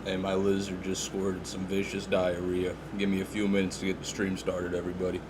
And my lizard just squirted some vicious diarrhea. Give me a few minutes to get the stream started, everybody.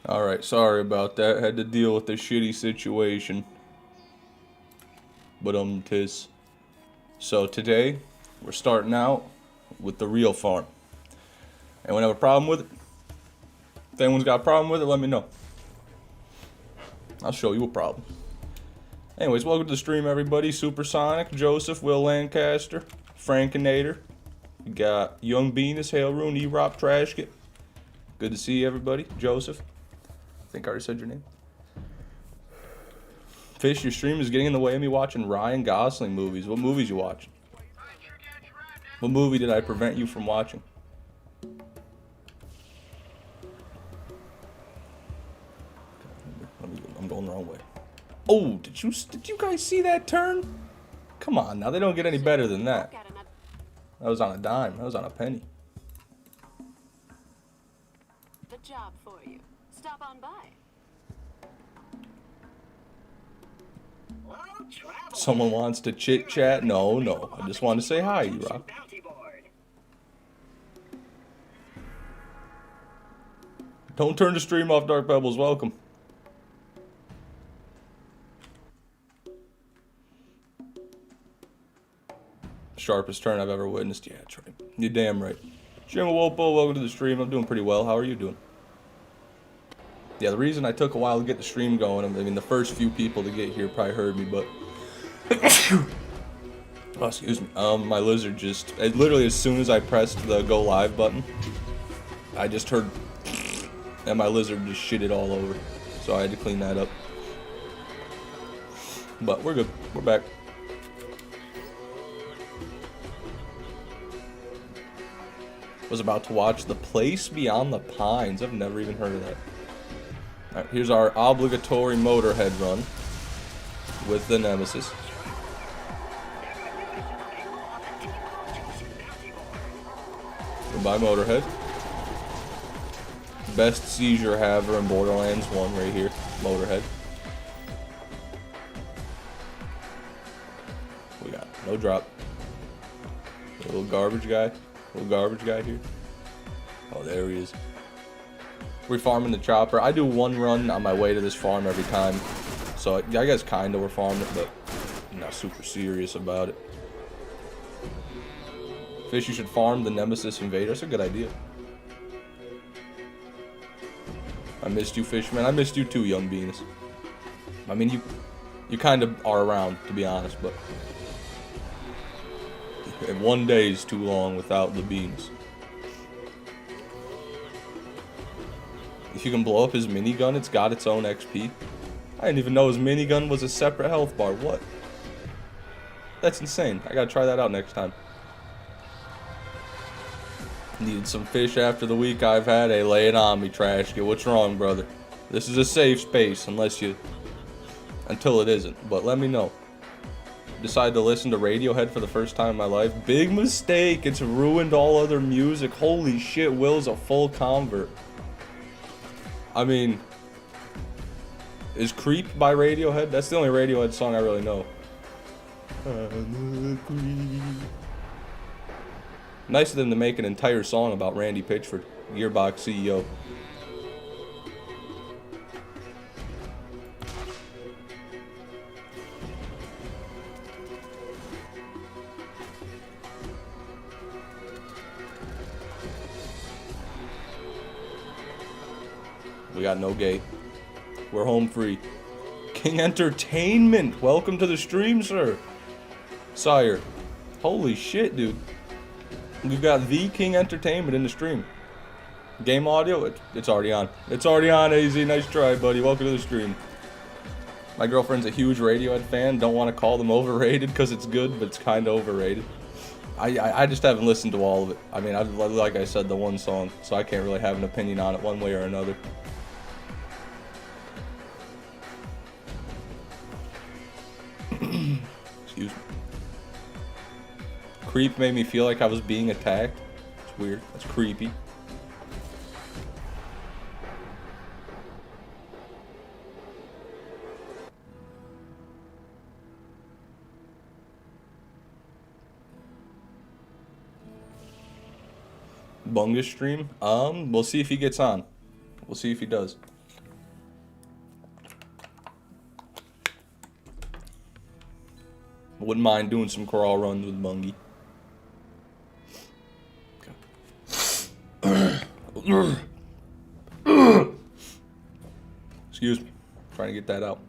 Alright, sorry about that. Had to deal with a shitty situation. But tis. So today, we're starting out with the real farm. Anyone have a problem with it? If anyone's got a problem with it, let me know. I'll show you a problem. Anyways, welcome to the stream, everybody. Supersonic, Joseph, Will Lancaster, Frankinator. We got Young Venus, Hail Rune, E-Rop, Trashkit. Good to see you, everybody. Joseph. I think I already said your name. Fish, your stream is getting in the way of me watching Ryan Gosling movies. What movies you watching? What movie did I prevent you from watching? I'm going the wrong way. Oh, did you guys see that turn? Come on, now they don't get any better than that. That was on a dime. That was on a penny. The job for you. Stop on by. Someone wants to chit chat? No. I just want to say hi, E-Rock. Don't turn the stream off, Dark Pebbles. Welcome. Sharpest turn I've ever witnessed. Yeah, that's right. You're damn right. Jim Wopo, welcome to the stream. I'm doing pretty well. How are you doing? Yeah, the reason I took a while to get the stream going, I mean, the first few people to get here probably heard me, but... oh, excuse me. My lizard just... literally, as soon as I pressed the go live button, I just heard... and my lizard just shit it all over. So I had to clean that up. But we're good. We're back. Was about to watch The Place Beyond the Pines. I've never even heard of that. Alright, here's our obligatory Motorhead run with the Nemesis. Goodbye, Motorhead. Best seizure haver in Borderlands 1 right here. Motorhead. We got no drop. Little garbage guy. Little garbage guy here. Oh, there he is. We're farming the chopper. I do one run on my way to this farm every time. So I guess kinda we're farming it, but I'm not super serious about it. Fish, you should farm the Nemesis Invader. That's a good idea. I missed you, Fishman. I missed you too, Young Venus. I mean, you kind of are around, to be honest, but... and one day is too long without the beans. If you can blow up his minigun, it's got its own XP. I didn't even know his minigun was a separate health bar. What? That's insane. I gotta try that out next time. Needed some fish after the week I've had. Hey, lay it on me, Trashkit. What's wrong, brother? This is a safe space, until it isn't. But let me know. Decided to listen to Radiohead for the first time in my life. Big mistake. It's ruined all other music. Holy shit, Will's a full convert. I mean, is Creep by Radiohead? That's the only Radiohead song I really know. I'm a creep. Nice of them to make an entire song about Randy Pitchford, Gearbox CEO. We got no gate. We're home free. King Entertainment, welcome to the stream, sir. Sire. Holy shit, dude. We've got the King Entertainment in the stream. Game audio, it's already on. It's already on, AZ. Nice try, buddy. Welcome to the stream. My girlfriend's a huge Radiohead fan. Don't want to call them overrated because it's good, but it's kind of overrated. I just haven't listened to all of it. I mean, like I said, the one song, so I can't really have an opinion on it one way or another. Excuse me. Creep made me feel like I was being attacked. It's weird. That's creepy. Bungus stream? We'll see if he gets on. We'll see if he does. wouldn't mind doing some crawl runs with Bungie. Excuse me. Trying to get that out.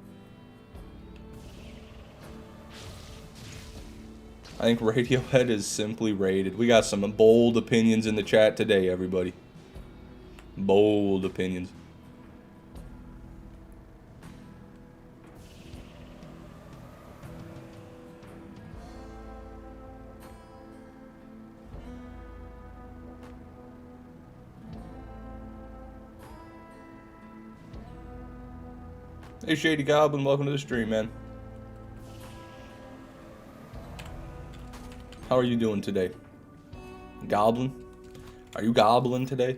I think Radiohead is simply rated. We got some bold opinions in the chat today, everybody. Bold opinions. Hey Shady Goblin, welcome to the stream, man. How are you doing today? Goblin? Are you goblin today?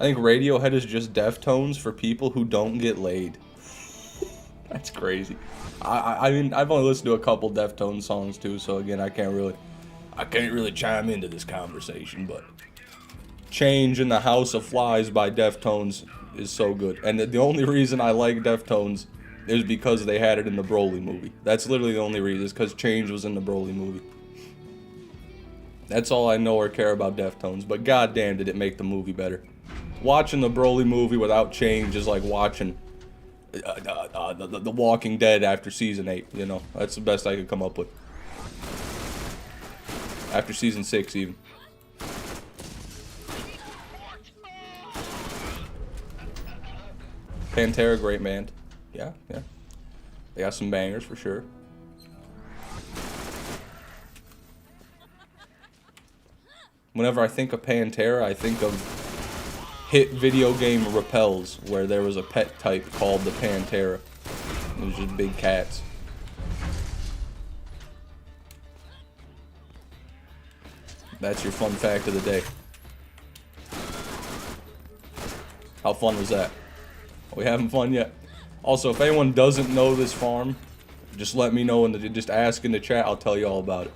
I think Radiohead is just Deftones for people who don't get laid. That's crazy. I mean, I've only listened to a couple Deftones songs too, so again, I can't really chime into this conversation, but Change in the House of Flies by Deftones is so good. And the only reason I like Deftones is because they had it in the Broly movie. That's literally the only reason, is because Change was in the Broly movie. That's all I know or care about Deftones, but goddamn did it make the movie better. Watching the Broly movie without Change is like watching the Walking Dead after season 8, you know. That's the best I could come up with. After season 6 even. Pantera, great band. Yeah. They got some bangers for sure. Whenever I think of Pantera, I think of hit video game Repels, where there was a pet type called the Pantera. It was just big cats. That's your fun fact of the day. How fun was that? Are we having fun yet? Also, if anyone doesn't know this farm, just let me know and just ask in the chat. I'll tell you all about it.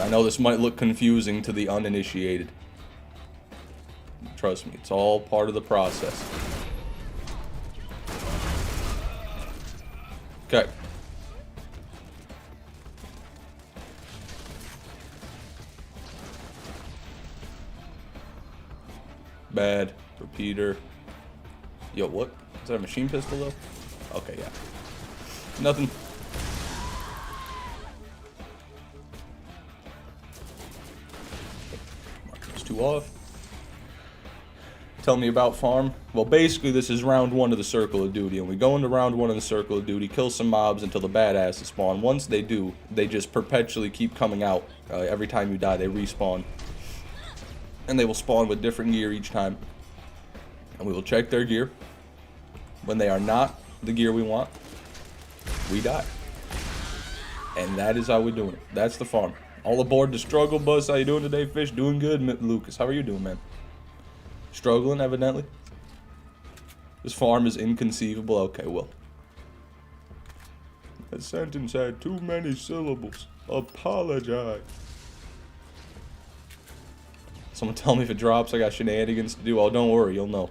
I know this might look confusing to the uninitiated. Trust me, it's all part of the process. Okay. Bad. Repeater. Yo, what? Is that a machine pistol though? Okay, yeah. Nothing. Mark those two off. Tell me about farm. Well, basically this is round 1 of the Circle of Duty, and we go into round 1 of the Circle of Duty, kill some mobs until the badasses spawn. Once they do, they just perpetually keep coming out. Every time you die, they respawn. And they will spawn with different gear each time. And we will check their gear. When they are not the gear we want, we die. And that is how we're doing it. That's the farm. All aboard the struggle bus. How you doing today, Fish? Doing good, Lucas. How are you doing, man? Struggling, evidently. This farm is inconceivable. Okay, well. That sentence had too many syllables. Apologize. Someone tell me if it drops. I got shenanigans to do. Oh, don't worry. You'll know.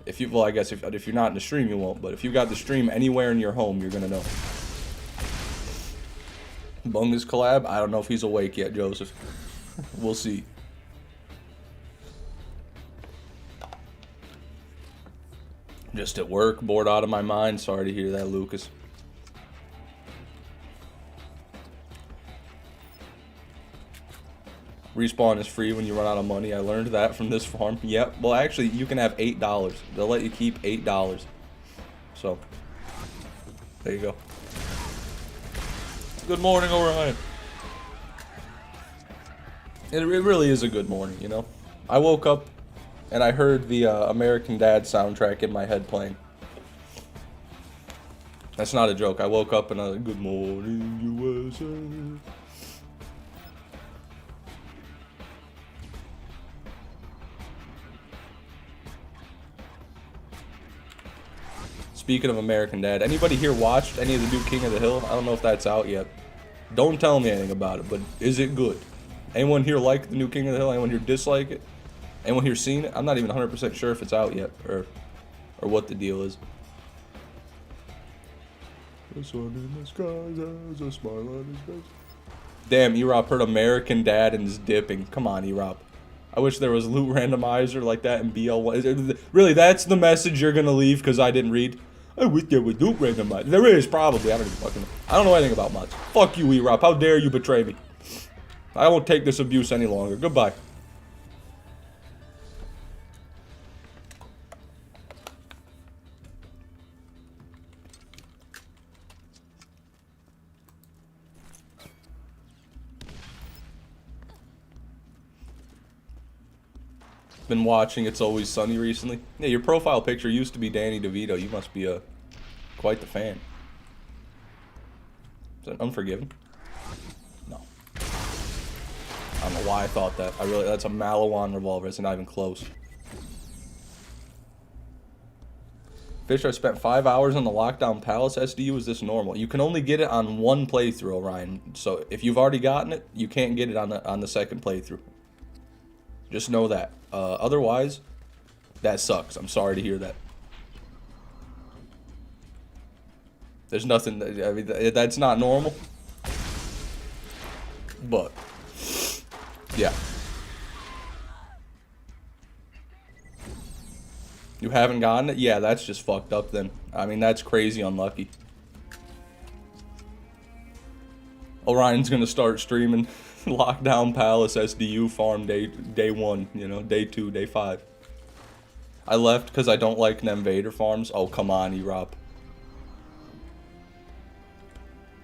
If you, well, I guess if you're not in the stream, you won't. But if you got the stream anywhere in your home, you're gonna know. Bungus collab? I don't know if he's awake yet, Joseph. We'll see. Just at work, bored out of my mind. Sorry to hear that, Lucas. Respawn is free when you run out of money. I learned that from this farm. Yep. Well, actually, you can have $8. They'll let you keep $8. So, there you go. Good morning, Orion. It really is a good morning, you know. I woke up and I heard the American Dad soundtrack in my head playing. That's not a joke. I woke up and I was like, good morning, USA. Speaking of American Dad, anybody here watched any of the new King of the Hill? I don't know if that's out yet. Don't tell me anything about it, but is it good? Anyone here like the new King of the Hill? Anyone here dislike it? Anyone here seen it? I'm not even 100% sure if it's out yet, or what the deal is. The sun in the skies has a smile on his face. Damn, Erop heard American Dad and is dipping. Come on, Erop. I wish there was loot randomizer like that in BL1. Really, that's the message you're gonna leave because I didn't read? I wish there was loot randomizer. There is, probably. I don't even fucking know. I don't know anything about mods. Fuck you, Erop. How dare you betray me? I won't take this abuse any longer. Goodbye. Been watching It's Always Sunny recently. Yeah, your profile picture used to be Danny DeVito. You must be quite the fan. Is that Unforgiven? No. I don't know why I thought that. That's a Malawan revolver. It's not even close. Fish, I spent 5 hours on the Lockdown Palace SDU. Is this normal? You can only get it on one playthrough, Orion. So if you've already gotten it, you can't get it on the second playthrough. Just know that. Otherwise, that sucks. I'm sorry to hear that. There's nothing. I mean, that's not normal. But yeah. You haven't gotten it? Yeah, that's just fucked up then. I mean, that's crazy unlucky. Orion's gonna start streaming Lockdown Palace SDU farm day 1, you know, day 2, day 5. I left because I don't like Invader farms. Oh, come on, Erop.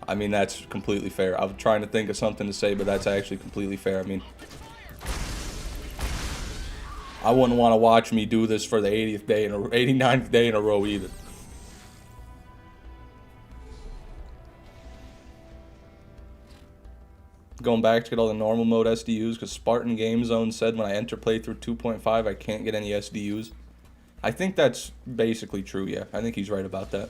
I mean, that's completely fair. I was trying to think of something to say, but that's actually completely fair. I mean, I wouldn't want to watch me do this for the 89th day in a row either. Going back to get all the normal mode SDUs because Spartan Game Zone said when I enter playthrough 2.5 I can't get any SDUs. I think that's basically true, yeah. I think he's right about that.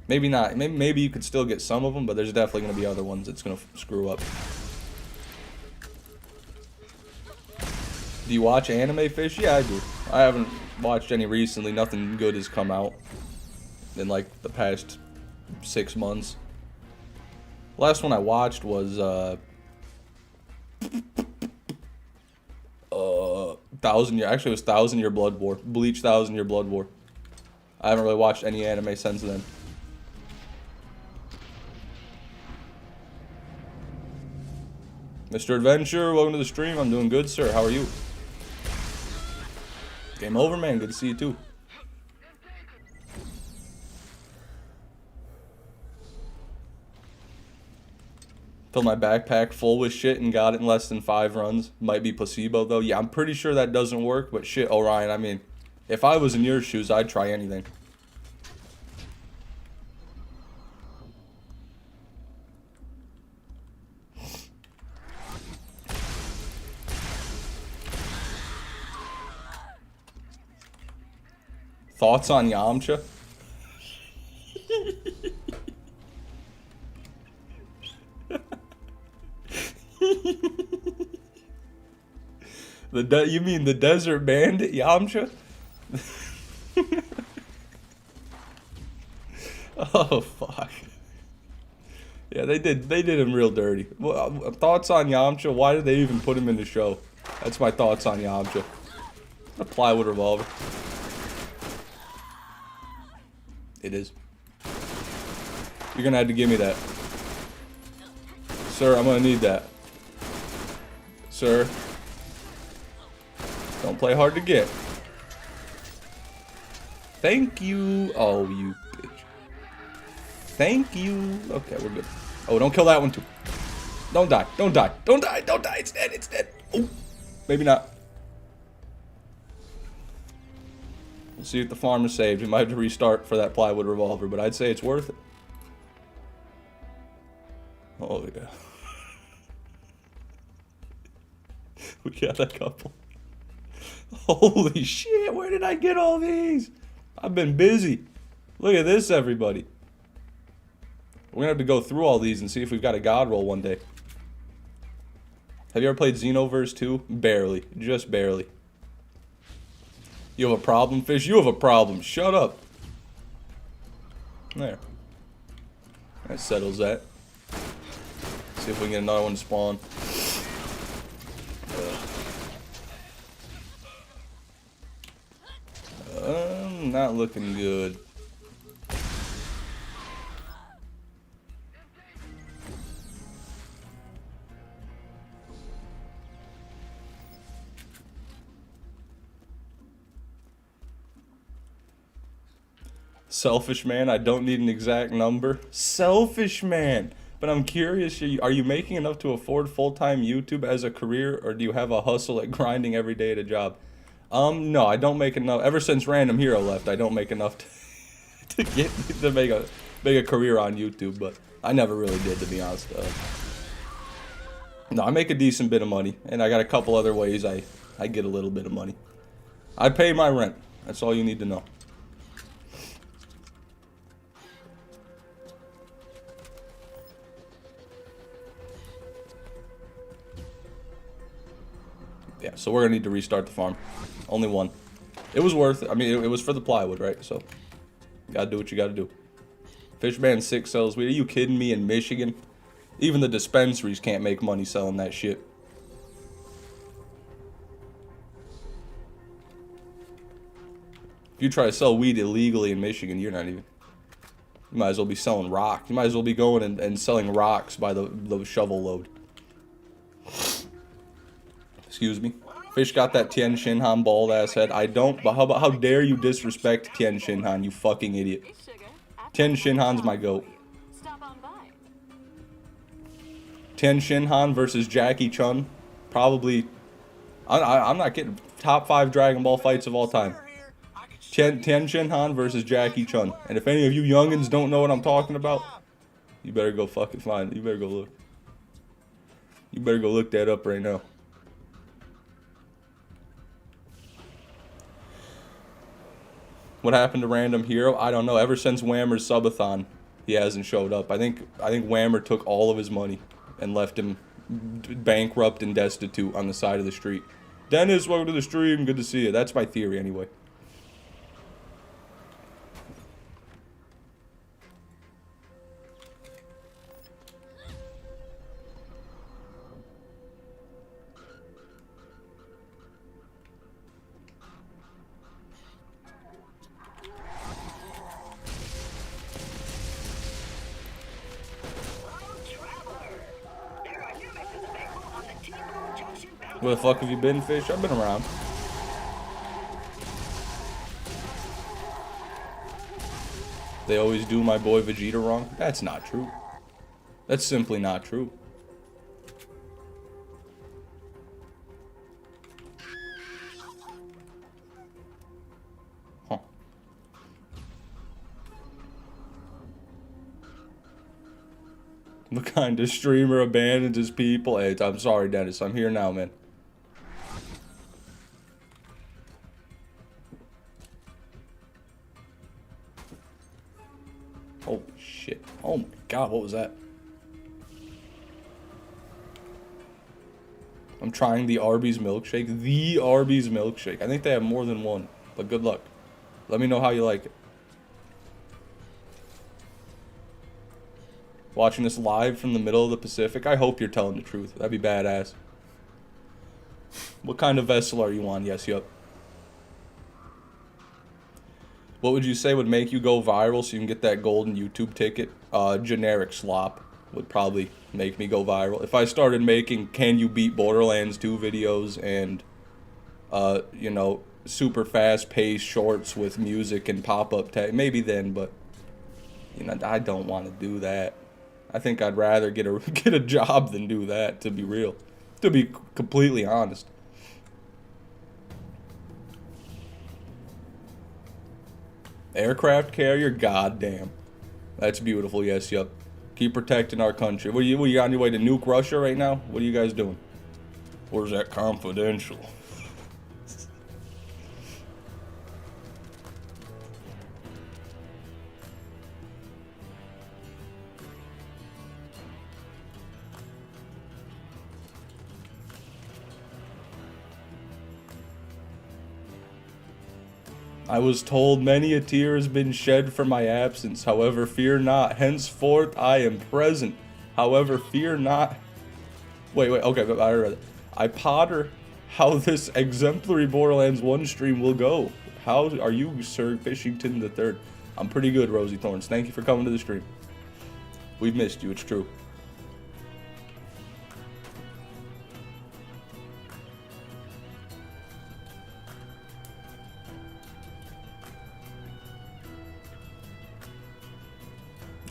Maybe not. Maybe you could still get some of them, but there's definitely going to be other ones that's going to screw up. Do you watch anime, Fish? Yeah, I do. I haven't watched any recently. Nothing good has come out in like the past 6 months. Last one I watched was 1,000 Year. Actually, it was 1,000 Year Blood War. Bleach 1,000 Year Blood War. I haven't really watched any anime since then. Mr. Adventure, welcome to the stream. I'm doing good, sir. How are you? Game over, man. Good to see you too. Filled my backpack full with shit and got it in less than 5 runs. Might be placebo though. Yeah, I'm pretty sure that doesn't work, but shit, Orion, I mean, if I was in your shoes, I'd try anything. Thoughts on Yamcha? You mean the desert bandit Yamcha? Oh fuck. Yeah, they did him real dirty. Well, thoughts on Yamcha? Why did they even put him in the show? That's my thoughts on Yamcha. A plywood revolver. It is. You're gonna have to give me that. Sir, I'm gonna need that. Sir. Don't play hard to get. Thank you. Oh, you bitch. Thank you. Okay, we're good. Oh, don't kill that one too. Don't die. Don't die. Don't die. Don't die. It's dead. It's dead. Oh, maybe not. We'll see if the farm is saved. We might have to restart for that plywood revolver, but I'd say it's worth it. Oh, yeah. We got a couple. Holy shit, where did I get all these? I've been busy. Look at this, everybody. We're gonna have to go through all these and see if we've got a god roll one day. Have you ever played Xenoverse 2? Barely. Just barely. You have a problem, Fish? You have a problem. Shut up. There. That settles that. See if we can get another one to spawn. Not looking good. Selfish man, I don't need an exact number. Selfish man. But I'm curious, are you making enough to afford full-time YouTube as a career, or do you have a hustle at grinding every day at a job? No, I don't make enough. Ever since Random Hero left, I don't make enough to make a career on YouTube, but I never really did, to be honest. No, I make a decent bit of money, and I got a couple other ways I get a little bit of money. I pay my rent. That's all you need to know. Yeah, so we're gonna need to restart the farm. Only one. It was worth it. I mean, it was for the plywood, right? So, you gotta do what you gotta do. Fishman 6 sells weed. Are you kidding me? In Michigan? Even the dispensaries can't make money selling that shit. If you try to sell weed illegally in Michigan, you're not even... You might as well be selling rock. You might as well be going and selling rocks by the shovel load. Excuse me. Fish got that Tien Shinhan bald ass head. I don't, but how dare you disrespect Tien Shinhan, you fucking idiot. Tien Shinhan's my goat. Tien Shinhan versus Jackie Chun. Probably, I'm not kidding. Top 5 Dragon Ball fights of all time. Tien Shinhan versus Jackie Chun. And if any of you youngins don't know what I'm talking about, you better go fucking find it. You better go look. You better go look that up right now. What happened to Random Hero? I don't know. Ever since Whammer's subathon, he hasn't showed up. I think Whammer took all of his money and left him bankrupt and destitute on the side of the street. Dennis, welcome to the stream. Good to see you. That's my theory anyway. Where the fuck have you been, Fish? I've been around. They always do my boy Vegeta wrong. That's not true. That's simply not true. Huh. What kind of streamer abandons his people? Hey, I'm sorry, Dennis. I'm here now, man. Holy shit. Oh my god, what was that? I'm trying the Arby's milkshake. The Arby's milkshake. I think they have more than one, but good luck. Let me know how you like it. Watching this live from the middle of the Pacific. I hope you're telling the truth. That'd be badass. What kind of vessel are you on? Yes, yup. What would you say would make you go viral so you can get that golden YouTube ticket? Generic slop would probably make me go viral. If I started making Can You Beat Borderlands 2 videos and, you know, super fast-paced shorts with music and pop-up tag, maybe then, but, you know, I don't want to do that. I think I'd rather get a job than do that, to be real. To be completely honest. Aircraft carrier? Goddamn. That's beautiful, yes, yup. Keep protecting our country. What are you on your way to nuke Russia right now? What are you guys doing? Where's that confidential? I was told many a tear has been shed for my absence. However, fear not. Henceforth I am present. However, fear not. Wait, okay, but I read it. I ponder how this exemplary Borderlands 1 stream will go. How are you, Sir Fishington III? I'm pretty good, Rosie Thorns. Thank you for coming to the stream. We've missed you, it's true.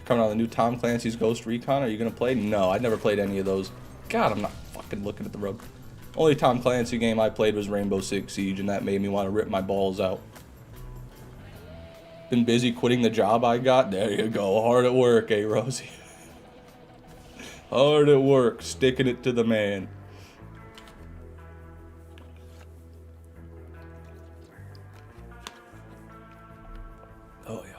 Coming on the new Tom Clancy's Ghost Recon. Are you gonna play? No, I never played any of those. God, I'm not fucking looking at the road. Only Tom Clancy game I played was Rainbow Six Siege, and that made me want to rip my balls out. Been busy quitting the job I got. There you go. Hard at work, eh, Rosie? Hard at work, sticking it to the man. Oh, yeah.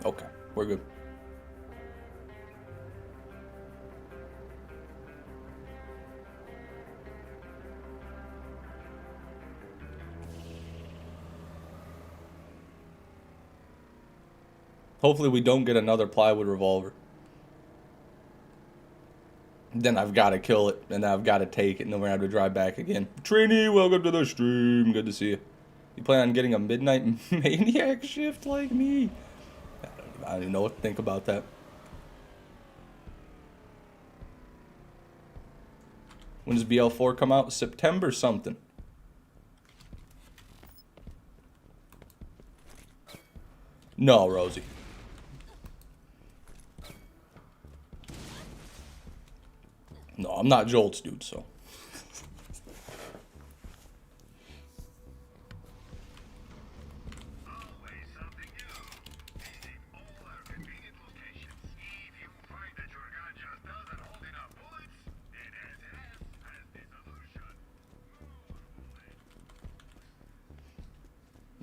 Okay, we're good. Hopefully we don't get another plywood revolver. Then I've got to kill it, and then I've got to take it, and then we're going to have to drive back again. Trini, welcome to the stream. Good to see you. You plan on getting a midnight maniac shift like me? I don't even know what to think about that. When does BL4 come out? September something. No, Rosie. No, I'm not Jolt's dude, so.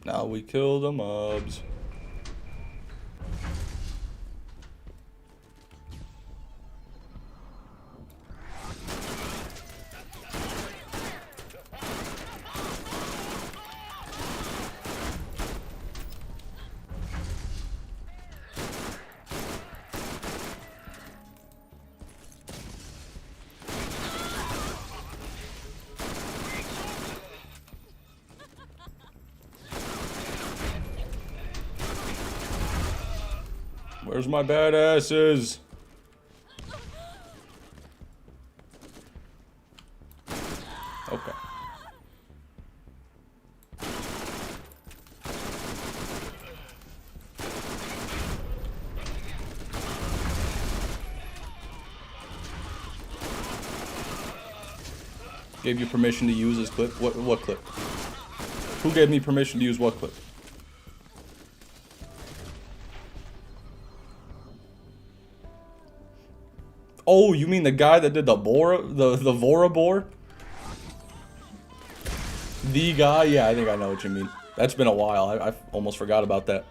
Now we kill the mobs. Where's my badasses? Okay. Gave you permission to use this clip? What clip? Who gave me permission to use what clip? Oh, you mean the guy that did the Vorabor? The guy? Yeah, I think I know what you mean. That's been a while. I almost forgot about that.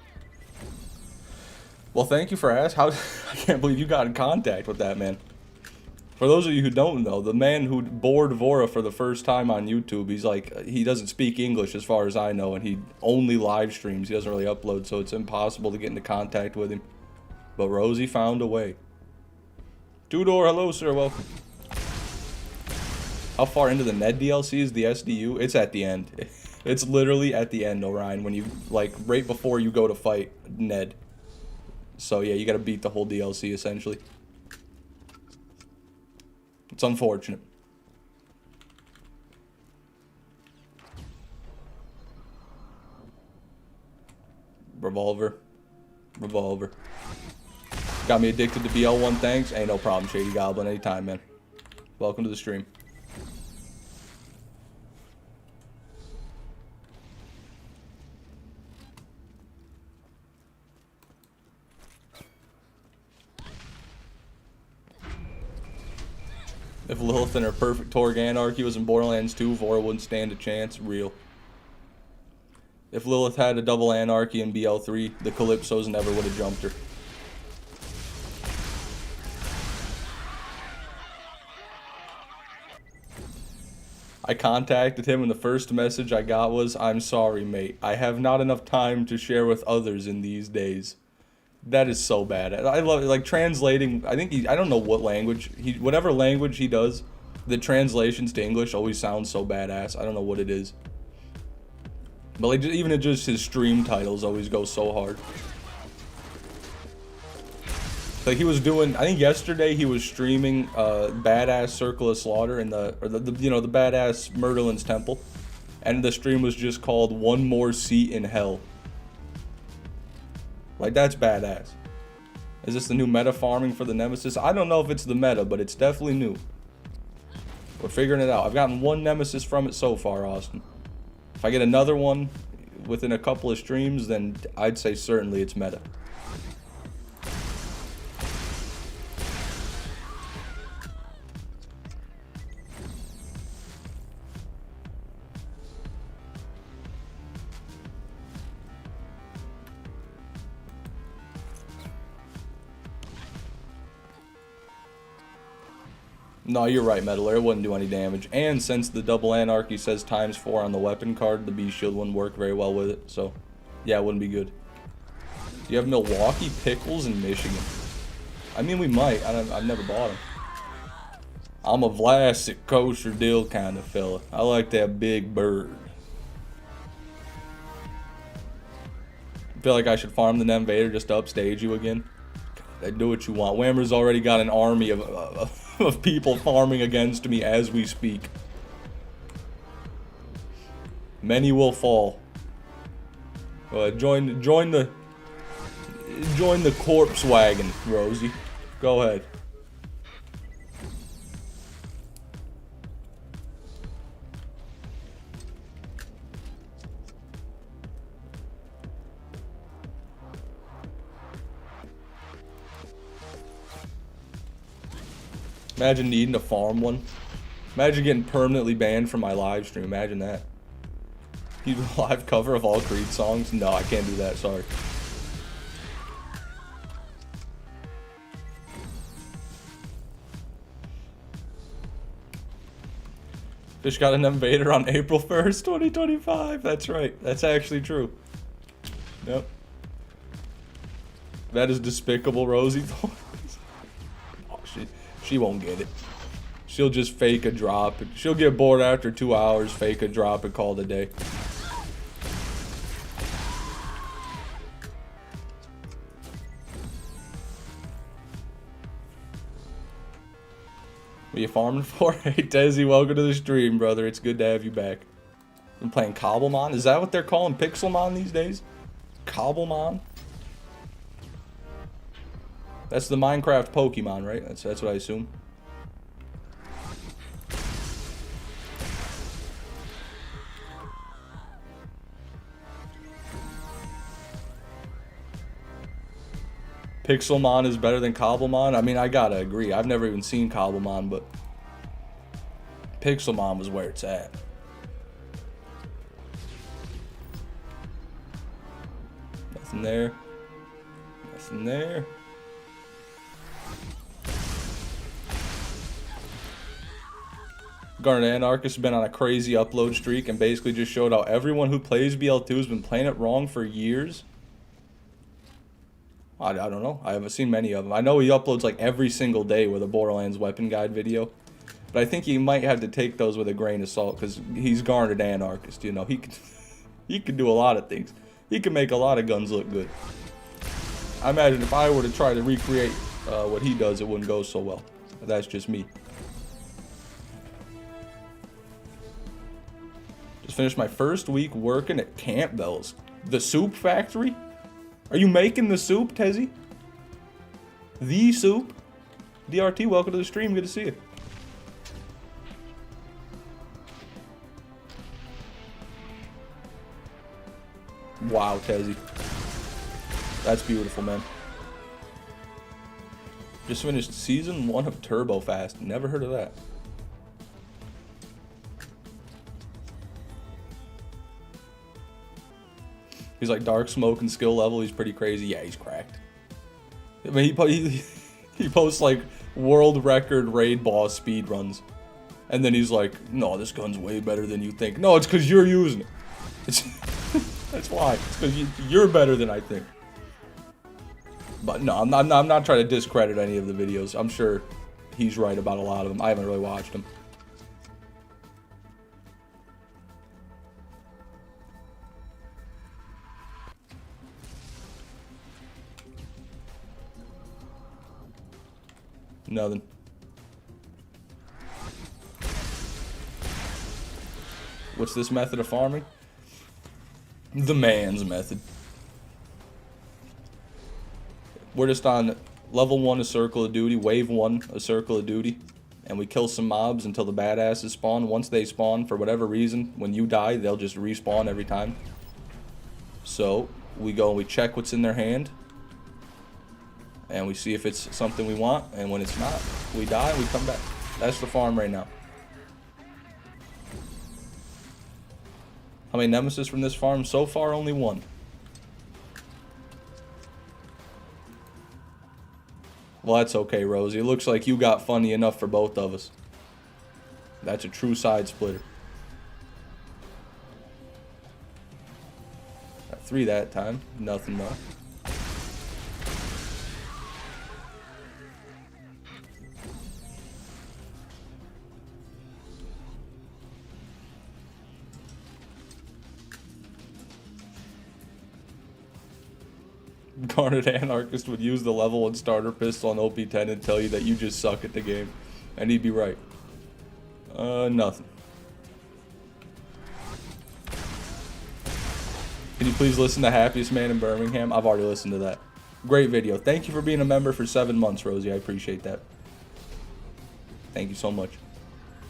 Well, thank you for asking. I can't believe you got in contact with that man. For those of you who don't know, the man who bored Vora for the first time on YouTube, he's like, he doesn't speak English as far as I know, and he only live streams. He doesn't really upload, so it's impossible to get into contact with him. But Rosie found a way. Two-door, hello sir, welcome. How far into the Ned DLC is the SDU? It's at the end. It's literally at the end, Orion, when you, like, right before you go to fight Ned. So yeah, you gotta beat the whole DLC, essentially. It's unfortunate. Revolver. Revolver. Got me addicted to BL1, thanks. Ain't no problem, Shady Goblin. Anytime, man. Welcome to the stream. If Lilith and her perfect Torg Anarchy was in Borderlands 2, Vora wouldn't stand a chance. Real. If Lilith had a double Anarchy in BL3, the Calypsos never would have jumped her. I contacted him, and the first message I got was, "I'm sorry, mate. I have not enough time to share with others in these days." That is so bad. I love it. Like translating. I think I don't know what language whatever language he does, the translations to English always sound so badass. I don't know what it is. But like even just his stream titles always go so hard. Like he was doing, I think yesterday he was streaming badass Circle of Slaughter in the badass Murderland's Temple, and the stream was just called "One More Seat in Hell." Like that's badass. Is this the new meta farming for the Nemesis? I don't know if it's the meta, but it's definitely new. We're figuring it out. I've gotten one Nemesis from it so far, Austin. If I get another one within a couple of streams, then I'd say certainly it's meta. No, you're right, Metaler. It wouldn't do any damage. And since the double anarchy says ×4 on the weapon card, the B shield wouldn't work very well with it. So, yeah, it wouldn't be good. Do you have Milwaukee pickles in Michigan? I mean, we might. I've never bought them. I'm a Vlasic kosher dill kind of fella. I like that big bird. I feel like I should farm the Nemesis Invader just to upstage you again. Do what you want. Whammer's already got an army of people farming against me as we speak. Many will fall. Join the corpse wagon, Rosie. Go ahead. Imagine needing to farm one. Imagine getting permanently banned from my live stream. Imagine that. You do a live cover of all Creed songs? No, I can't do that. Sorry. Fish got an Invader on April 1st, 2025. That's right. That's actually true. Yep. That is despicable, Rosie. Oh, she won't get it. She'll just fake a drop. She'll get bored after 2 hours, fake a drop, and call it a day. What are you farming for? Hey, Desi, welcome to the stream, brother. It's good to have you back. I'm playing Cobblemon. Is that what they're calling Pixelmon these days? Cobblemon? That's the Minecraft Pokemon, right? That's what I assume. Pixelmon is better than Cobblemon? I mean, I gotta agree. I've never even seen Cobblemon, but Pixelmon was where it's at. Nothing there. Nothing there. Garnet Anarchist has been on a crazy upload streak and basically just showed how everyone who plays BL2 has been playing it wrong for years. I don't know. I haven't seen many of them. I know he uploads like every single day with a Borderlands weapon guide video. But I think he might have to take those with a grain of salt because he's Garnet Anarchist, you know. He can do a lot of things. He can make a lot of guns look good. I imagine if I were to try to recreate what he does, it wouldn't go so well. But that's just me. Just finished my first week working at Campbell's. The soup factory? Are you making the soup, Tezzy? The soup? DRT, welcome to the stream. Good to see you. Wow, Tezzy. That's beautiful, man. Just finished season 1 of Turbo Fast. Never heard of that. He's like dark smoke and skill level. He's pretty crazy. Yeah, he's cracked. I mean, he posts like world record raid boss speed runs. And then he's like, no, this gun's way better than you think. No, it's because you're using it. It's that's why. It's because you're better than I think. But no, I'm not trying to discredit any of the videos. I'm sure he's right about a lot of them. I haven't really watched them. Nothing. What's this method of farming? The man's method. We're just on level 1 of Circle of Duty, wave 1 of Circle of Duty, and we kill some mobs until the badasses spawn. Once they spawn, for whatever reason, when you die, they'll just respawn every time. So, we go and we check what's in their hand, and we see if it's something we want, and when it's not, we die and we come back. That's the farm right now. How many Nemesis from this farm? So far, only 1. Well, that's okay, Rosie. It looks like you got funny enough for both of us. That's a true side splitter. Got 3 that time. Nothing though. Garnet Anarchist would use the level 1 starter pistol on OP10 and tell you that you just suck at the game. And he'd be right. Nothing. Can you please listen to Happiest Man in Birmingham? I've already listened to that. Great video. Thank you for being a member for 7 months, Rosie. I appreciate that. Thank you so much.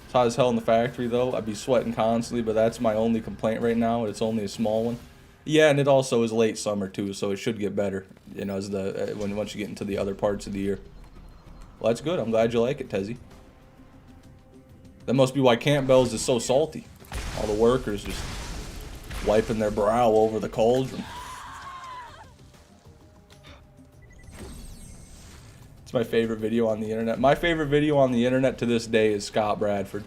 It's hot as hell in the factory, though. I'd be sweating constantly, but that's my only complaint right now. It's only a small one. Yeah, and it also is late summer too, so it should get better, you know, as once you get into the other parts of the year. Well, that's good. I'm glad you like it, Tezzy. That must be why Campbell's is so salty. All the workers just wiping their brow over the cauldron. It's my favorite video on the internet. My favorite video on the internet to this day is Scott Bradford.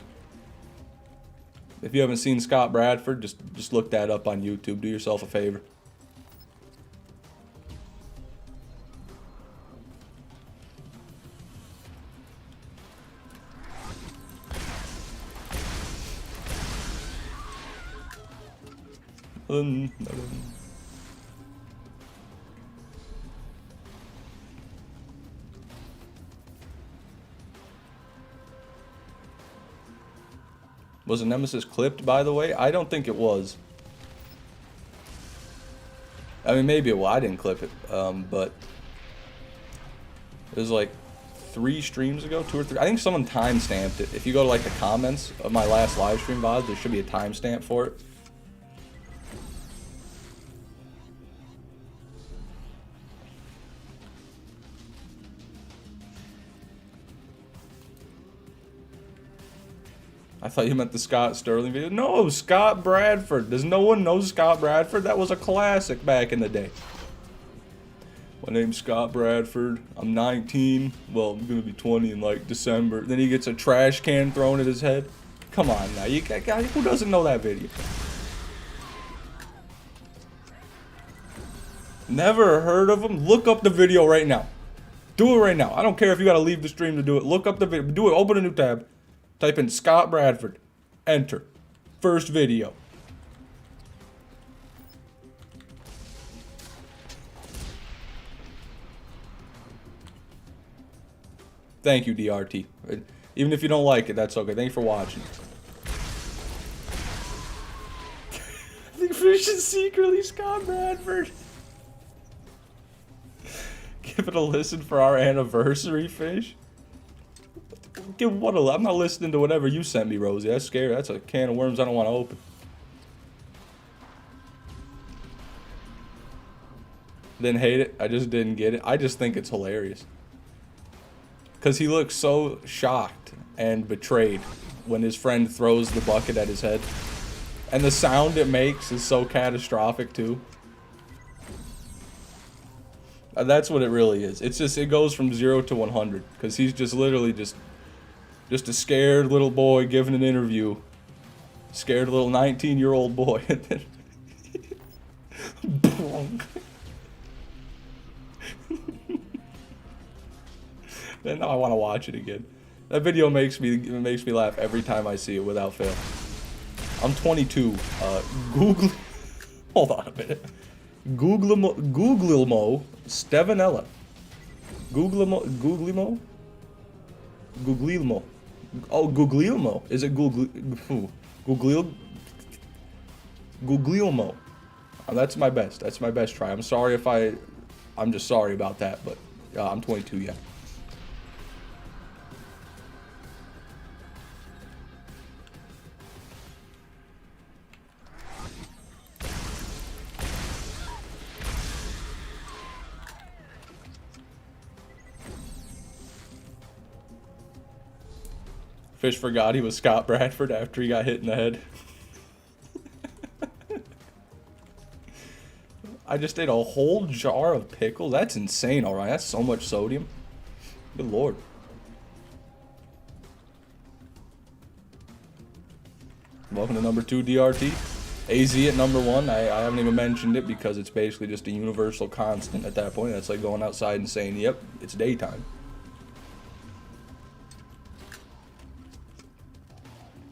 If you haven't seen Scott Bradford, just look that up on YouTube. Do yourself a favor. Was a Nemesis clipped, by the way? I don't think it was. I mean, maybe it was. I didn't clip it, but it was like 3 streams ago, 2 or 3. I think someone time-stamped it. If you go to like the comments of my last live stream VOD, there should be a timestamp for it. I thought you meant the Scott Sterling video. No, Scott Bradford. Does no one know Scott Bradford? That was a classic back in the day. My name's Scott Bradford. I'm 19. Well, I'm going to be 20 in like December. Then he gets a trash can thrown at his head. Come on now. Who doesn't know that video? Never heard of him? Look up the video right now. Do it right now. I don't care if you got to leave the stream to do it. Look up the video. Do it. Open a new tab. Type in Scott Bradford. Enter. First video. Thank you, DRT. Even if you don't like it, that's okay. Thank you for watching. I think Fish is secretly Scott Bradford. Give it a listen for our anniversary, Fish. I'm not listening to whatever you sent me, Rosie. That's scary. That's a can of worms I don't want to open. Didn't hate it. I just didn't get it. I just think it's hilarious. Because he looks so shocked and betrayed when his friend throws the bucket at his head. And the sound it makes is so catastrophic, too. That's what it really is. It's just, it goes from 0 to 100. Because he's just literally just Just a scared little boy giving an interview. Scared little 19-year-old boy. And now I want to watch it again. That video makes me laugh every time I see it without fail. I'm 22. Google. Hold on a minute. Googlimo Stevanella. Googlimo. Oh, Guglielmo. Is it Guglielmo? Guglielmo. Oh, that's my best. That's my best try. I'm sorry if I'm just sorry about that, but I'm 22, yeah. Fish forgot he was Scott Bradford after he got hit in the head. I just ate a whole jar of pickles. That's insane, alright. That's so much sodium. Good lord. Welcome to number 2 DRT. AZ at number 1. I haven't even mentioned it because it's basically just a universal constant at that point. That's like going outside and saying, yep, it's daytime.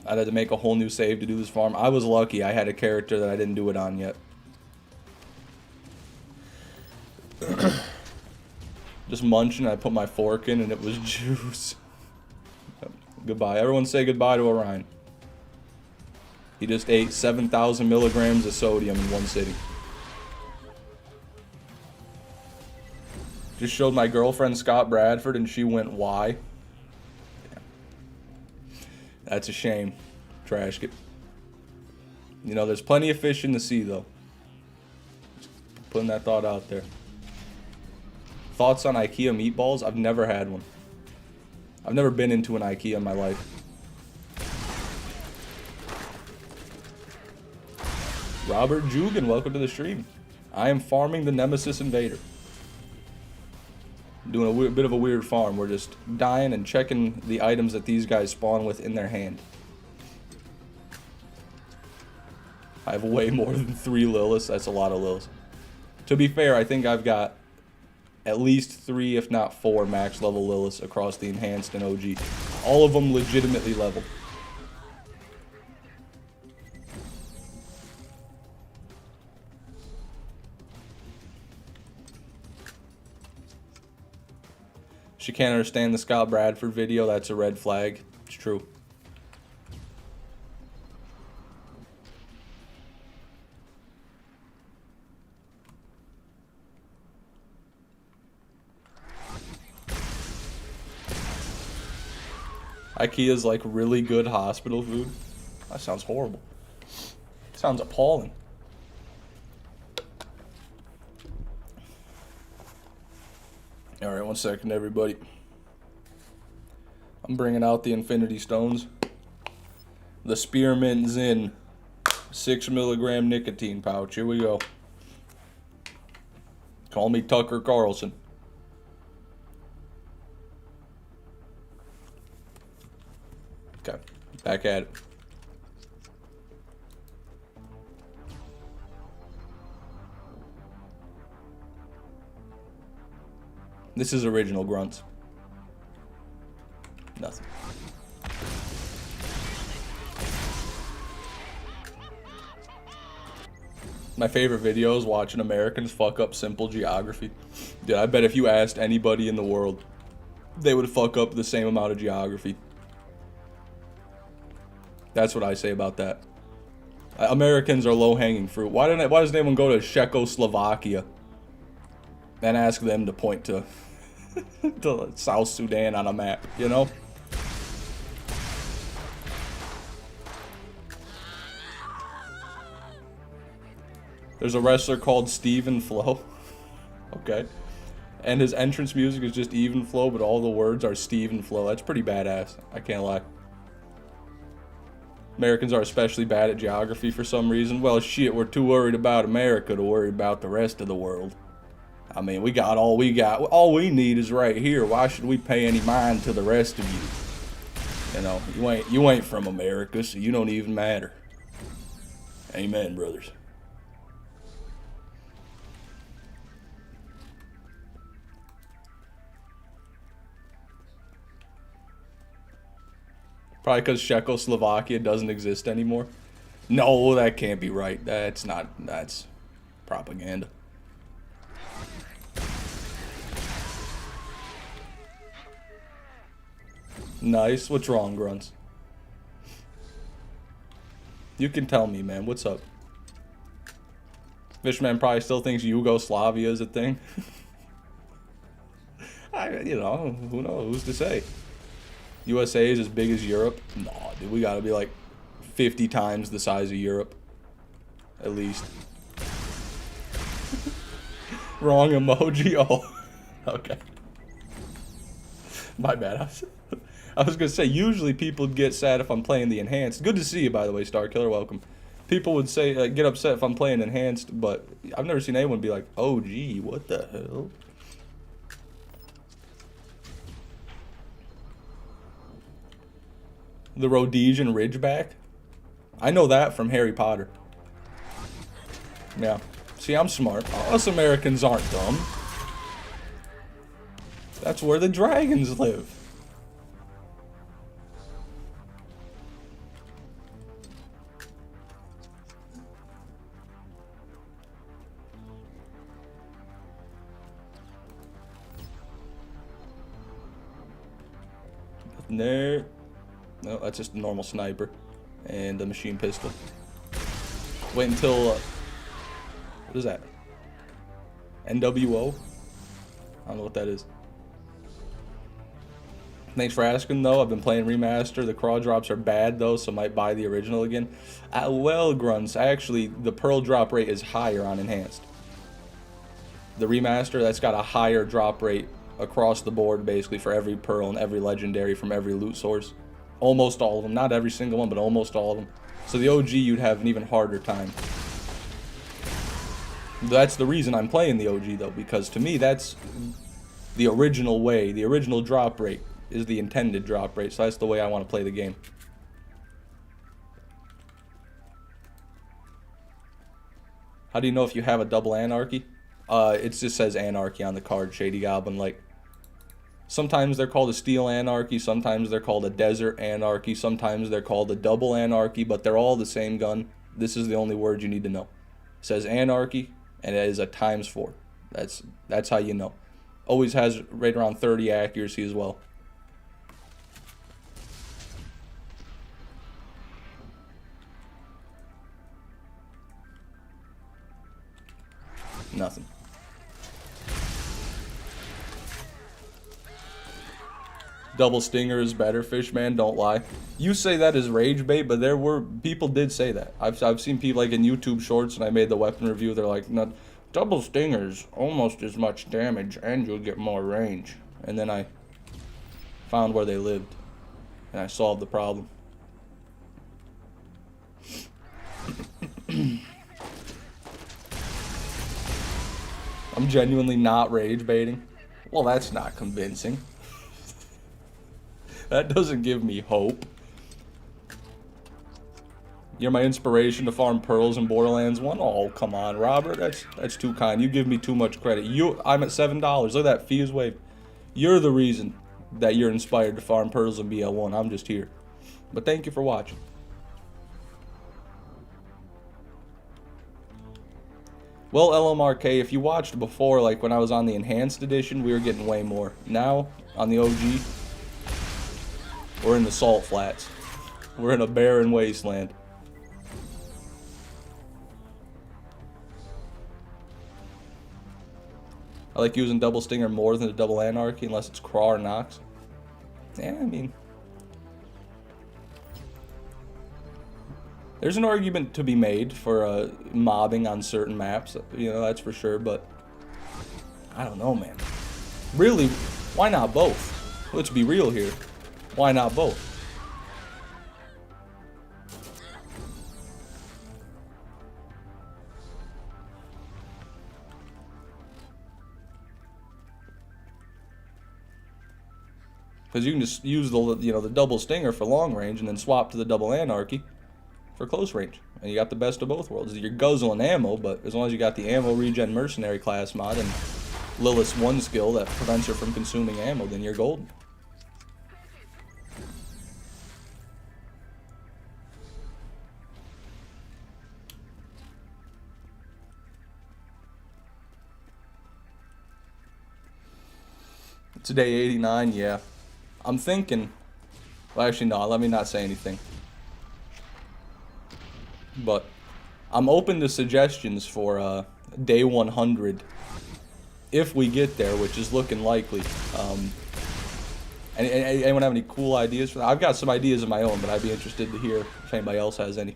I had to make a whole new save to do this farm. I was lucky. I had a character that I didn't do it on yet. Just munching. I put my fork in and it was juice. Goodbye. Everyone say goodbye to Orion. He just ate 7,000 milligrams of sodium in one sitting. Just showed my girlfriend Scott Bradford and she went, why? That's a shame. Trash. You know, there's plenty of fish in the sea, though. Just putting that thought out there. Thoughts on IKEA meatballs? I've never had one. I've never been into an IKEA in my life. Robert Jugan, welcome to the stream. I am farming the Nemesis Invader. Doing a bit of a weird farm. We're just dying and checking the items that these guys spawn with in their hand. I have way more than 3 Liliths. That's a lot of Liliths. To be fair, I think I've got at least 3, if not 4, max level Liliths across the enhanced and OG. All of them legitimately leveled. She can't understand the Scott Bradford video. That's a red flag. It's true. IKEA's like really good hospital food. That sounds horrible. Sounds appalling. Alright, 1 second, everybody. I'm bringing out the Infinity Stones. The Spearmint Zin 6 milligram nicotine pouch. Here we go. Call me Tucker Carlson. Okay, back at it. This is original grunts. Nothing. My favorite video is watching Americans fuck up simple geography. Dude, I bet if you asked anybody in the world, they would fuck up the same amount of geography. That's what I say about that. Americans are low-hanging fruit. Why doesn't anyone go to Czechoslovakia and ask them to point to to South Sudan on a map, you know? There's a wrestler called Steven Flow. Okay. And his entrance music is just even flow, but all the words are Steven Flow. That's pretty badass. I can't lie. Americans are especially bad at geography for some reason. Well, shit, we're too worried about America to worry about the rest of the world. I mean, we got all we got. All we need is right here. Why should we pay any mind to the rest of you? You know, you ain't from America, so you don't even matter. Amen, brothers. Probably because Czechoslovakia doesn't exist anymore. No, that can't be right. That's not. That's propaganda. Nice. What's wrong, Grunts? You can tell me, man. What's up? Fishman probably still thinks Yugoslavia is a thing. You know, who knows? Who's to say? USA is as big as Europe? Nah, dude, we gotta be like 50 times the size of Europe. At least. Wrong emoji? Oh, okay. My bad. I was gonna say, usually people get sad if I'm playing the enhanced. Good to see you, by the way, Star Killer. Welcome. People would say, get upset if I'm playing enhanced, but I've never seen anyone be like, oh, gee, what the hell? The Rhodesian Ridgeback? I know that from Harry Potter. Yeah. See, I'm smart. Us Americans aren't dumb. That's where the dragons live. There. No, that's just a normal sniper. And a machine pistol. Wait until... what is that? NWO? I don't know what that is. Thanks for asking, though. I've been playing Remaster. The craw drops are bad, though, so might buy the original again. Well, Grunts, actually, the pearl drop rate is higher on Enhanced. The Remaster, that's got a higher drop rate across the board, basically, for every pearl and every legendary from every loot source. Almost all of them. Not every single one, but almost all of them. So the OG, you'd have an even harder time. That's the reason I'm playing the OG, though, because to me, that's the original way. The original drop rate is the intended drop rate, so that's the way I want to play the game. How do you know if you have a double anarchy? It just says anarchy on the card, Shady Goblin. Like, sometimes they're called a steel anarchy, sometimes they're called a desert anarchy, sometimes they're called a double anarchy, but they're all the same gun. This is the only word you need to know. It says anarchy, and it is a ×4. That's how you know. Always has right around 30 accuracy as well. Nothing. Double stinger is better, Fishman, don't lie. You say that as rage bait, but there were people did say that. I've seen people like in YouTube shorts, and I made the weapon review. They're like, no, double stingers almost as much damage, and you'll get more range. And then I found where they lived, and I solved the problem. I'm genuinely not rage baiting. Well, that's not convincing. That doesn't give me hope. You're my inspiration to farm pearls in Borderlands 1? Oh, come on, Robert. That's too kind. You give me too much credit. I'm at $7. Look at that. Fee is waived. You're the reason that you're inspired to farm pearls in BL1. I'm just here. But thank you for watching. Well, LMRK, if you watched before, like when I was on the Enhanced Edition, we were getting way more. Now, on the OG, we're in the salt flats. We're in a barren wasteland. I like using double stinger more than a double anarchy, unless it's craw or nox. Yeah, I mean, there's an argument to be made for mobbing on certain maps, you know, that's for sure, but I don't know, man. Really, why not both? Let's be real here. Why not both? Because you can just use the double stinger for long range and then swap to the double anarchy for close range. And you got the best of both worlds. You're guzzling ammo, but as long as you got the ammo regen mercenary class mod and Lilith's one skill that prevents her from consuming ammo, then you're golden. It's day 89, yeah. I'm thinking, well actually no, let me not say anything. But I'm open to suggestions for day 100 if we get there, which is looking likely. Anyone have any cool ideas for that? I've got some ideas of my own, but I'd be interested to hear if anybody else has any.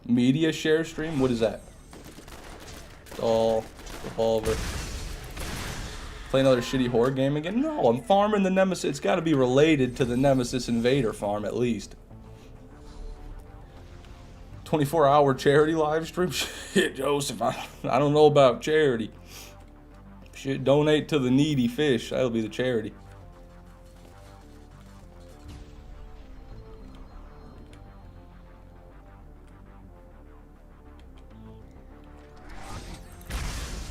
Media share stream? What is that? Doll, revolver. Play another shitty horror game again? No, I'm farming the Nemesis. It's got to be related to the Nemesis Invader farm at least. 24-hour charity live stream? Shit, Joseph, I don't know about charity. Shit, donate to the needy fish. That'll be the charity.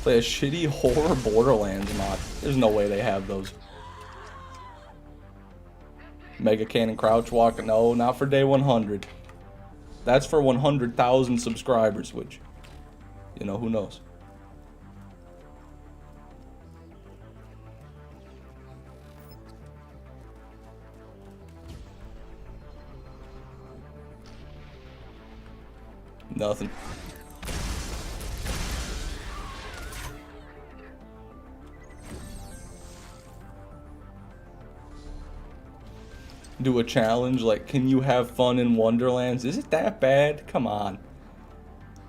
Play a shitty horror Borderlands mod. There's no way they have those. Mega Cannon Crouch Walk. No, not for day 100. That's for 100,000 subscribers, which, you know, who knows. Nothing. Do a challenge like, can you have fun in Wonderlands? Is it that bad? Come on.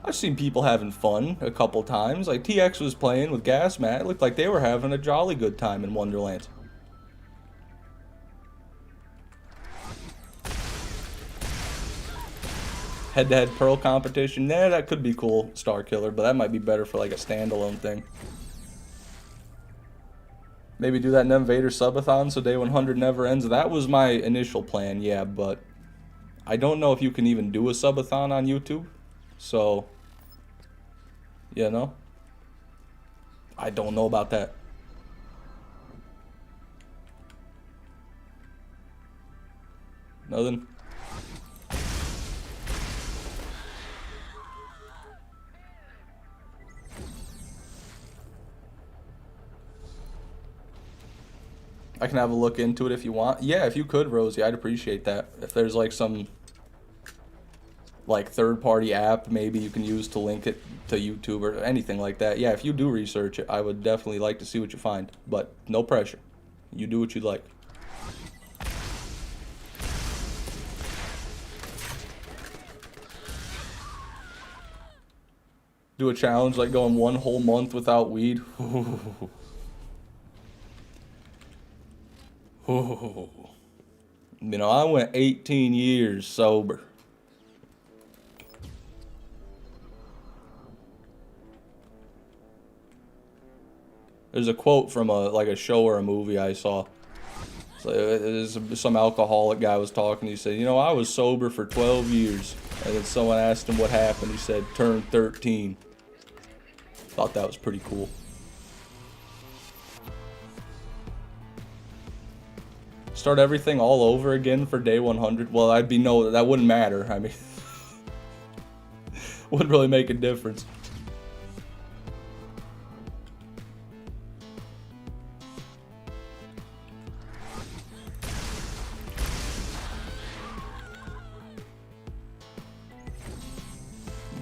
I've seen people having fun a couple times. Like TX was playing with Gas Mat. It looked like they were having a jolly good time in Wonderlands. Head-to-head Pearl competition. Nah, that could be cool, Star Killer, but that might be better for like a standalone thing. Maybe do that Invader subathon so day 100 never ends. That was my initial plan, yeah, but I don't know if you can even do a subathon on YouTube. So, you know, I don't know about that. Nothing. I can have a look into it if you want. Yeah, if you could, Rosie, I'd appreciate that. If there's like some like third-party app maybe you can use to link it to YouTube or anything like that. Yeah, if you do research it, I would definitely like to see what you find. But no pressure. You do what you'd like. Do a challenge like going 1 whole month without weed. You know, I went 18 years sober. There's a quote from a show or a movie I saw. So some alcoholic guy was talking. He said, you know, I was sober for 12 years. And then someone asked him what happened. He said, turned 13. Thought that was pretty cool. Start everything all over again for day 100? Well, that wouldn't matter. I mean, wouldn't really make a difference.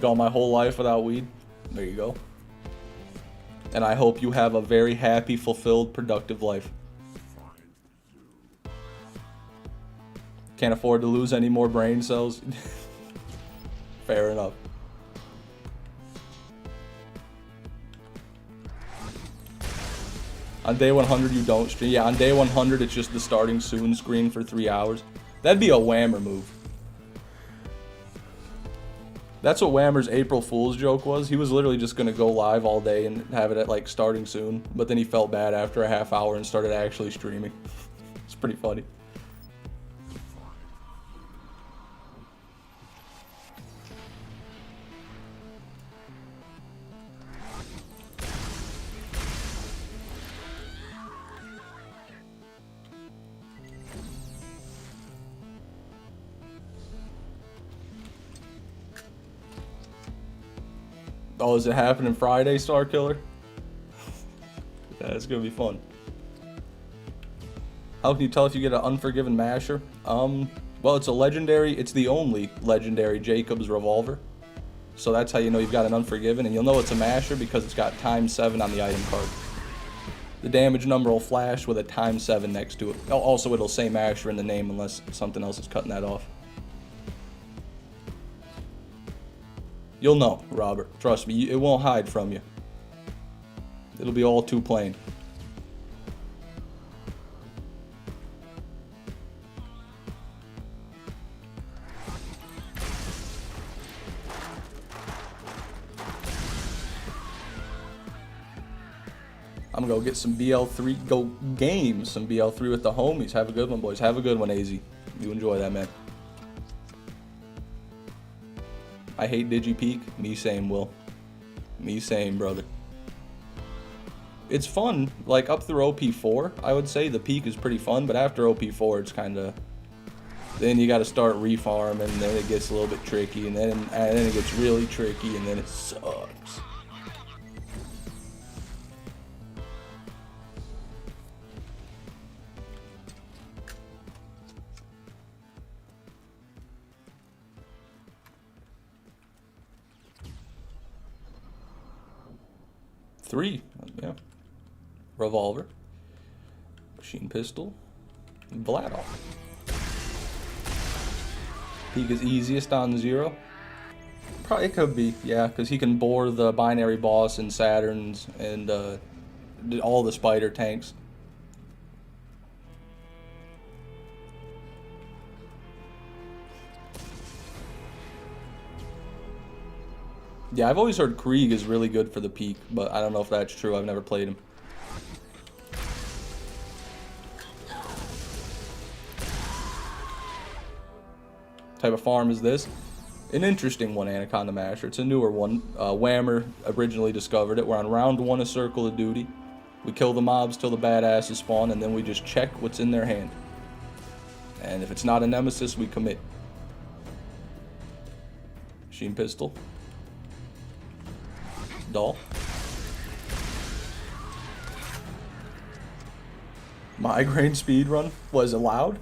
Gone my whole life without weed. There you go. And I hope you have a very happy, fulfilled, productive life. Can't afford to lose any more brain cells. Fair enough. On day 100, you don't stream. Yeah, on day 100, it's just the starting soon screen for 3 hours. That'd be a Whammer move. That's what Whammer's April Fool's joke was. He was literally just going to go live all day and have it at, like, starting soon. But then he felt bad after a half hour and started actually streaming. It's pretty funny. Oh, is it happening Friday, Star Killer? Yeah, it's gonna be fun. How can you tell if you get an Unforgiven Masher? Well, it's a legendary, it's the only legendary Jacob's revolver. So that's how you know you've got an Unforgiven, and you'll know it's a Masher because it's got ×7 on the item card. The damage number will flash with a ×7 next to it. Also, it'll say Masher in the name unless something else is cutting that off. You'll know, Robert. Trust me, it won't hide from you. It'll be all too plain. I'm gonna go get some BL3, go game some BL3 with the homies. Have a good one, boys. Have a good one, AZ. You enjoy that, man. I hate DigiPeak. Me same, Will. Me same, brother. It's fun, like up through OP4, I would say. The peak is pretty fun, but after OP4, it's kind of... Then you got to start refarming, and then it gets a little bit tricky, and then it gets really tricky, and then it sucks. Three, yeah. Revolver, machine pistol, Vladoff. Peak is easiest on 0. Probably it could be, yeah, because he can bore the binary boss and Saturns and all the spider tanks. Yeah, I've always heard Krieg is really good for the peak, but I don't know if that's true. I've never played him. Type of farm is this? An interesting one, Anaconda Masher. It's a newer one. Whammer originally discovered it. We're on round 1 of Circle of Duty. We kill the mobs till the badasses spawn, and then we just check what's in their hand. And if it's not a Nemesis, we commit. Machine pistol. Doll. Migraine speedrun was allowed.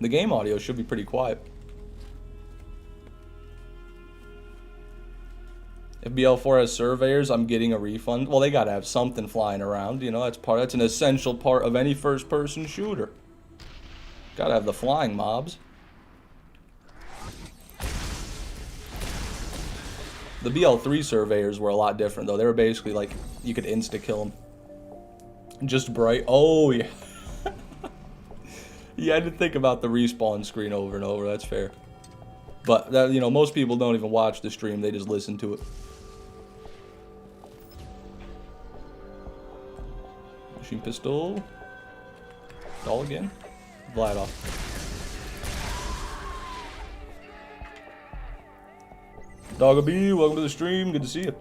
The game audio should be pretty quiet. If BL4 has surveyors, I'm getting a refund. Well, they gotta have something flying around, you know, that's an essential part of any first-person shooter. Gotta have the flying mobs. The BL3 surveyors were a lot different, though. They were basically like, you could insta-kill them. Just bright. Oh, yeah. Yeah, I didn't think about the respawn screen over and over. That's fair. But, that, you know, most people don't even watch the stream. They just listen to it. Machine pistol. Doll again. Vladoff. Dogga B, welcome to the stream. Good to see you.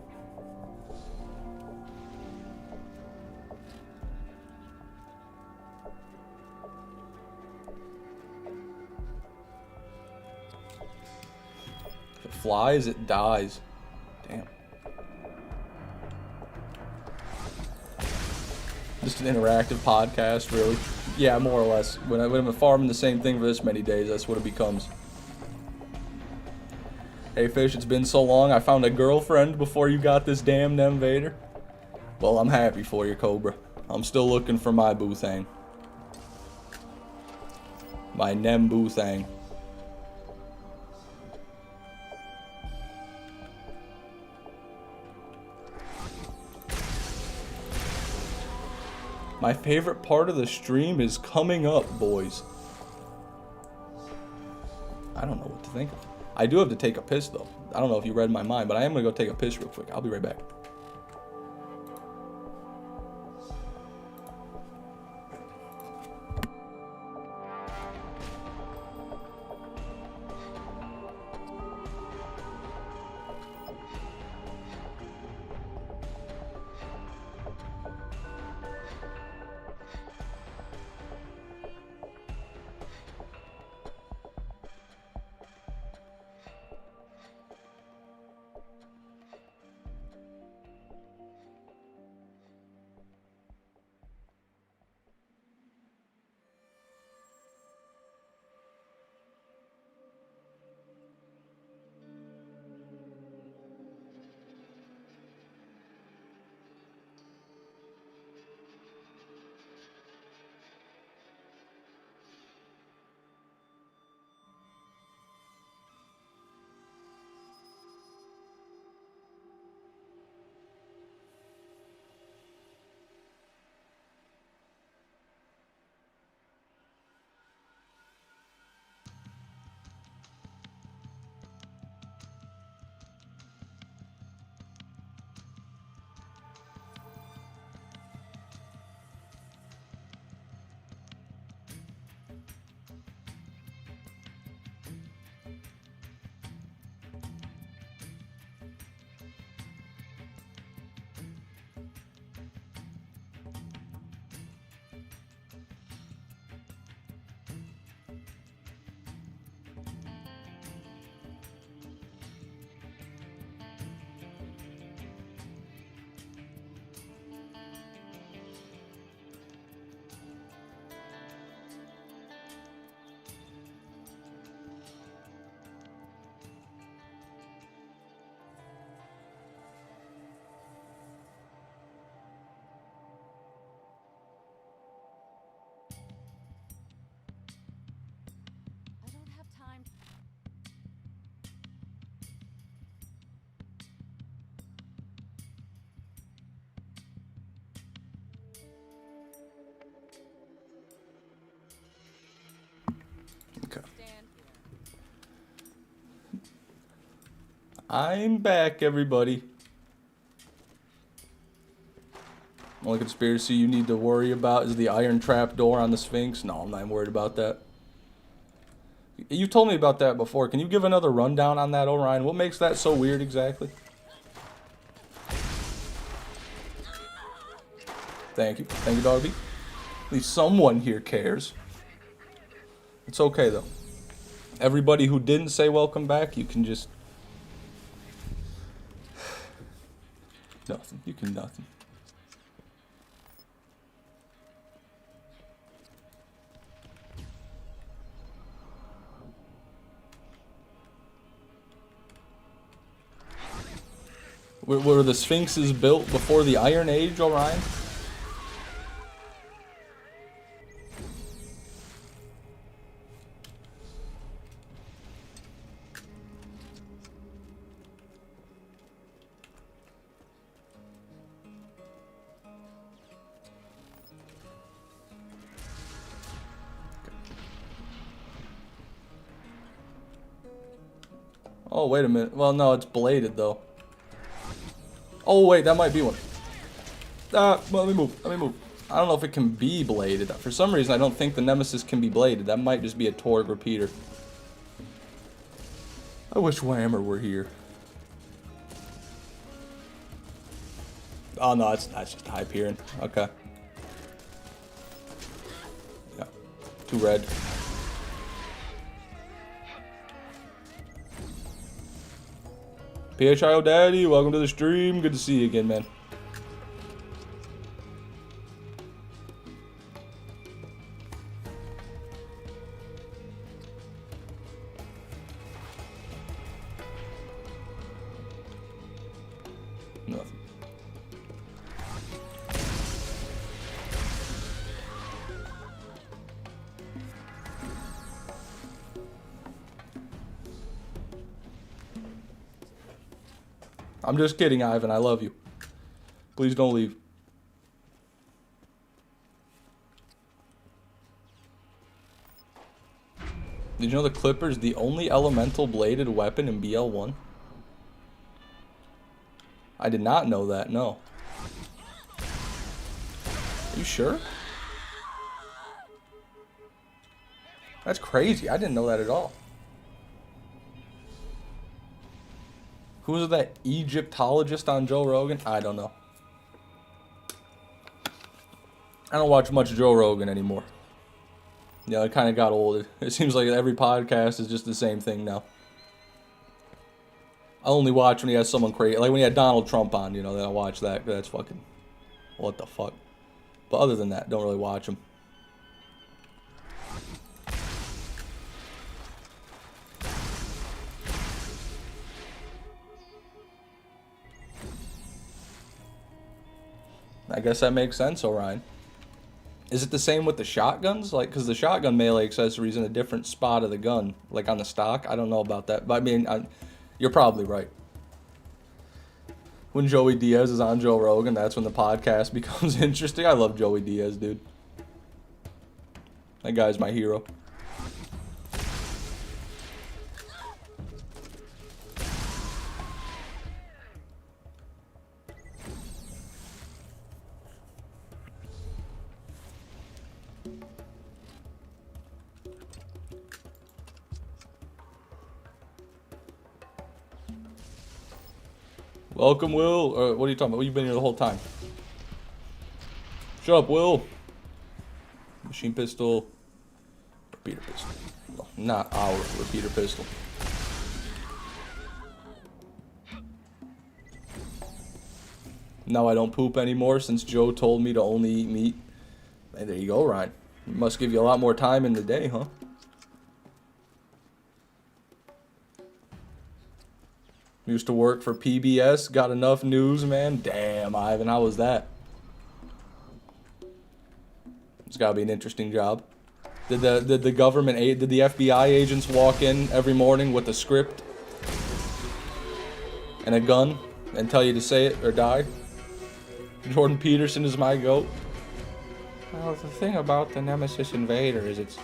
If it flies, it dies. Damn. Just an interactive podcast, really. Yeah, more or less. When I've been farming the same thing for this many days, that's what it becomes. Hey Fish, it's been so long. I found a girlfriend before you got this damn Invader. Well, I'm happy for you, Cobra. I'm still looking for my boo thang. My Nem boo thang. My favorite part of the stream is coming up, boys. I don't know what to think of. I do have to take a piss, though. I don't know if you read my mind, but I am going to go take a piss real quick. I'll be right back. I don't have time. Okay. Stand here. I'm back, everybody. Only conspiracy you need to worry about is the iron trap door on the Sphinx. No, I'm not worried about that. You told me about that before. Can you give another rundown on that, Orion? What makes that so weird exactly? Thank you. Thank you, Dogby. At least someone here cares. It's okay, though. Everybody who didn't say welcome back, you can just... Nothing. You can nothing. Were the Sphinxes built before the Iron Age, Orion? Oh, wait a minute. Well, no, it's bladed, though. Oh, wait, that might be one. Well, let me move. Let me move. I don't know if it can be bladed. For some reason, I don't think the Nemesis can be bladed. That might just be a Torg repeater. I wish Whammer were here. Oh, no, that's just Hyperion. Okay. Yeah. 2 red. PHIO Daddy, welcome to the stream. Good to see you again, man. Nothing. I'm just kidding, Ivan. I love you. Please don't leave. Did you know the Clipper is the only elemental bladed weapon in BL1? I did not know that, no. Are you sure? That's crazy. I didn't know that at all. Who's that Egyptologist on Joe Rogan? I don't know. I don't watch much Joe Rogan anymore. Yeah, it kind of got old. It seems like every podcast is just the same thing now. I only watch when he has someone crazy. Like when he had Donald Trump on, you know, then I watch that. That's fucking... What the fuck? But other than that, don't really watch him. I guess that makes sense, Orion. Is it the same with the shotguns? Like, because the shotgun melee accessory is in a different spot of the gun. Like on the stock? I don't know about that. But I mean, you're probably right. When Joey Diaz is on Joe Rogan, that's when the podcast becomes interesting. I love Joey Diaz, dude. That guy's my hero. Welcome, Will. What are you talking about? You've been here the whole time. Shut up, Will. Machine pistol. Repeater pistol. No, not our repeater pistol. No, I don't poop anymore since Joe told me to only eat meat. Hey, there you go, Ryan. Must give you a lot more time in the day, huh? Used to work for PBS, got enough news, man. Damn, Ivan, how was that? It's gotta be an interesting job. Did the government, did the FBI agents walk in every morning with a script and a gun and tell you to say it or die? Jordan Peterson is my GOAT. Well, the thing about the Nemesis Invader is it's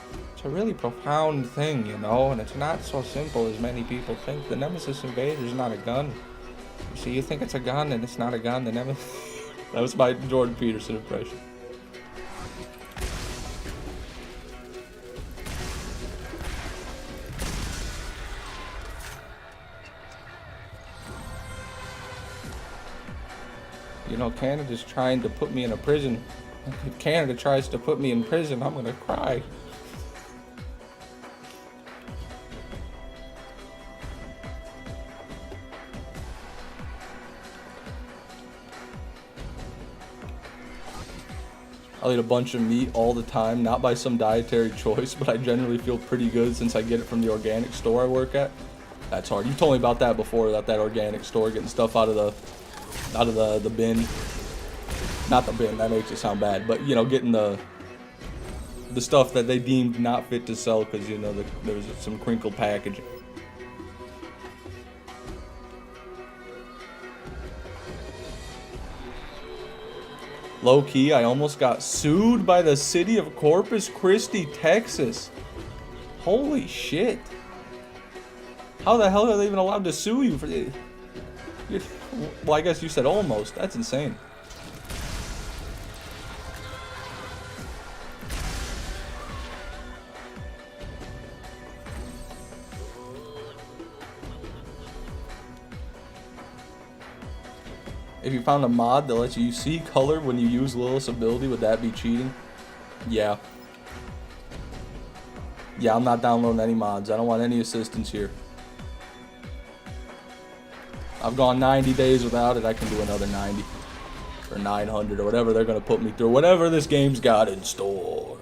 a really profound thing, you know, and it's not so simple as many people think. The Nemesis Invader is not a gun. See, you think it's a gun and it's not a gun. The Nemesis... That was my Jordan Peterson impression. You know, Canada's trying to put me in a prison. If Canada tries to put me in prison, I'm gonna cry. I'll eat a bunch of meat all the time, not by some dietary choice, but I generally feel pretty good since I get it from the organic store I work at. That's hard. You told me about that before, about that organic store, getting stuff out of the bin. Not the bin, that makes it sound bad, but you know, getting the stuff that they deemed not fit to sell because, you know, there was some crinkled packaging. Low key, I almost got sued by the city of Corpus Christi, Texas. Holy shit. How the hell are they even allowed to sue you for it? Well, I guess you said almost. That's insane. If you found a mod that lets you see color when you use Lilith's ability, would that be cheating? Yeah. Yeah, I'm not downloading any mods. I don't want any assistance here. I've gone 90 days without it. I can do another 90. Or 900 or whatever they're going to put me through. Whatever this game's got in store.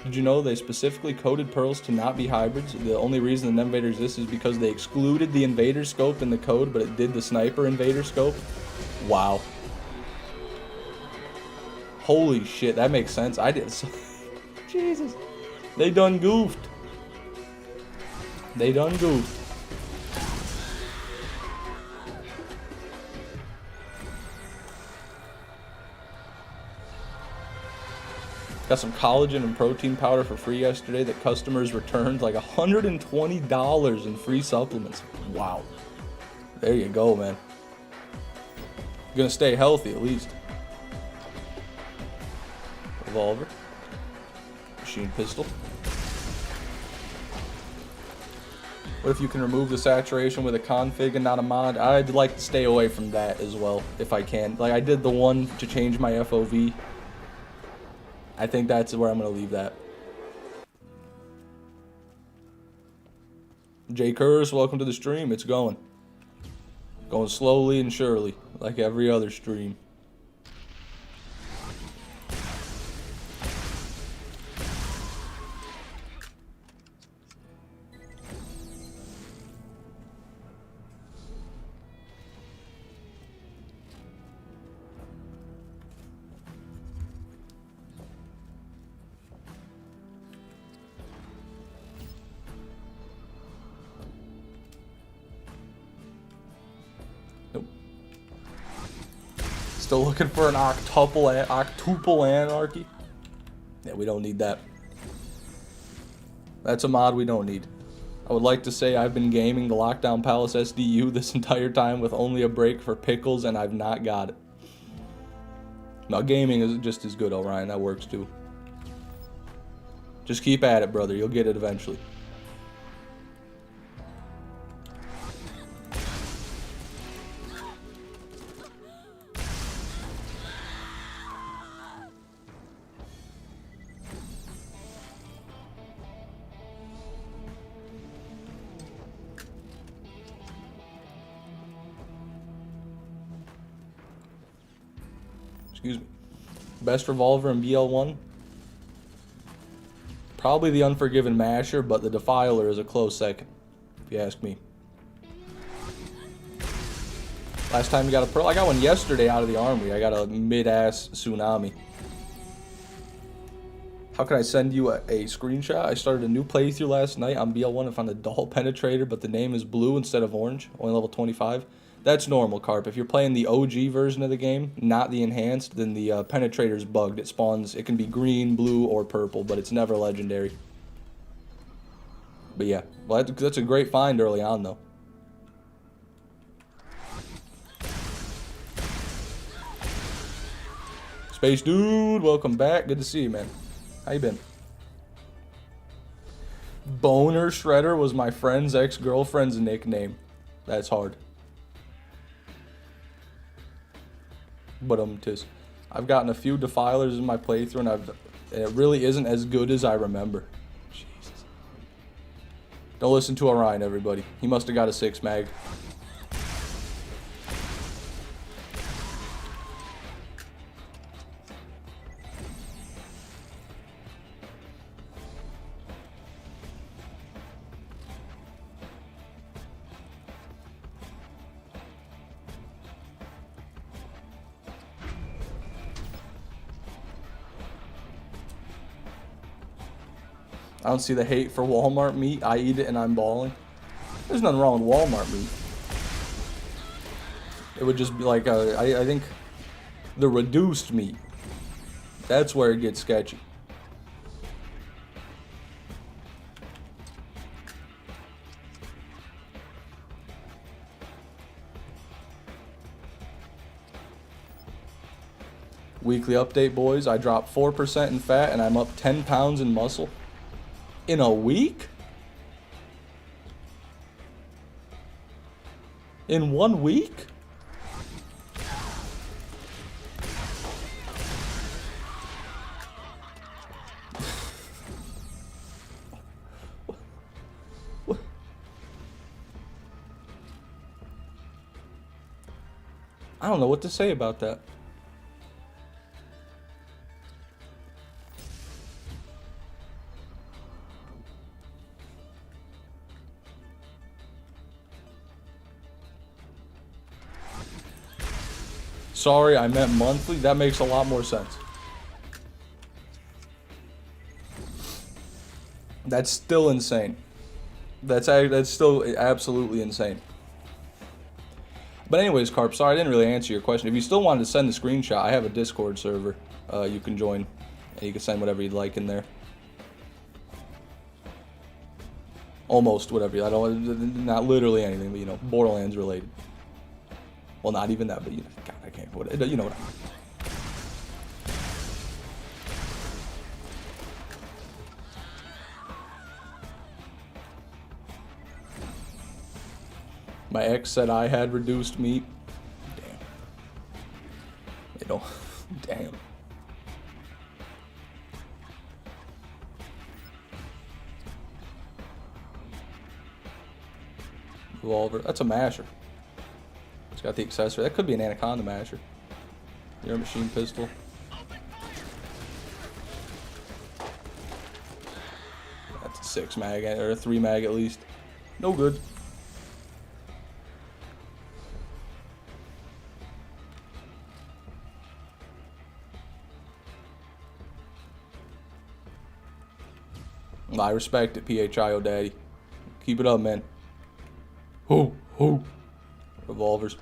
Did you know they specifically coded pearls to not be hybrids? The only reason the Invader exists is because they excluded the Invader scope in the code, but it did the Sniper Invader scope? Wow. Holy shit, that makes sense. I did so... Jesus. They done goofed. They done goofed. Got some collagen and protein powder for free yesterday that customers returned like $120 in free supplements. Wow. There you go, man. Gonna stay healthy at least. Revolver. Machine pistol. What if you can remove the saturation with a config and not a mod? I'd like to stay away from that as well, if I can. Like, I did the one to change my FOV. I think that's where I'm going to leave that. Jay Kurz, welcome to the stream. It's going. Going slowly and surely, like every other stream. Still looking for an octuple anarchy? Yeah, we don't need that. That's a mod we don't need. I would like to say I've been gaming the Lockdown Palace SDU this entire time with only a break for pickles, and I've not got it. Now, gaming is just as good, Orion. That works too. Just keep at it, brother. You'll get it eventually. Excuse me. Best revolver in BL1? Probably the Unforgiven Masher, but the Defiler is a close second, if you ask me. Last time you got a Pearl? I got one yesterday out of the Armory. I got a mid-ass Tsunami. How can I send you a screenshot? I started a new playthrough last night on BL1. I found a dull penetrator, but the name is blue instead of orange. Only level 25. That's normal, Carp. If you're playing the OG version of the game, not the enhanced, then the penetrator's bugged. It spawns, it can be green, blue, or purple, but it's never legendary. But yeah, well, that's a great find early on, though. Space Dude, welcome back. Good to see you, man. How you been? Boner Shredder was my friend's ex-girlfriend's nickname. That's hard. But I've gotten a few Defilers in my playthrough, and it really isn't as good as I remember. Jesus. Don't listen to Orion, everybody. He must have got a 6 mag. I don't see the hate for Walmart meat. I eat it and I'm balling. There's nothing wrong with Walmart meat. It would just be like, I think the reduced meat. That's where it gets sketchy. Weekly update, boys. I dropped 4% in fat and I'm up 10 pounds in muscle. In a week? In 1 week? I don't know what to say about that. Sorry, I meant monthly. That makes a lot more sense. That's still insane. That's still absolutely insane. But anyways, Carp, sorry I didn't really answer your question. If you still wanted to send the screenshot, I have a Discord server you can join. And you can send whatever you'd like in there. Almost whatever. I don't, not literally anything, but you know, Borderlands related. Well, not even that, but you know, God, I can't put it. You know what I mean. My ex said I had reduced meat. Damn. You know, damn. Revolver. That's a masher. It's got the accessory. That could be an anaconda masher. Your machine pistol. That's a 6 mag or a 3 mag at least. No good. I respect it, PHIO Daddy. Keep it up, man. Ho, ho. Revolvers.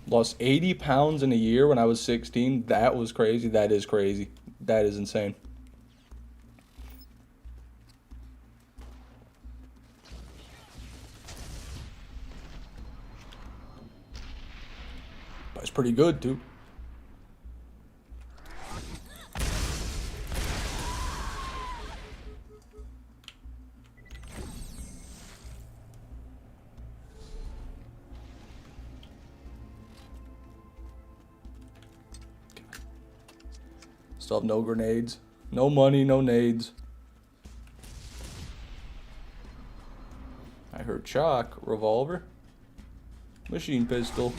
Lost 80 pounds in a year when I was 16. That was crazy. That is crazy. That is insane. But it's pretty good, too. Still have no grenades. No money, no nades. I heard chalk. Revolver. Machine pistol.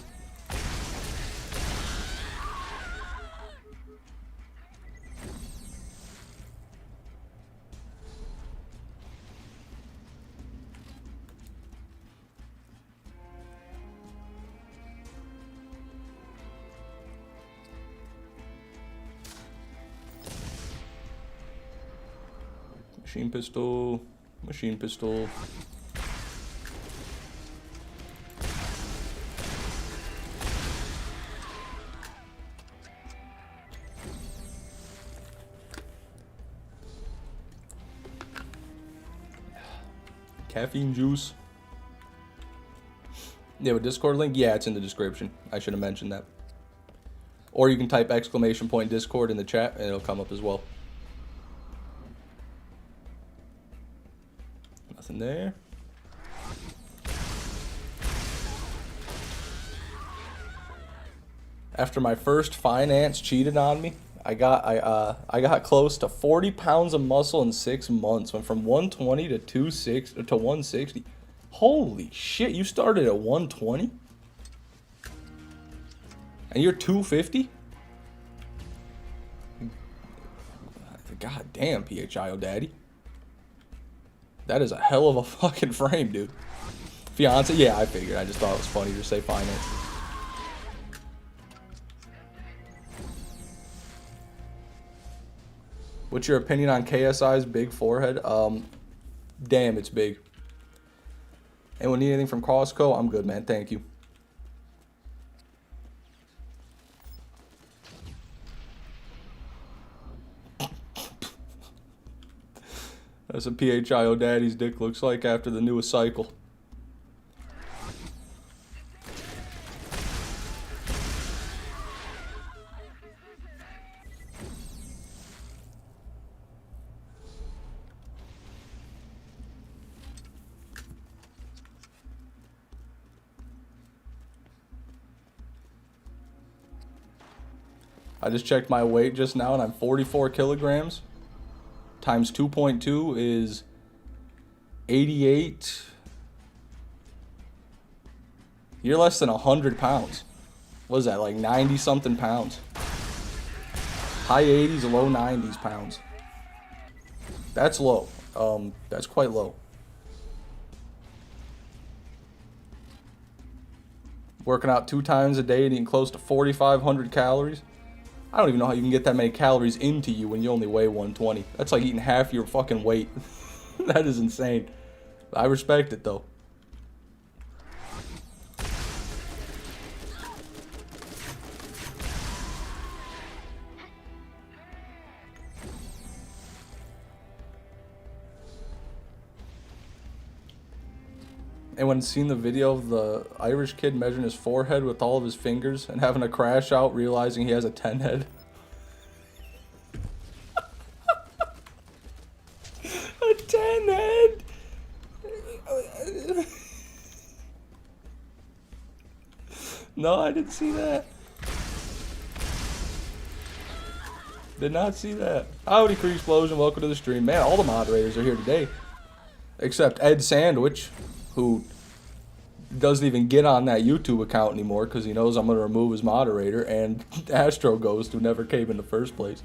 Machine pistol. Machine pistol. Caffeine juice. Yeah, with Discord link? Yeah, it's in the description. I should have mentioned that. Or you can type !Discord in the chat and it'll come up as well. Nothing there. After my first finance cheated on me, I got close to 40 pounds of muscle in 6 months. Went from 120 to 260 to 160. Holy shit, you started at 120? And you're 250? God damn, PHIO Daddy. That is a hell of a fucking frame, dude. Fiance? Yeah, I figured. I just thought it was funny to say finance. What's your opinion on KSI's big forehead? Damn, it's big. Anyone need anything from Costco? I'm good, man. Thank you. That's what PHIO Daddy's dick looks like after the newest cycle. I just checked my weight just now and I'm 44 kilograms. Times 2.2 is 88. You're less than 100 pounds. What is that, like 90 something pounds? High 80s, low 90s pounds. That's low. That's quite low. Working out 2 times a day and eating close to 4,500 calories. I don't even know how you can get that many calories into you when you only weigh 120. That's like eating half your fucking weight. That is insane. I respect it though. Anyone seen the video of the Irish kid measuring his forehead with all of his fingers and having a crash out realizing he has a 10 head? A 10 head? No, I didn't see that. Did not see that. Howdy, Creek Explosion. Welcome to the stream. Man, all the moderators are here today. Except Ed Sandwich, who doesn't even get on that YouTube account anymore because he knows I'm going to remove his moderator, and Astro Ghost, who never came in the first place.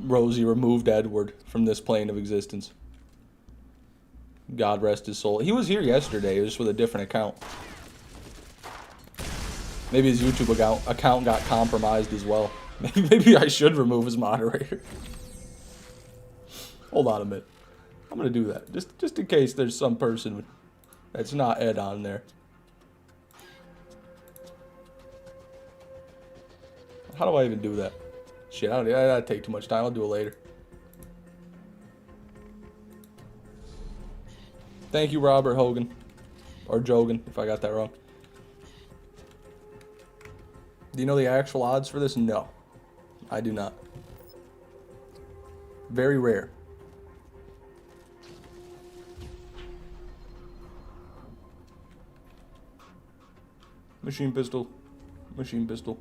Rosie removed Edward from this plane of existence. God rest his soul. He was here yesterday, just with a different account. Maybe his YouTube account got compromised as well. Maybe I should remove his moderator. Hold on a minute. I'm gonna do that. Just in case there's some person that's not Ed on there. How do I even do that? Shit, that'd take too much time. I'll do it later. Thank you, Robert Hogan. Or Jogan, if I got that wrong. Do you know the actual odds for this? No. I do not. Very rare. Machine pistol. Machine pistol.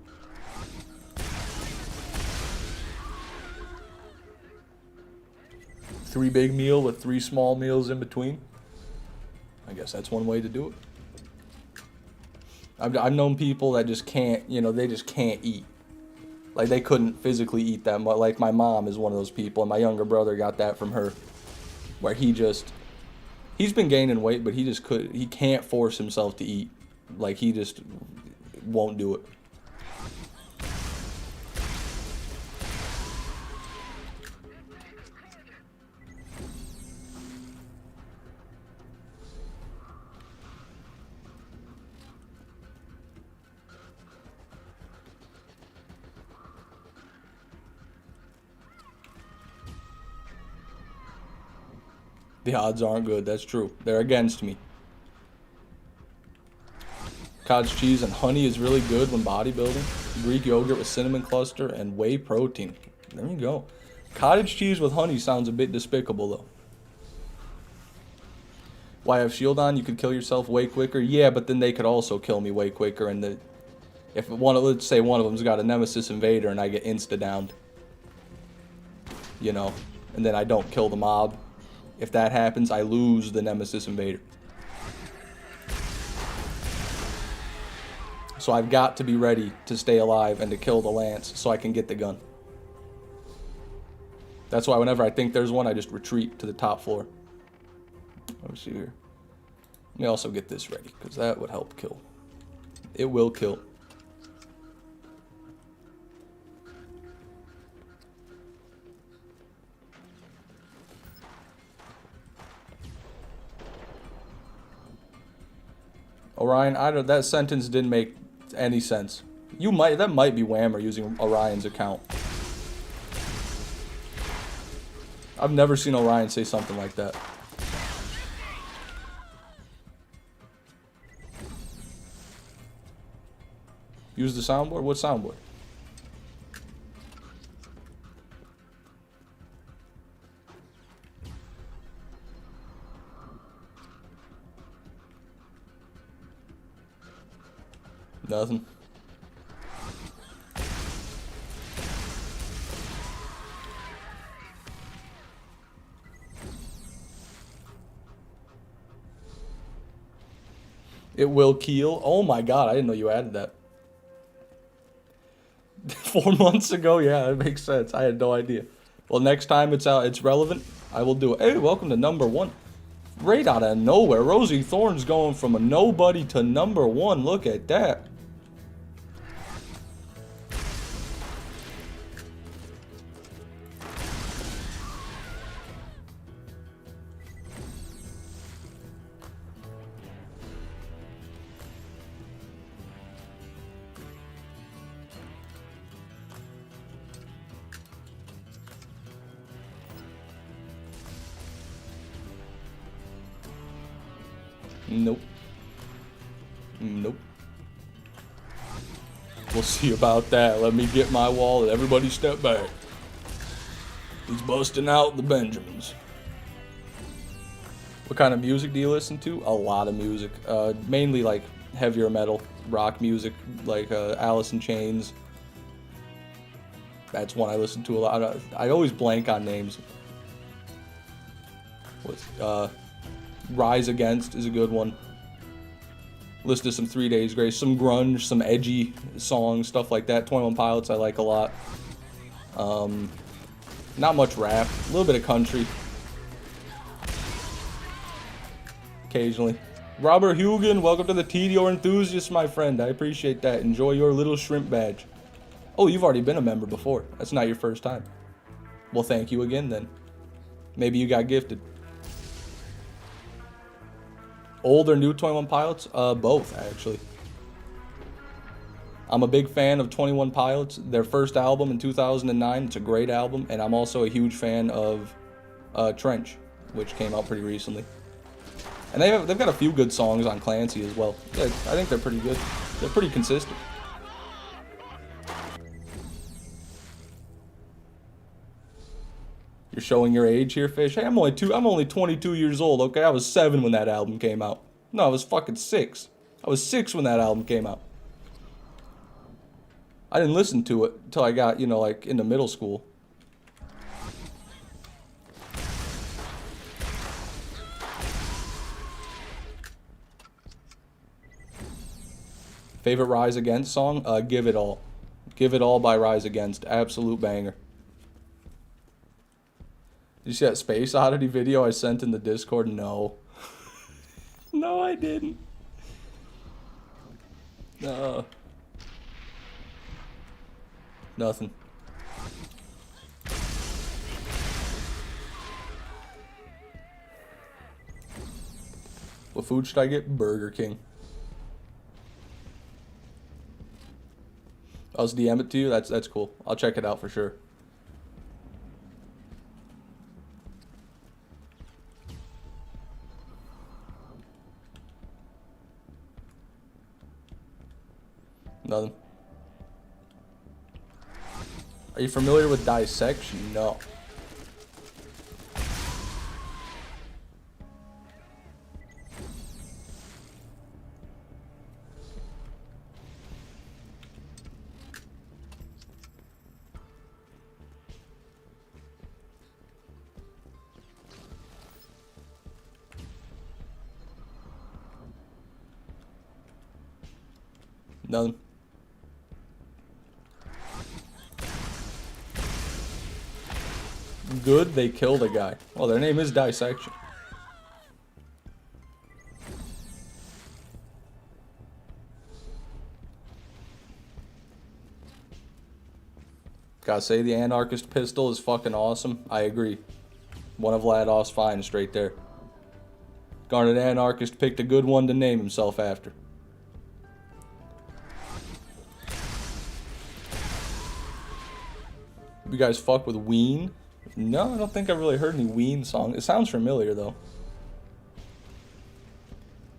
Three big meal with 3 small meals in between. I guess that's one way to do it. I've known people that just can't, they just can't eat. Like, they couldn't physically eat that much. Like, my mom is one of those people, and my younger brother got that from her. Where he's been gaining weight, but he can't force himself to eat. Like, he just won't do it. The odds aren't good, that's true. They're against me. Cottage cheese and honey is really good when bodybuilding. Greek yogurt with cinnamon cluster and whey protein. There you go. Cottage cheese with honey sounds a bit despicable, though. Why have shield on? You could kill yourself way quicker? Yeah, but then they could also kill me way quicker. And let's say one of them's got a Nemesis Invader and I get insta-downed. And then I don't kill the mob. If that happens, I lose the Nemesis Invader. So I've got to be ready to stay alive and to kill the Lance so I can get the gun. That's why whenever I think there's one, I just retreat to the top floor. Let me see here. Let me also get this ready, because that would help kill. It will kill. Orion, that sentence didn't make any sense. That might be Whammer using Orion's account. I've never seen Orion say something like that. Use the soundboard? What soundboard? Nothing. It will keel. Oh my god, I didn't know you added that. 4 months ago, yeah, that makes sense. I had no idea. Well, next time it's out, it's relevant, I will do it. Hey, welcome to number 1. Right out of nowhere, Rosie Thorne's going from a nobody to number 1. Look at that. Nope. Nope. We'll see about that. Let me get my wallet. Everybody step back. He's busting out the Benjamins. What kind of music do you listen to? A lot of music. Mainly like heavier metal, rock music, like Alice in Chains. That's one I listen to a lot. I always blank on names. Rise Against is a good one. Listen to some 3 Days Grace, some grunge, some edgy songs, stuff like that. 21 Pilots I like a lot. Not much rap, a little bit of country. Occasionally. Robert Hugan, welcome to the TDO Enthusiast, my friend. I appreciate that. Enjoy your little shrimp badge. Oh, you've already been a member before. That's not your first time. Well, thank you again then. Maybe you got gifted. Old or new 21 Pilots? Both, actually. I'm a big fan of 21 Pilots. Their first album in 2009, it's a great album. And I'm also a huge fan of Trench, which came out pretty recently. And they've got a few good songs on Clancy as well. Yeah, I think they're pretty good. They're pretty consistent. You're showing your age here, Fish. Hey, I'm only 22 years old, okay? I was 7 when that album came out. No, I was fucking 6. I was 6 when that album came out. I didn't listen to it until I got, like, into middle school. Favorite Rise Against song? Give It All. Give It All by Rise Against. Absolute banger. Did you see that Space Oddity video I sent in the Discord? No. No, I didn't. No. Nothing. What food should I get? Burger King. I'll just DM it to you? That's cool. I'll check it out for sure. Nothing. Are you familiar with dissection? No. Nothing. Good, they killed a guy. Well, their name is Dissection. Gotta say, the Anarchist pistol is fucking awesome. I agree. One of Ladov's finest right there. Garnet Anarchist picked a good one to name himself after. You guys fuck with Ween? No, I don't think I've really heard any Ween song. It sounds familiar, though.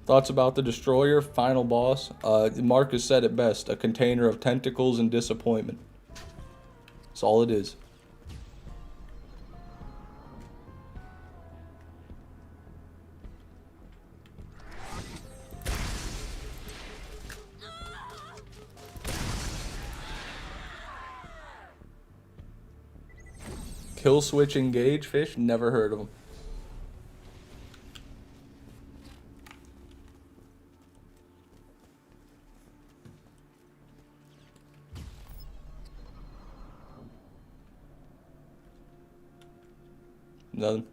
Thoughts about the Destroyer, final boss? Marcus said it best. A container of tentacles and disappointment. That's all it is. Kill Switch Engage Fish? Never heard of them. Nothing.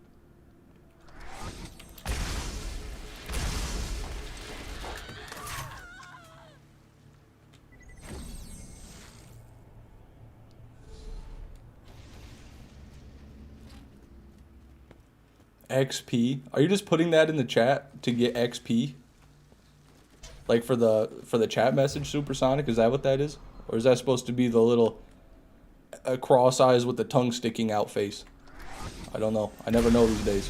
XP. Are you just putting that in the chat to get XP? Like for the chat message, Supersonic? Is that what that is? Or is that supposed to be the little cross eyes with the tongue sticking out face? I don't know. I never know these days.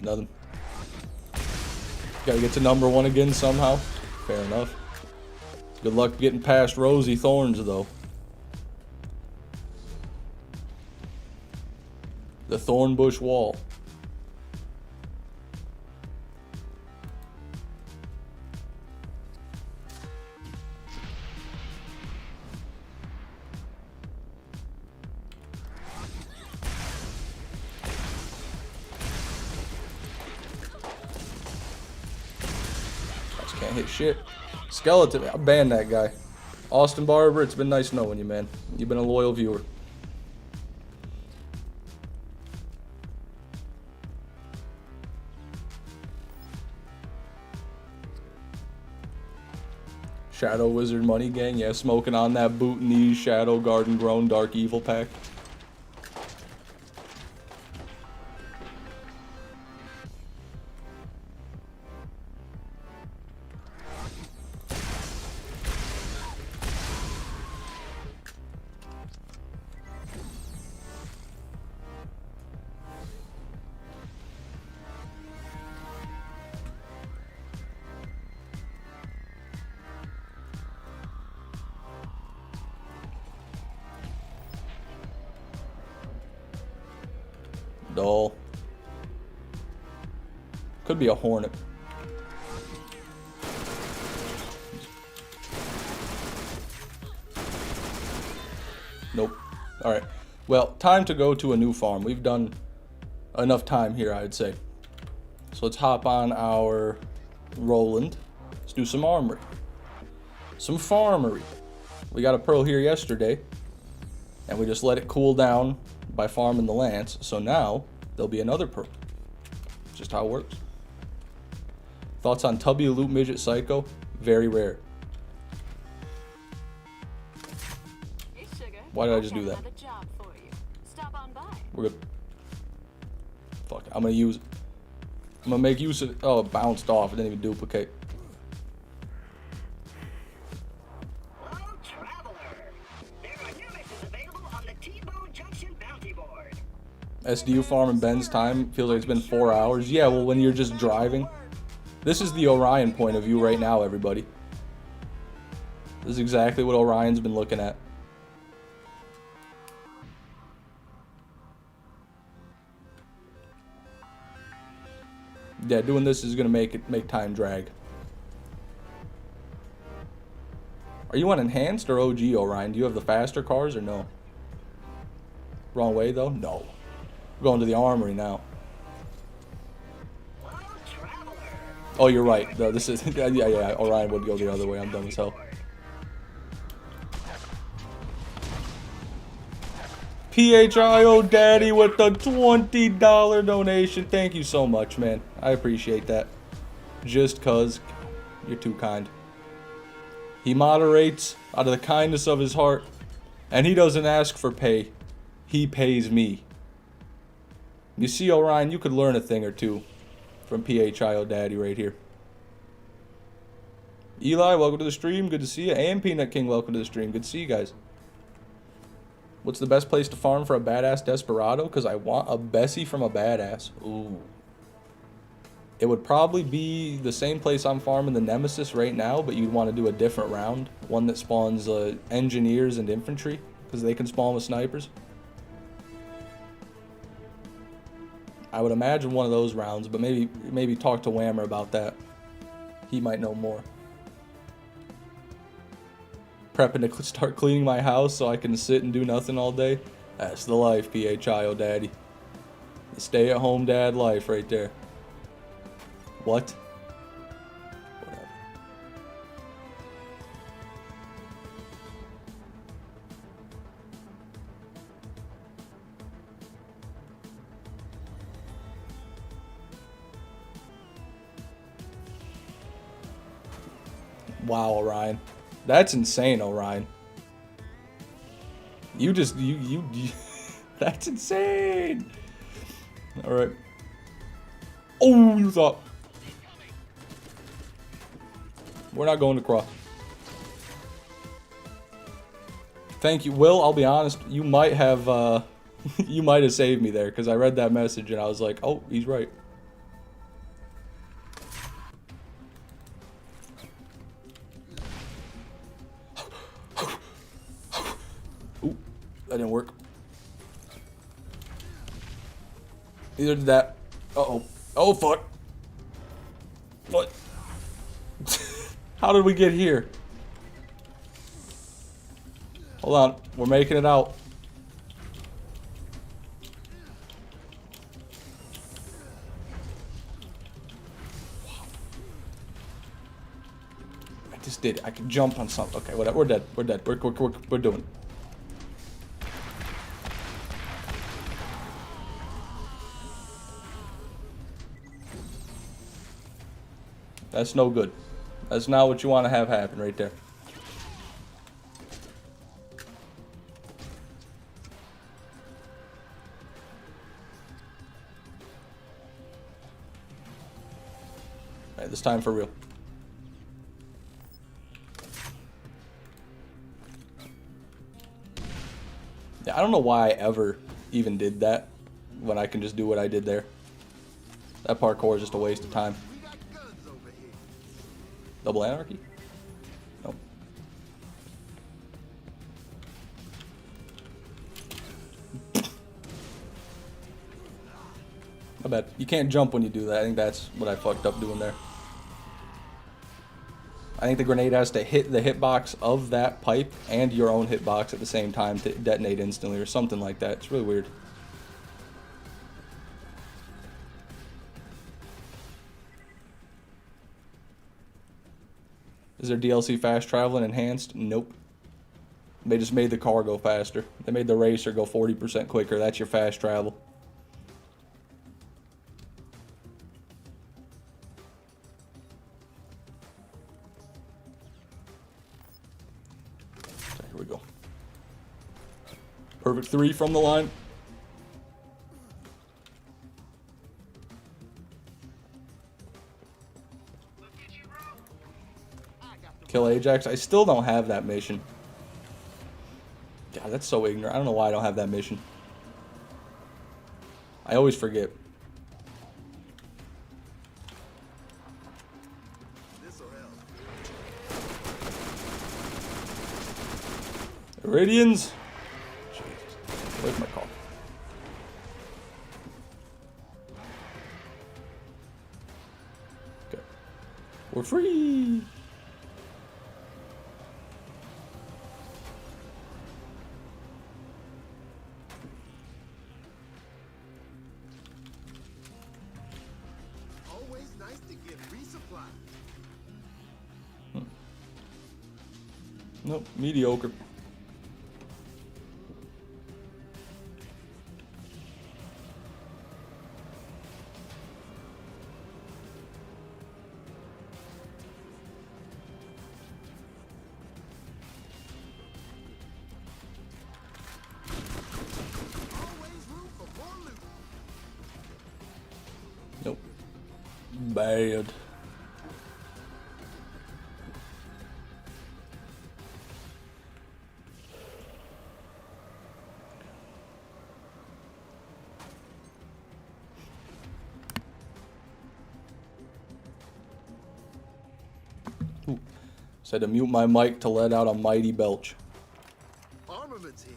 Nothing. Gotta get to number 1 again somehow. Fair enough. Good luck getting past Rosy Thorns, though. The Thornbush Wall. Can't hit shit. Skeleton, I banned that guy. Austin Barber, it's been nice knowing you, man. You've been a loyal viewer. Shadow Wizard Money Gang, yeah, smoking on that Bhutanese Shadow Garden Grown Dark Evil pack. Dull. Could be a hornet. Nope. Alright. Well, time to go to a new farm. We've done enough time here, I'd say. So let's hop on our Roland. Let's do some armory. Some farmery. We got a pearl here yesterday, and we just let it cool down by farming the lance, so now there'll be another pearl. Just how it works. Thoughts on Tubby Loot Midget Psycho? Very rare. Hey, sugar. Why did I just do that? I've got another job for you. Stop on by. We're good. Fuck it. I'm gonna use it. I'm gonna make use of it. Oh, it bounced off. It didn't even duplicate. Hello, traveler. There are Nemesis available on the T-Bone Junction bounty board. SDU farm in Ben's time feels like it's been 4 hours. Yeah, well, when you're just driving. This is the Orion point of view right now, everybody. This is exactly what Orion's been looking at. Yeah, doing this is gonna make time drag. Are you on enhanced or OG, Orion? Do you have the faster cars or no? Wrong way though? No. We're going to the Armory now. Hello, traveler. Oh, you're right. No, this is yeah. Orion would go the other way. I'm dumb as hell. PHIO Daddy with the $20 donation. Thank you so much, man. I appreciate that. Just cause you're too kind. He moderates out of the kindness of his heart, and he doesn't ask for pay. He pays me. You see, Orion, you could learn a thing or two from PHIO Daddy right here. Eli, welcome to the stream. Good to see you. And Peanut King, welcome to the stream. Good to see you guys. What's the best place to farm for a badass desperado? Because I want a Bessie from a badass. Ooh. It would probably be the same place I'm farming the Nemesis right now, but you'd want to do a different round. One that spawns engineers and infantry, because they can spawn with snipers. I would imagine one of those rounds, but maybe talk to Whammer about that. He might know more. prepping to start cleaning my house so I can sit and do nothing all day. That's the life, PHIO daddy. The stay-at-home dad life right there. What? Whatever. Wow, Orion. That's insane, Orion. You just, you that's insane. All right. Oh, you thought. We're not going to cross. Thank you, Will. I'll be honest. You might have, you might have saved me there because I read that message and I was like, oh, he's right. Ooh, that didn't work. Neither did that. Uh-oh. Oh, fuck. What? How did we get here? Hold on. We're making it out. I just did it. I can jump on something. Okay, whatever. We're dead. We're dead. We're doing it. That's no good. That's not what you want to have happen right there. Alright, this time for real. Yeah, I don't know why I ever even did that when I can just do what I did there. That parkour is just a waste of time. Double anarchy? Nope. My bad. You can't jump when you do that. I think that's what I fucked up doing there. I think the grenade has to hit the hitbox of that pipe and your own hitbox at the same time to detonate instantly or something like that. It's really weird. Is there DLC fast travel and enhanced? Nope. They just made the car go faster. They made the racer go 40% quicker. That's your fast travel. Okay, here we go. Perfect 3 from the line. Kill Ajax. I still don't have that mission. God, that's so ignorant. I don't know why I don't have that mission. I always forget. Iridians? Jesus. Where's my car? Okay. We're free! Nope, mediocre. Nope. Bad. Ooh. Said to mute my mic to let out a mighty belch. Armaments here.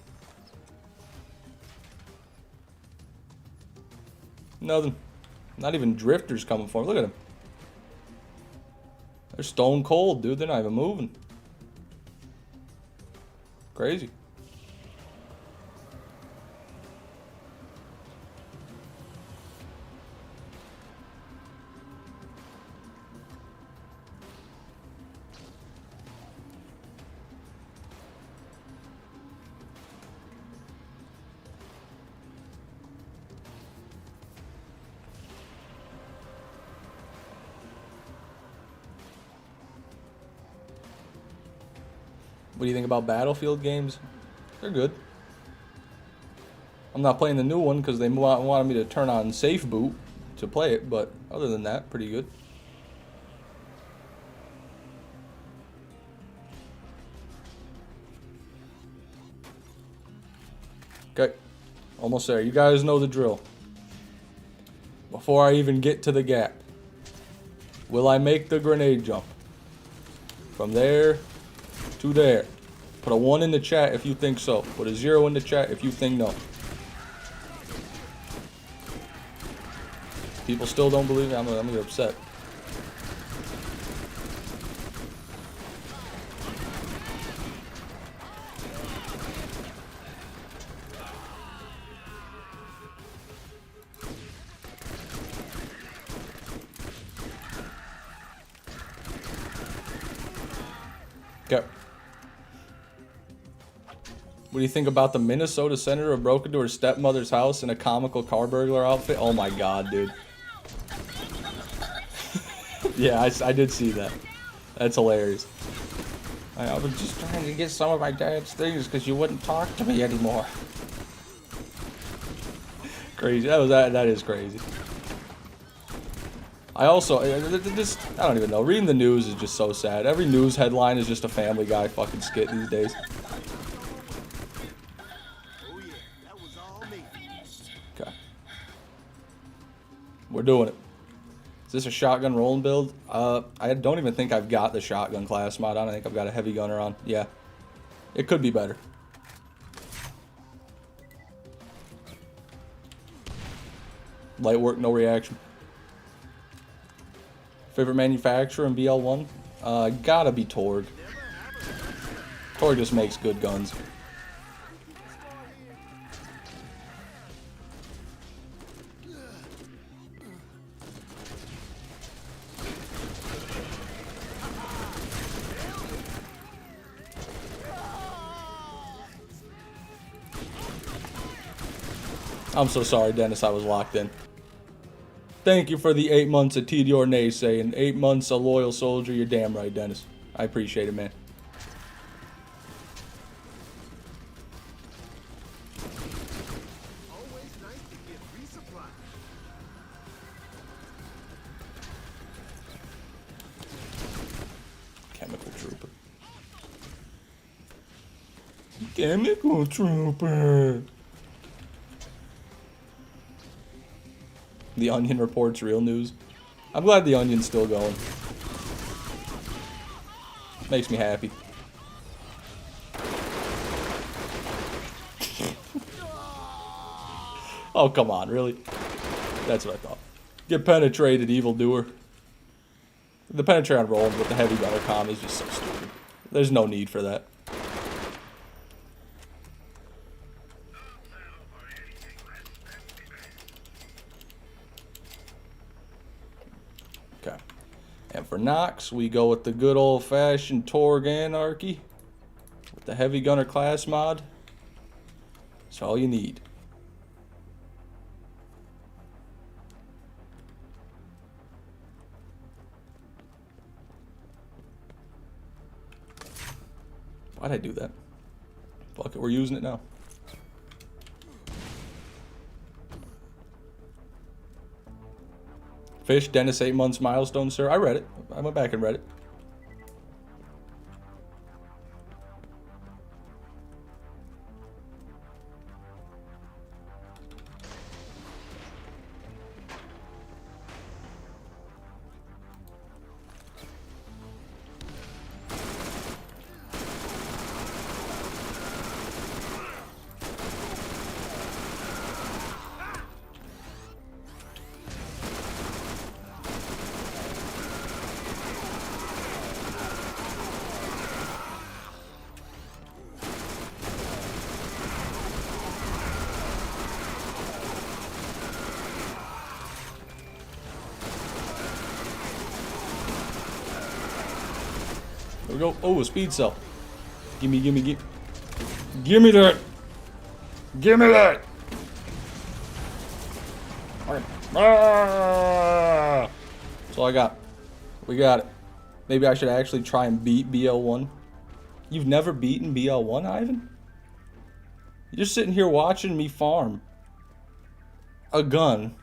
Nothing. Not even drifters coming for me. Look at them. They're stone cold, dude. They're not even moving. Crazy. What do you think about Battlefield games? They're good. I'm not playing the new one because they wanted me to turn on safe boot to play it, but other than that, pretty good. Okay, almost there. You guys know the drill. Before I even get to the gap, will I make the grenade jump? From there to there. Put a 1 in the chat if you think so. Put a 0 in the chat if you think no. People still don't believe me. I'm gonna get upset. Okay. What do you think about the Minnesota senator who broke into her stepmother's house in a comical car burglar outfit? Oh my god, dude. Yeah, I did see that. That's hilarious. I was just trying to get some of my dad's things because you wouldn't talk to me anymore. Crazy. That is crazy. I also, I don't even know. Reading the news is just so sad. Every news headline is just a Family Guy fucking skit these days. Oh yeah, that was all me. Okay. We're doing it. Is this a shotgun rolling build? I don't even think I've got the shotgun class mod on. I think I've got a heavy gunner on. Yeah. It could be better. Light work, no reaction. Favorite manufacturer in BL1? Gotta be Torg. Torg just makes good guns. I'm so sorry, Dennis, I was locked in. Thank you for the 8 months of TDR naysaying. 8 months a loyal soldier. You're damn right, Dennis. I appreciate it, man. Always nice to get resupply. Chemical trooper. Chemical trooper. The Onion reports real news. I'm glad the Onion's still going. Makes me happy. Oh, come on, really? That's what I thought. Get penetrated, evildoer. The penetrate on rolling with the heavy gunner comm is just so stupid. There's no need for that. Okay. And for Nox, we go with the good old-fashioned Torg Anarchy with the heavy gunner class mod. That's all you need. Why'd I do that? Fuck it, we're using it now. Fish, Dennis, 8 months milestone, sir. I read it. I went back and read it. we go. Oh, a speed cell. Gimme, gimme, gimme. Gimme that. Gimme that. Ah! That's all I got. We got it. Maybe I should actually try and beat BL1. You've never beaten BL1, Ivan? You're sitting here watching me farm a gun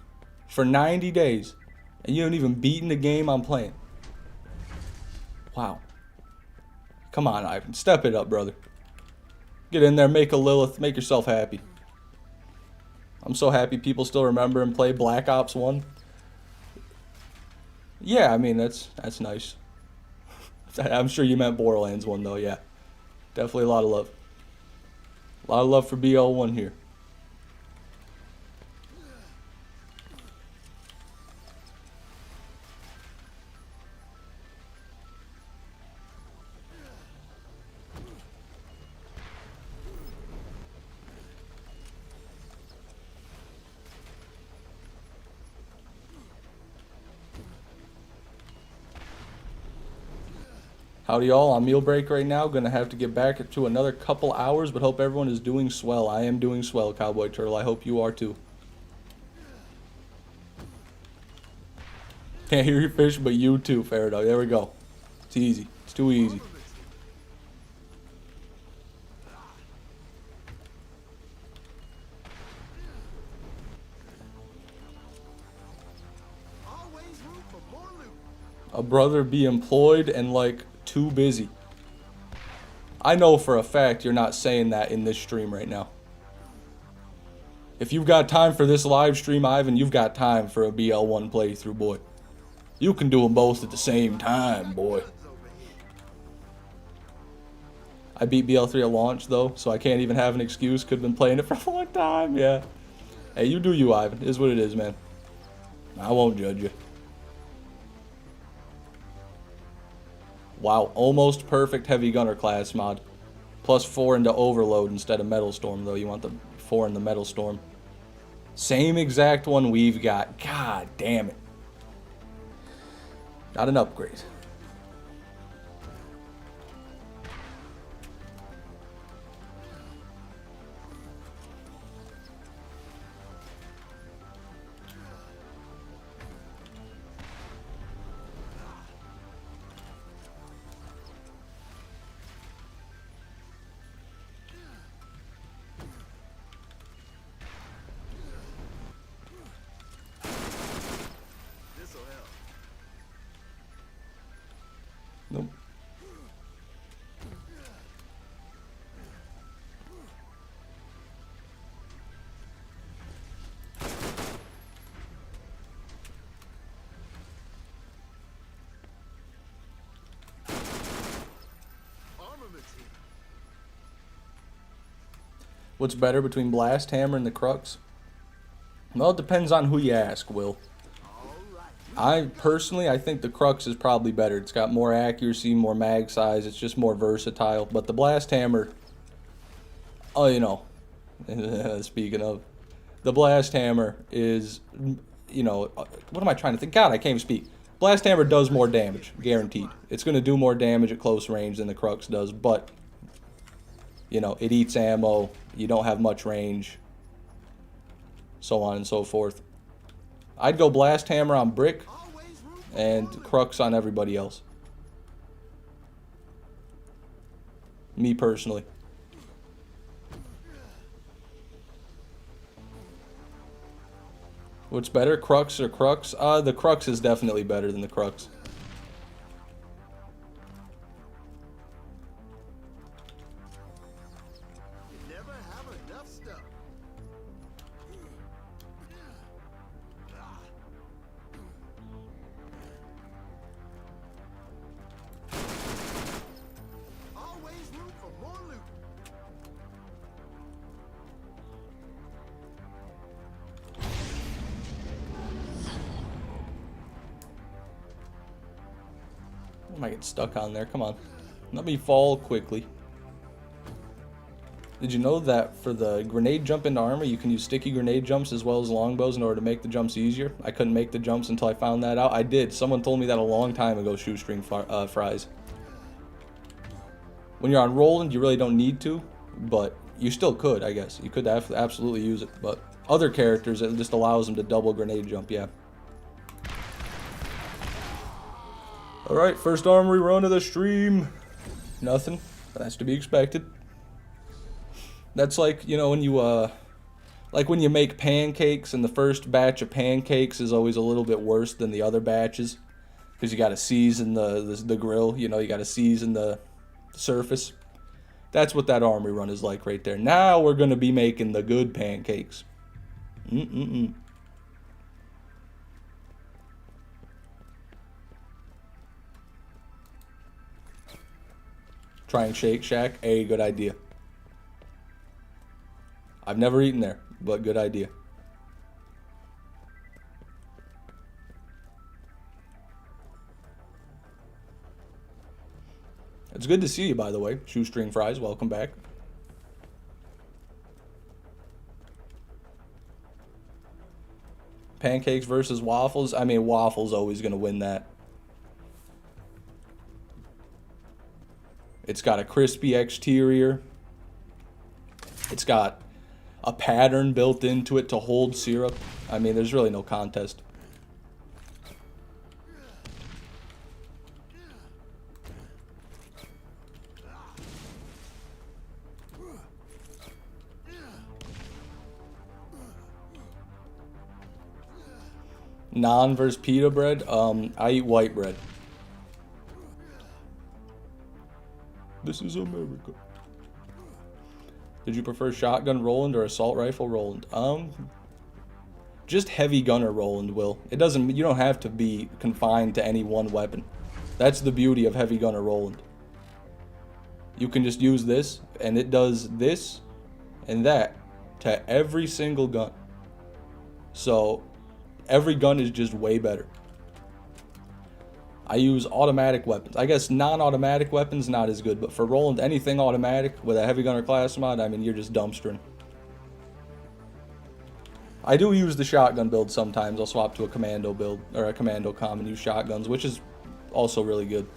for 90 days, and you haven't even beaten the game I'm playing. Wow. Come on, Ivan. Step it up, brother. Get in there, make a Lilith, make yourself happy. I'm so happy people still remember and play Black Ops 1. Yeah, I mean, that's nice. I'm sure you meant Borderlands 1, though, yeah. Definitely a lot of love. A lot of love for BL1 here. Howdy y'all, on meal break right now. Gonna have to get back to another couple hours, but hope everyone is doing swell. I am doing swell, Cowboy Turtle. I hope you are too. Can't hear your fish, but you too, Faraday. There we go. It's easy. It's too easy. Always room for more loot. A brother be employed and like too busy. I know for a fact you're not saying that in this stream right now. If you've got time for this live stream, Ivan, you've got time for a BL1 playthrough, boy. You can do them both at the same time, boy. I beat BL3 at launch, though, so I can't even have an excuse. Could have been playing it for a long time, yeah. Hey, you do you, Ivan. It is what it is, man. I won't judge you. Wow, almost perfect heavy gunner class mod. +4 into overload instead of metal storm, though. You want the 4 in the metal storm. Same exact one we've got. God damn it. Got an upgrade. This'll help. Nope. Armaments here. What's better between Blast Hammer and the Crux? Well, it depends on who you ask, Will. I think the Crux is probably better. It's got more accuracy, more mag size. It's just more versatile. But the Blast Hammer, oh, you know, speaking of, the Blast Hammer is, you know, what am I trying to think? God, I can't even speak. Blast Hammer does more damage, guaranteed. It's going to do more damage at close range than the Crux does, but, you know, it eats ammo. You don't have much range, so on and so forth. I'd go Blast Hammer on Brick and Crux on everybody else. Me personally. What's better, Crux or Crux? The Crux is definitely better than the Crux. You never have enough stuff. Always room for more loot. I might get stuck on there. Come on. Let me fall quickly. Did you know that for the grenade jump into armor, you can use sticky grenade jumps as well as longbows in order to make the jumps easier? I couldn't make the jumps until I found that out. I did. Someone told me that a long time ago, shoestring fries. When you're on Roland, you really don't need to, but you still could, I guess. You could absolutely use it, but other characters, it just allows them to double grenade jump, yeah. Alright, first Armory run of the stream. Nothing. That's to be expected. That's like, you know, when you, like when you make pancakes, and the first batch of pancakes is always a little bit worse than the other batches. Because you gotta season the grill, you know, you gotta season the surface. That's what that Armory run is like right there. Now we're gonna be making the good pancakes. Trying Shake Shack, a good idea. I've never eaten there, but good idea. It's good to see you, by the way. Shoestring Fries, welcome back. Pancakes versus waffles. I mean, waffles always going to win that. It's got a crispy exterior. It's got a pattern built into it to hold syrup. I mean, there's really no contest. Naan versus pita bread. I eat white bread. This is America. Did you prefer shotgun Roland or assault rifle Roland? Just heavy gunner Roland, Will. It doesn't. You don't have to be confined to any one weapon. That's the beauty of heavy gunner Roland. You can just use this, and it does this and that to every single gun. So every gun is just way better. I use automatic weapons. I guess non-automatic weapons not as good, but for Roland, anything automatic with a heavy gunner class mod, I mean, you're just dumpstering. I do use the shotgun build sometimes. I'll swap to a commando build, or a commando comm and use shotguns, which is also really good.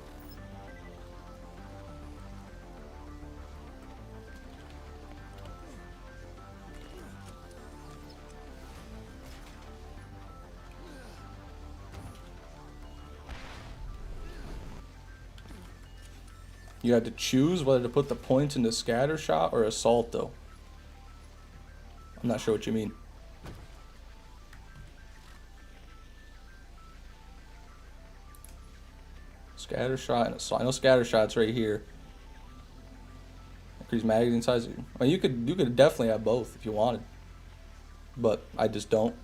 You had to choose whether to put the points into scatter shot or assault, though. I'm not sure what you mean. Scatter shot and assault. I know scatter shot's right here. Increase magazine size. I mean, you could definitely have both if you wanted, but I just don't.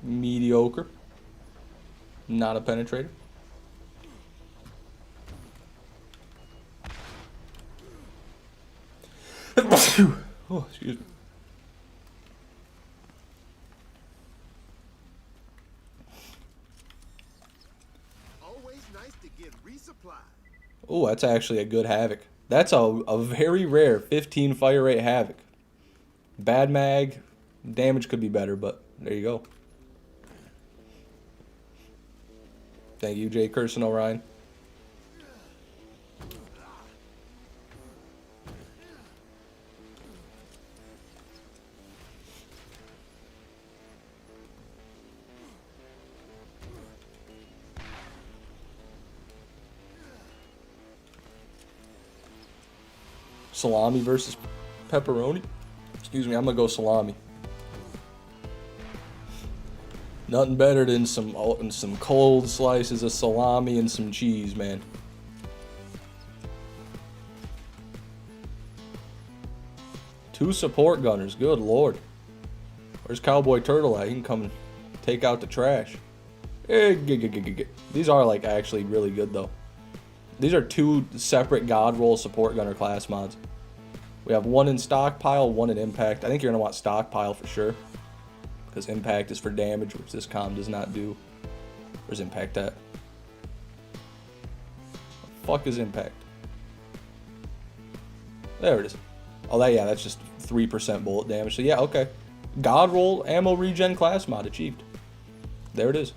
Mediocre. Not a penetrator. Oh, excuse me. Always nice to get resupplied. Oh, that's actually a good Havoc. That's a very rare 15 fire rate Havoc. Bad mag. Damage could be better, but there you go. Thank you, Jay Curson O'Ryan. Salami versus pepperoni. Excuse me, I'm gonna go salami. Nothing better than some cold slices of salami and some cheese, man. Two support gunners, good lord. Where's Cowboy Turtle at? He can come and take out the trash. These are like actually really good though. These are two separate God Roll support gunner class mods. We have 1 in stockpile, 1 in impact. I think you're going to want stockpile for sure. Because impact is for damage, which this comm does not do. Where's impact at? The fuck is impact? There it is. Oh, yeah, that's just 3% bullet damage. So, yeah, okay. God roll ammo regen class mod achieved. There it is.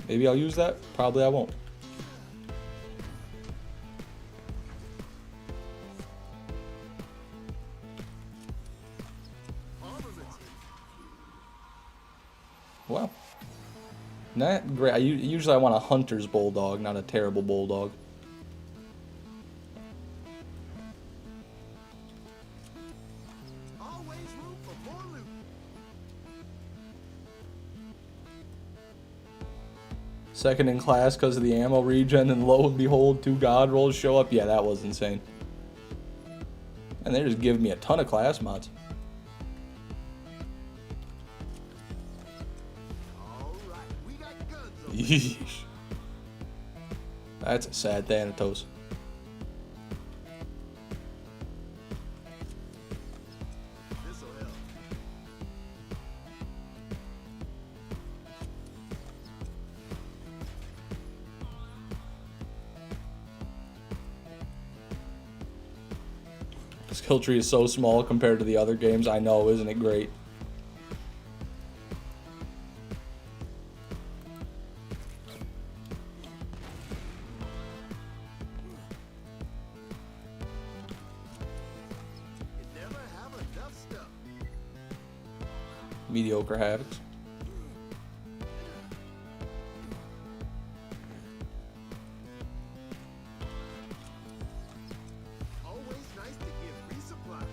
Maybe I'll use that. Probably I won't. Wow. Not great. Usually I want a hunter's bulldog, not a terrible bulldog. Always room for more loot. Second in class because of the ammo regen, and lo and behold, 2 god rolls show up. Yeah, that was insane. And they just give me a ton of class mods. Yeesh. That's a sad Thanatos. This'll help. This kill tree is so small compared to the other games. I know, isn't it great? Mediocre Havocs. Always nice to get resupply.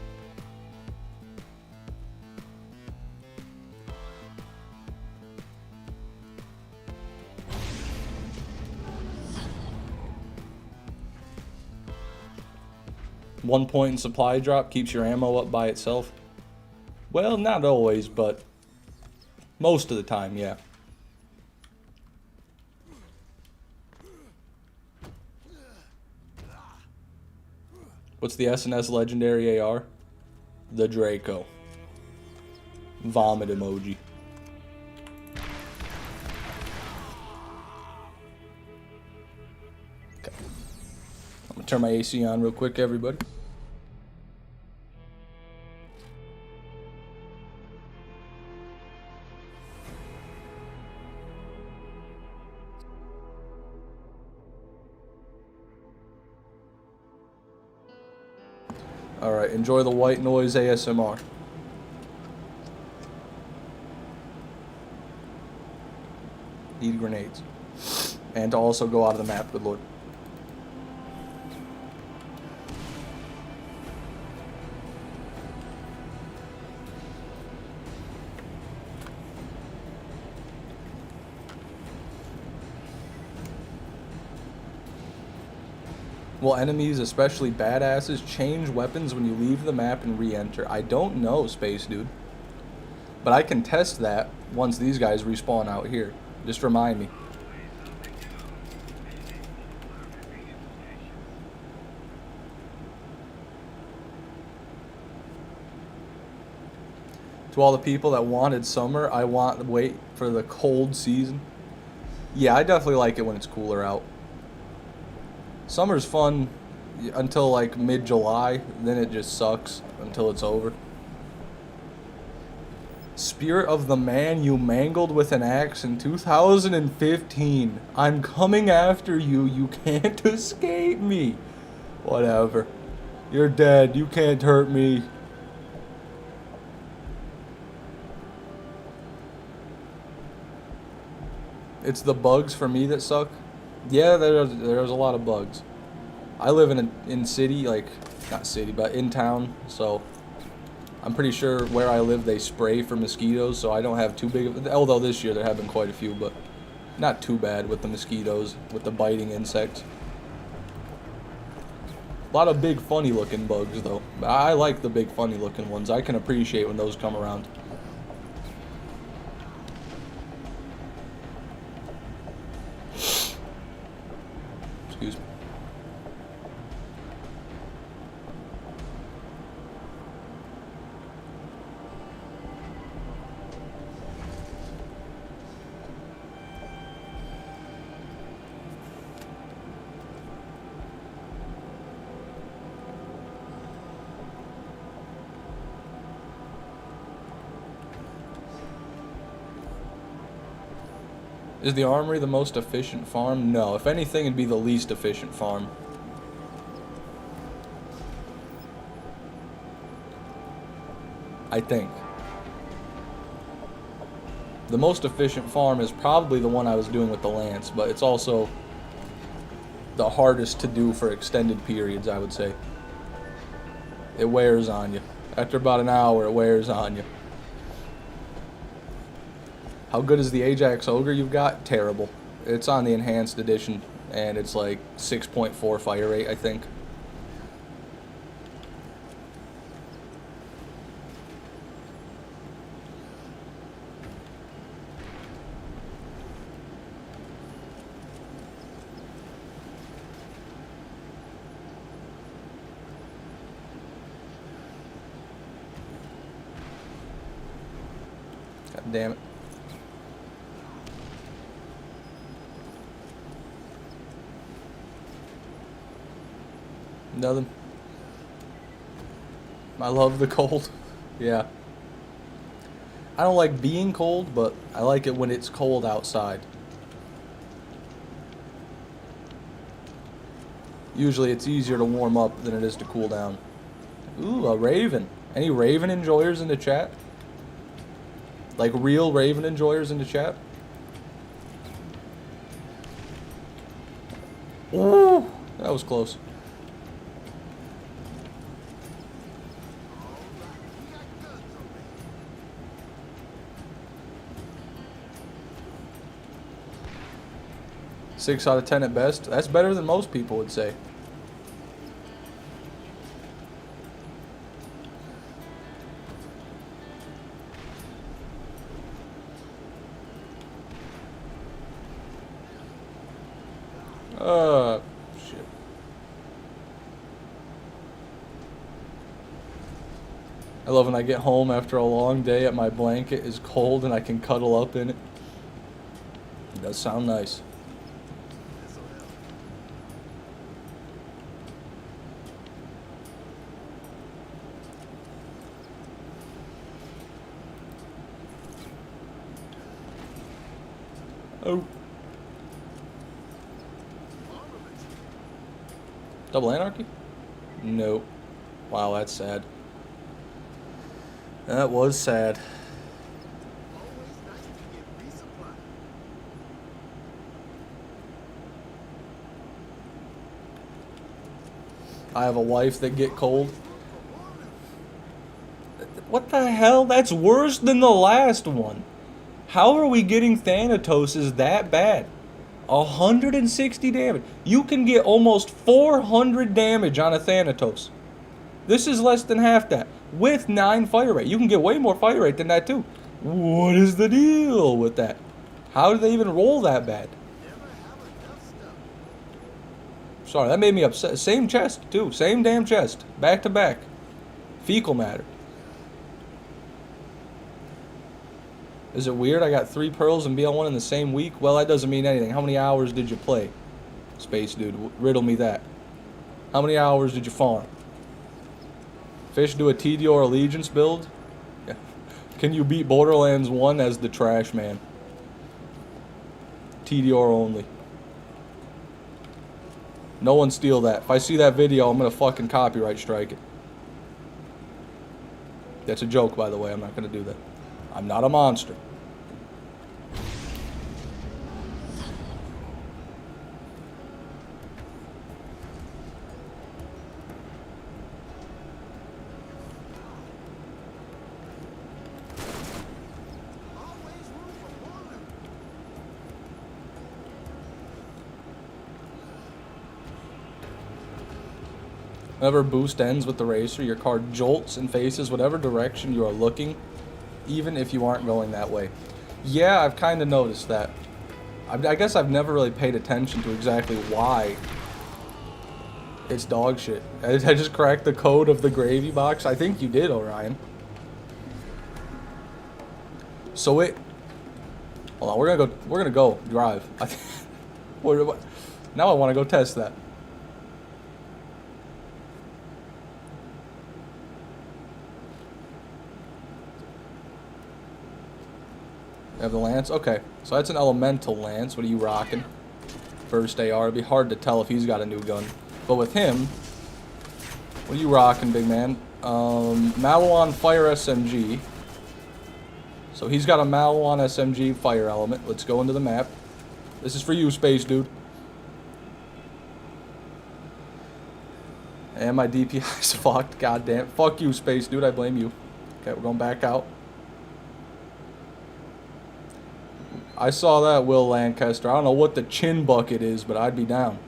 One point in supply drop keeps your ammo up by itself. Well, not always, but most of the time, yeah. What's the SNS legendary AR? The Draco. Vomit emoji. Okay. I'm gonna turn my AC on real quick, everybody. Alright, enjoy the white noise ASMR. Need grenades. And to also go out of the map, good lord. Will enemies, especially badasses, change weapons when you leave the map and re-enter? I don't know, Space Dude. But I can test that once these guys respawn out here. Just remind me. To all the people that wanted summer, I want wait for the cold season. Yeah, I definitely like it when it's cooler out. Summer's fun until like mid-July, then it just sucks until it's over. Spirit of the man you mangled with an axe in 2015. I'm coming after you. You can't escape me. Whatever. You're dead. You can't hurt me. It's the bugs for me that suck. Yeah, there's a lot of bugs. I live in city, like, not city, but in town, so I'm pretty sure where I live they spray for mosquitoes, so I don't have too big of, although this year there have been quite a few, but not too bad with the mosquitoes, with the biting insects. A lot of big funny looking bugs though. I like the big funny looking ones. I can appreciate when those come around. Excuse me. Is the Armory the most efficient farm? No. If anything, it'd be the least efficient farm. I think. The most efficient farm is probably the one I was doing with the Lance, but it's also the hardest to do for extended periods, I would say. It wears on you. After about an hour, it wears on you. How good is the Ajax Ogre you've got? Terrible. It's on the enhanced edition, and it's like 6.4 fire rate, I think. God damn it. Nothing. I love the cold. Yeah. I don't like being cold, but I like it when it's cold outside. Usually it's easier to warm up than it is to cool down. Ooh, a Raven. Any Raven enjoyers in the chat? Like real Raven enjoyers in the chat? Ooh, that was close. Six out of 10 at best. That's better than most people would say. Shit. I love when I get home after a long day and my blanket is cold and I can cuddle up in it. It does sound nice. Oh. Double anarchy? Nope. Wow, that's sad. That was sad. Always nice to get resupplied. I have a wife that get cold. What the hell? That's worse than the last one. How are we getting Thanatoses that bad? 160 damage. You can get almost 400 damage on a Thanatos. This is less than half that. With 9 fire rate. You can get way more fire rate than that too. What is the deal with that? How do they even roll that bad? Never have enough stuff. Sorry, that made me upset. Same chest too. Same damn chest. Back to back. Fecal matter. Is it weird I got 3 pearls and BL1 in the same week? Well, that doesn't mean anything. How many hours did you play? Space dude, riddle me that. How many hours did you farm? Fish do a TDR Allegiance build? Yeah. Can you beat Borderlands 1 as the trash man? TDR only. No one steal that. If I see that video, I'm gonna fucking copyright strike it. That's a joke, by the way. I'm not gonna do that. I'm not a monster. Always room for more loot. Whenever boost ends with the racer, your card jolts and faces whatever direction you are looking, even if you aren't going that way. Yeah, I've kind of noticed that. I guess I've never really paid attention to exactly why it's dog shit. I just cracked the code of the gravy box. I think you did, Orion. So it... Hold on, we're gonna go drive. Now I want to go test that. You have the lance? Okay. So that's an elemental lance. What are you rocking? First AR. It'd be hard to tell if he's got a new gun. But with him, what are you rocking, big man? Malwan Fire SMG. So he's got a Malwan SMG fire element. Let's go into the map. This is for you, space dude. And my DPI's fucked. Goddamn. Fuck you, space dude. I blame you. Okay, we're going back out. I saw that, Will Lancaster. I don't know what the chin bucket is, but I'd be down.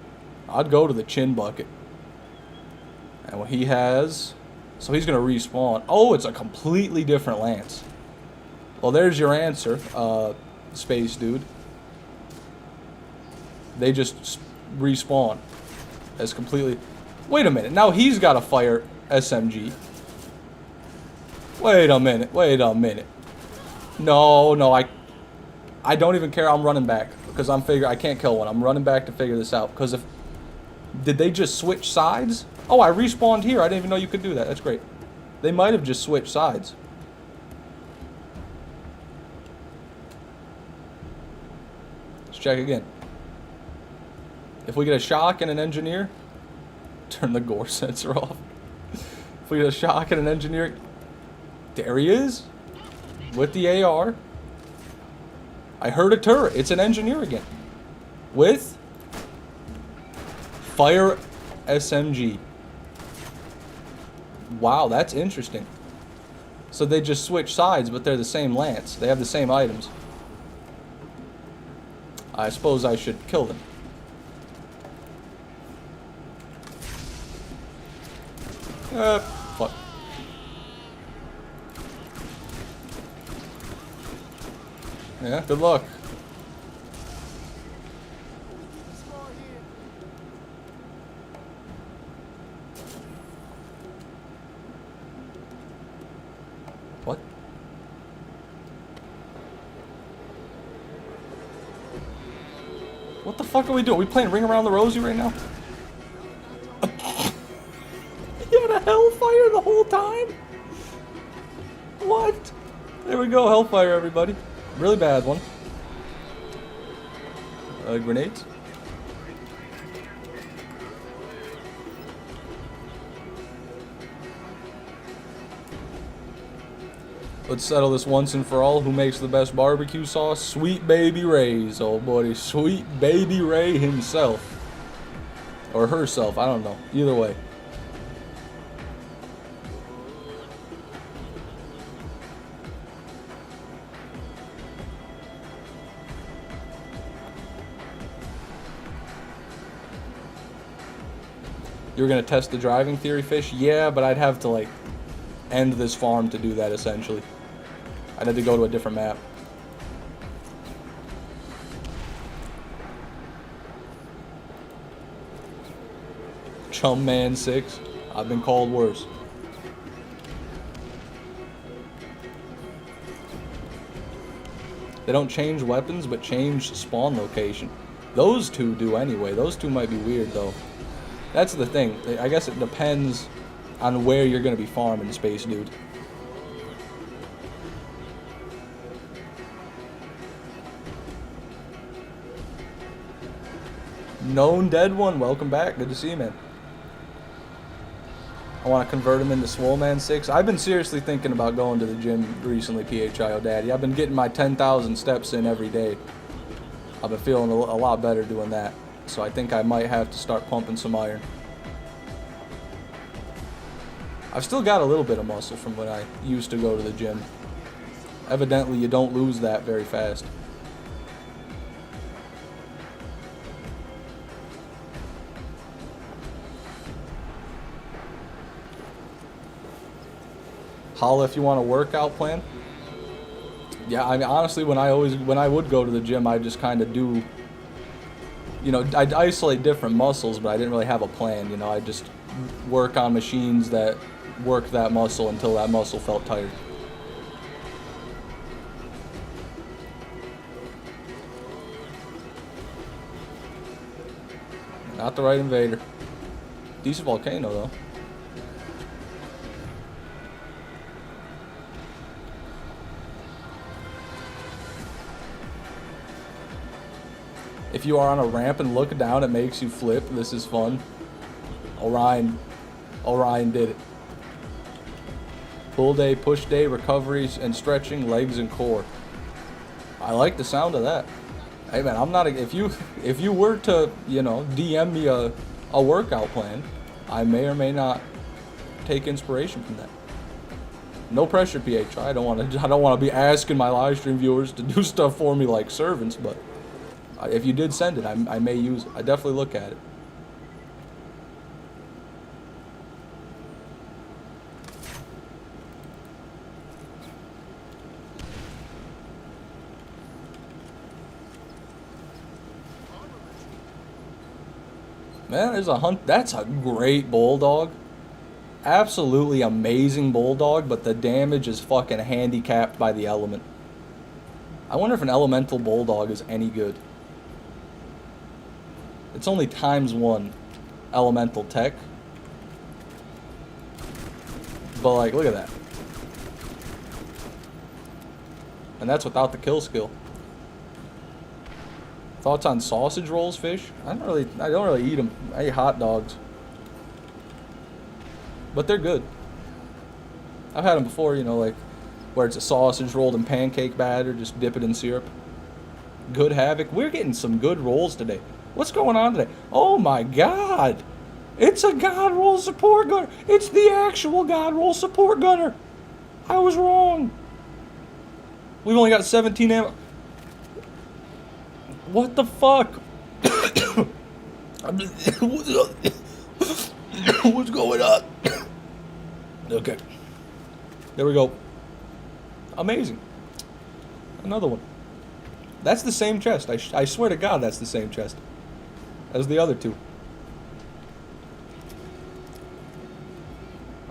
I'd go to the chin bucket. And what he has... So he's going to respawn. Oh, it's a completely different lance. Well, there's your answer, space dude. They just respawn. As completely... Wait a minute. Now he's got a fire SMG. Wait a minute. Wait a minute. No, I don't even care. I'm running back because I can't kill one. I'm running back to figure this out because did they just switch sides? Oh, I respawned here. I didn't even know you could do that. That's great. They might have just switched sides. Let's check again. If we get a shock and an engineer, turn the gore sensor off. If we get a shock and an engineer, there he is with the AR. I heard a turret. It's an engineer again. With fire SMG. Wow, that's interesting. So they just switch sides, but they're the same lance. They have the same items. I suppose I should kill them. Fuck. Yeah, good luck. What? What the fuck are we doing? Are we playing Ring Around the Rosie right now? You had a Hellfire the whole time? What? There we go, Hellfire, everybody. Really bad one. Grenades. Let's settle this once and for all. Who makes the best barbecue sauce? Sweet Baby Ray's, old buddy. Sweet Baby Ray himself. Or herself, I don't know. Either way. You were gonna test the driving theory, Fish? Yeah, but I'd have to, like, end this farm to do that, essentially. I'd have to go to a different map. Chum Man 6. I've been called worse. They don't change weapons, but change spawn location. Those two do anyway. Those two might be weird, though. That's the thing. I guess it depends on where you're going to be farming, space dude. Known Dead One, welcome back. Good to see you, man. I want to convert him into Swole Man 6. I've been seriously thinking about going to the gym recently, PHIO Daddy. I've been getting my 10,000 steps in every day. I've been feeling a lot better doing that. So I think I might have to start pumping some iron. I've still got a little bit of muscle from when I used to go to the gym. Evidently, you don't lose that very fast. Holla if you want a workout plan. Yeah, I mean, honestly, when I would go to the gym, I just kind of do, you know, I'd isolate different muscles, but I didn't really have a plan. You know, I just work on machines that work that muscle until that muscle felt tired. Not the right invader. Decent volcano, though. If you are on a ramp and look down, it makes you flip. This is fun. Orion did it. Pull day, push day, recoveries and stretching, legs and core. I like the sound of that. Hey man, I'm not if you were to, you know, DM me a workout plan, I may or may not take inspiration from that. No pressure, PH. I don't want to be asking my live stream viewers to do stuff for me like servants, but if you did send it, I may use it. I definitely look at it. Man, there's a hunt. That's a great bulldog. Absolutely amazing bulldog, but the damage is fucking handicapped by the element. I wonder if an elemental bulldog is any good. It's only ×1 elemental tech. But like, look at that. And that's without the kill skill. Thoughts on sausage rolls, fish? I don't really eat them. I eat hot dogs. But they're good. I've had them before, you know, like where it's a sausage rolled in pancake batter, just dip it in syrup. Good Havoc. We're getting some good rolls today. What's going on today? Oh my god! It's a God Roll support gunner! It's the actual God Roll support gunner! I was wrong! We've only got 17 ammo. What the fuck? What's going on? Okay. There we go. Amazing. Another one. That's the same chest. I swear to God that's the same chest as the other two.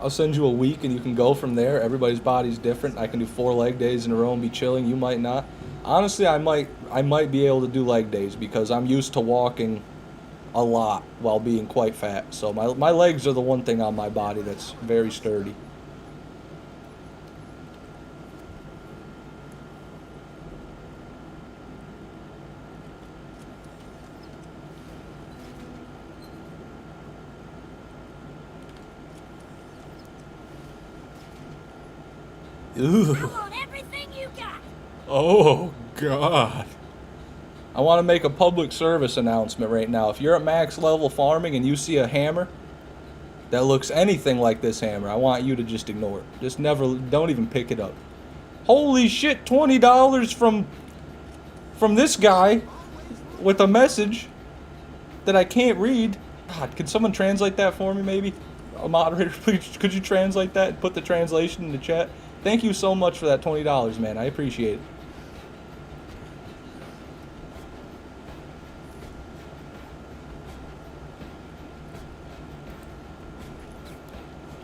I'll send you a week and you can go from there. Everybody's body's different. I can do 4 leg days in a row and be chilling. You might not. Honestly, I might be able to do leg days because I'm used to walking a lot while being quite fat. So my legs are the one thing on my body that's very sturdy. Ooh. I want everything you got. Oh, God. I want to make a public service announcement right now. If you're at max level farming and you see a hammer that looks anything like this hammer, I want you to just ignore it. Just don't even pick it up. Holy shit, $20 from this guy with a message that I can't read. God, could someone translate that for me, maybe? A moderator, please, could you translate that and put the translation in the chat? Thank you so much for that $20, man. I appreciate it.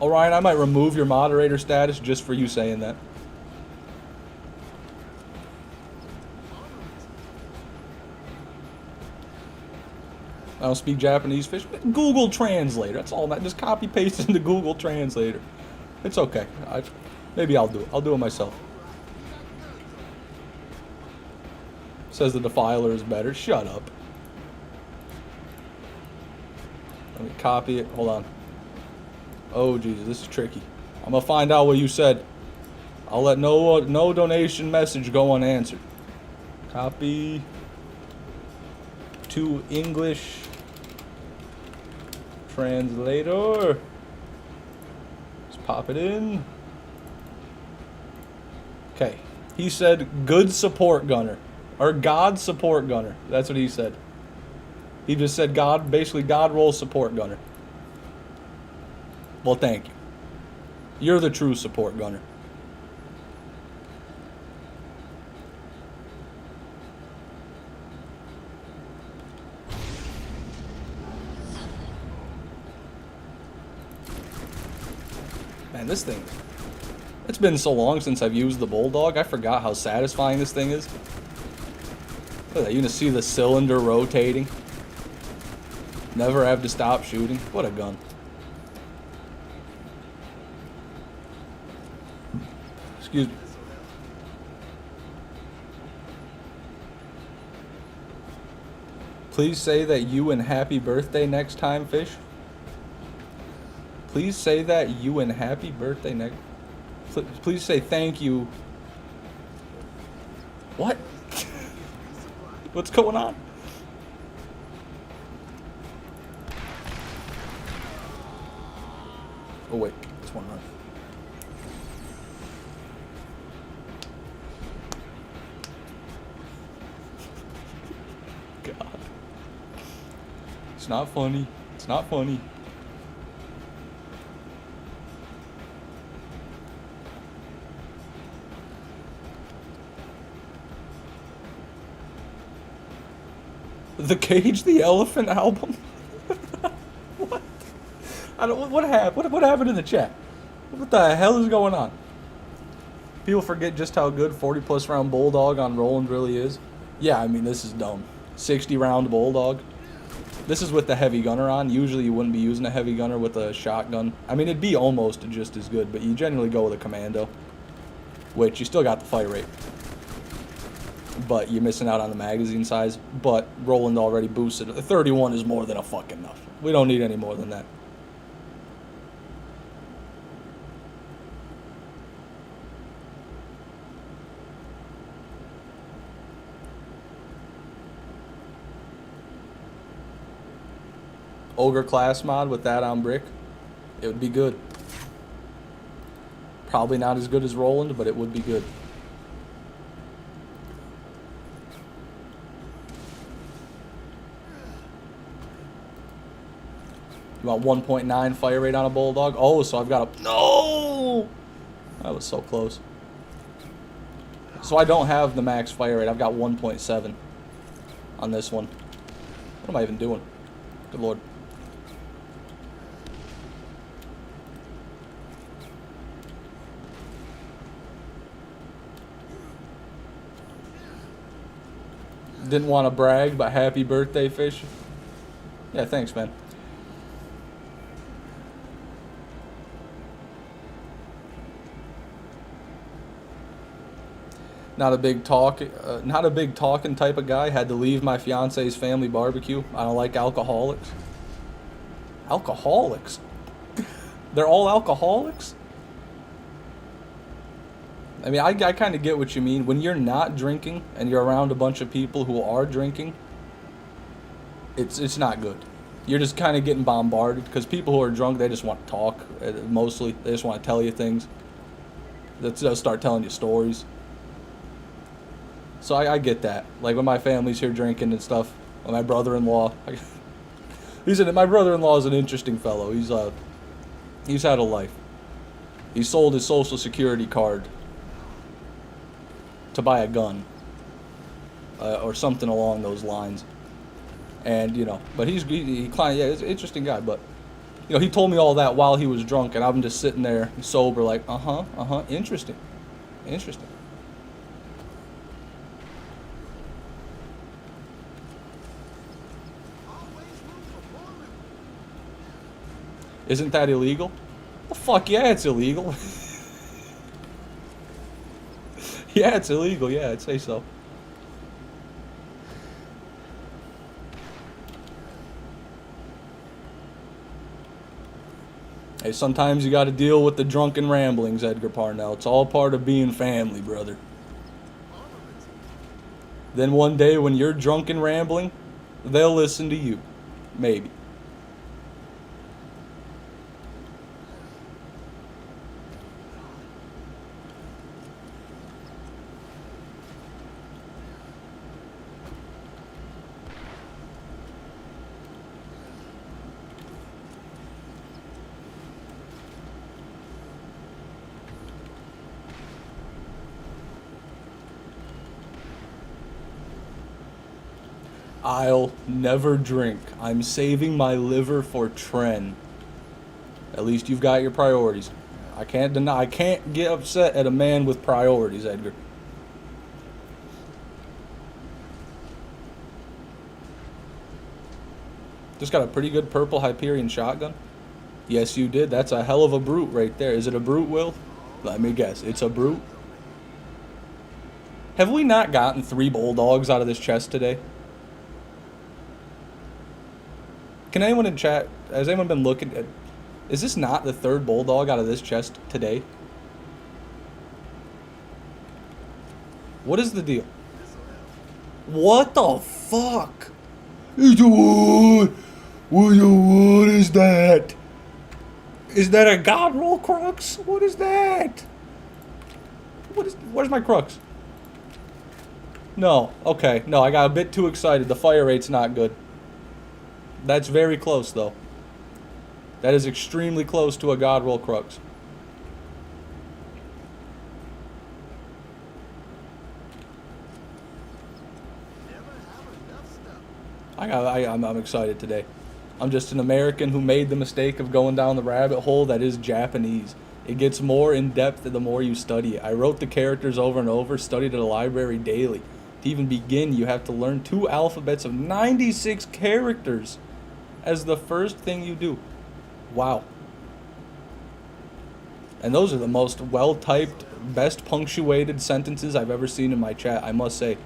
Orion, I might remove your moderator status just for you saying that. I don't speak Japanese, fish. Google Translator. That's all. Just copy paste into Google Translator. It's okay. Maybe I'll do it. I'll do it myself. Says the Defiler is better. Shut up. Let me copy it. Hold on. Oh, Jesus. This is tricky. I'm going to find out what you said. I'll let no donation message go unanswered. Copy to English translator. Let's pop it in. Okay. He said good support gunner. Or God support gunner. That's what he said. He just said God, basically God roll support gunner. Well, thank you. You're the true support gunner. Man, this thing... It's been so long since I've used the Bulldog, I forgot how satisfying this thing is. Look at that, you can see the cylinder rotating. Never have to stop shooting. What a gun. Excuse me. Please say that you and happy birthday next time, Fish. Please say that you and happy birthday next. Please say thank you. What? What's going on? Oh wait, it's one run. God. It's not funny. It's not funny. The Cage the Elephant album? What? I don't. What happened? What happened in the chat? What the hell is going on? People forget just how good 40+ round Bulldog on Roland really is. Yeah, I mean this is dumb. 60 round Bulldog. This is with the heavy gunner on. Usually you wouldn't be using a heavy gunner with a shotgun. I mean it'd be almost just as good, but you generally go with a commando, which you still got the fire rate. But you're missing out on the magazine size. But Roland already boosted. 31 is more than a fucking enough. We don't need any more than that. Ogre class mod with that on brick. It would be good. Probably not as good as Roland, but it would be good. You want 1.9 fire rate on a Bulldog? Oh, so I've got a... No! That was so close. So I don't have the max fire rate. I've got 1.7 on this one. What am I even doing? Good lord. Didn't want to brag, but happy birthday, Fish. Yeah, thanks, man. Not a big talking type of guy. Had to leave my fiance's family barbecue. I don't like alcoholics. Alcoholics? They're all alcoholics? I mean, I kind of get what you mean. When you're not drinking and you're around a bunch of people who are drinking, it's not good. You're just kind of getting bombarded because people who are drunk, they just want to talk. Mostly, they just want to tell you things. They'll start telling you stories. So I get that. Like when my family's here drinking and stuff. When my brother-in-law, my brother-in-law is an interesting fellow. He's had a life. He sold his Social Security card to buy a gun, or something along those lines. And but he's an interesting guy. But he told me all that while he was drunk, and I'm just sitting there sober, like interesting. Isn't that illegal? Well, fuck yeah, it's illegal. Yeah, it's illegal. Yeah, I'd say so. Hey, sometimes you got to deal with the drunken ramblings, Edgar Parnell. It's all part of being family, brother. Then one day when you're drunk and rambling, they'll listen to you. Maybe. I'll never drink. I'm saving my liver for Tren. At least you've got your priorities. I can't deny. I can't get upset at a man with priorities, Edgar. Just got a pretty good purple Hyperion shotgun. Yes, you did. That's a hell of a brute right there. Is it a brute, Will? Let me guess. It's a brute. Have we not gotten 3 bulldogs out of this chest today? Can anyone in chat, has anyone been looking at, is this not the third bulldog out of this chest today? What is the deal? What the fuck? What is that? Is that a god roll crux? What is that? Where's my crux? No, okay, no, I got a bit too excited. The fire rate's not good. That's very close, though. That is extremely close to a god roll crux. I'm excited today. I'm just an American who made the mistake of going down the rabbit hole that is Japanese. It gets more in depth the more you study it. I wrote the characters over and over, studied at a library daily. To even begin, you have to learn 2 alphabets of 96 characters as the first thing you do. Wow. And those are the most well-typed, best punctuated sentences I've ever seen in my chat, I must say.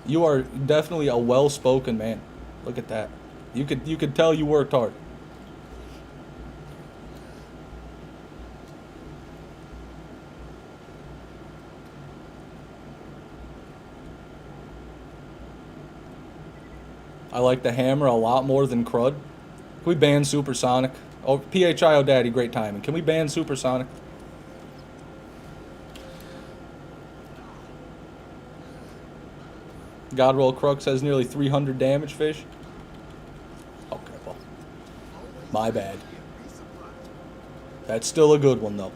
You are definitely a well-spoken man. Look at that. You could tell you worked hard. I like the hammer a lot more than crud. Can we ban supersonic? Oh, PHIO Daddy, great timing. Can we ban supersonic? Godroll Crux has nearly 300 damage, fish. Okay, well. My bad. That's still a good one, though.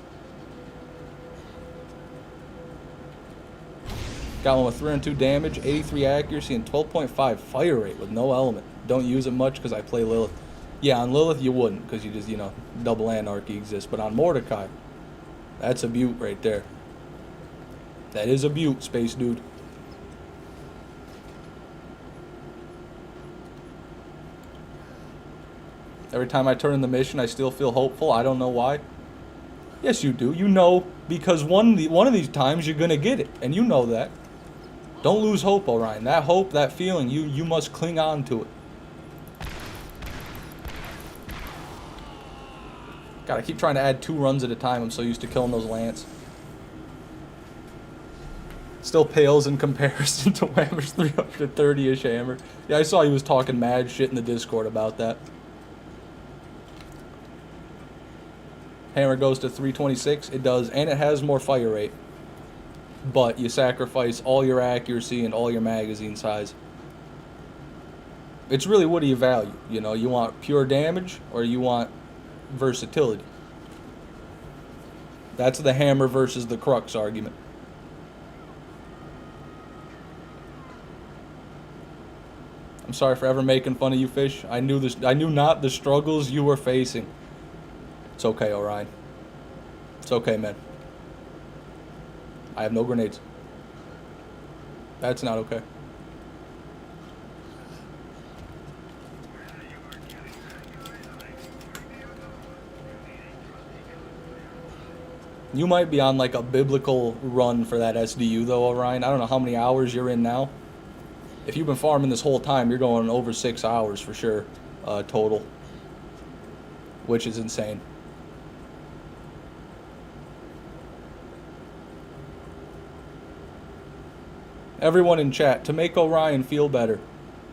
Got one with 302 damage, 83 accuracy, and 12.5 fire rate with no element. Don't use it much because I play Lilith. Yeah, on Lilith you wouldn't because you just, you know, double anarchy exists. But on Mordecai, that's a beaut right there. That is a beaut, space dude. Every time I turn in the mission, I still feel hopeful. I don't know why. Yes, you do. You know, because one of these times you're gonna get it, and you know that. Don't lose hope, Orion. That hope, that feeling, you must cling on to it. God, I keep trying to add 2 runs at a time. I'm so used to killing those Lance. Still pales in comparison to Whammer's 330-ish hammer. Yeah, I saw he was talking mad shit in the Discord about that. Hammer goes to 326. It does, and it has more fire rate. But you sacrifice all your accuracy and all your magazine size. It's really, what do you value? You know, you want pure damage or you want versatility. That's the hammer versus the crux argument. I'm sorry for ever making fun of you, fish. I knew not the struggles you were facing. It's okay, Orion. It's okay, man. I have no grenades. That's not okay. You might be on like a biblical run for that SDU though, Orion. I don't know how many hours you're in now. If you've been farming this whole time, you're going over 6 hours for sure, total. Which is insane. Everyone in chat, to make Orion feel better,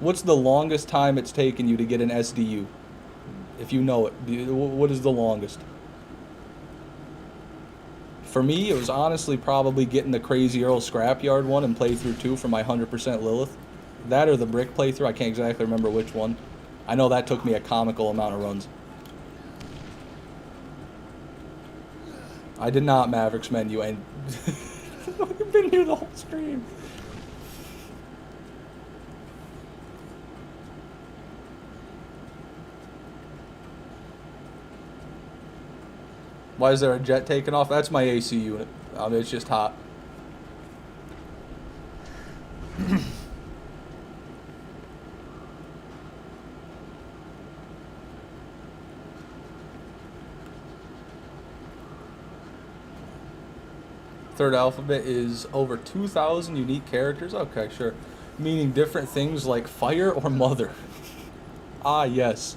what's the longest time it's taken you to get an SDU? If you know it, what is the longest? For me, it was honestly probably getting the Crazy Earl Scrapyard one in playthrough 2 for my 100% Lilith. That or the Brick playthrough, I can't exactly remember which one. I know that took me a comical amount of runs. I did not Mavericks menu, and you've been here the whole stream. Why is there a jet taking off? That's my AC unit. It's just hot. Third alphabet is over 2,000 unique characters. Okay, sure. Meaning different things like fire or mother. Ah, yes.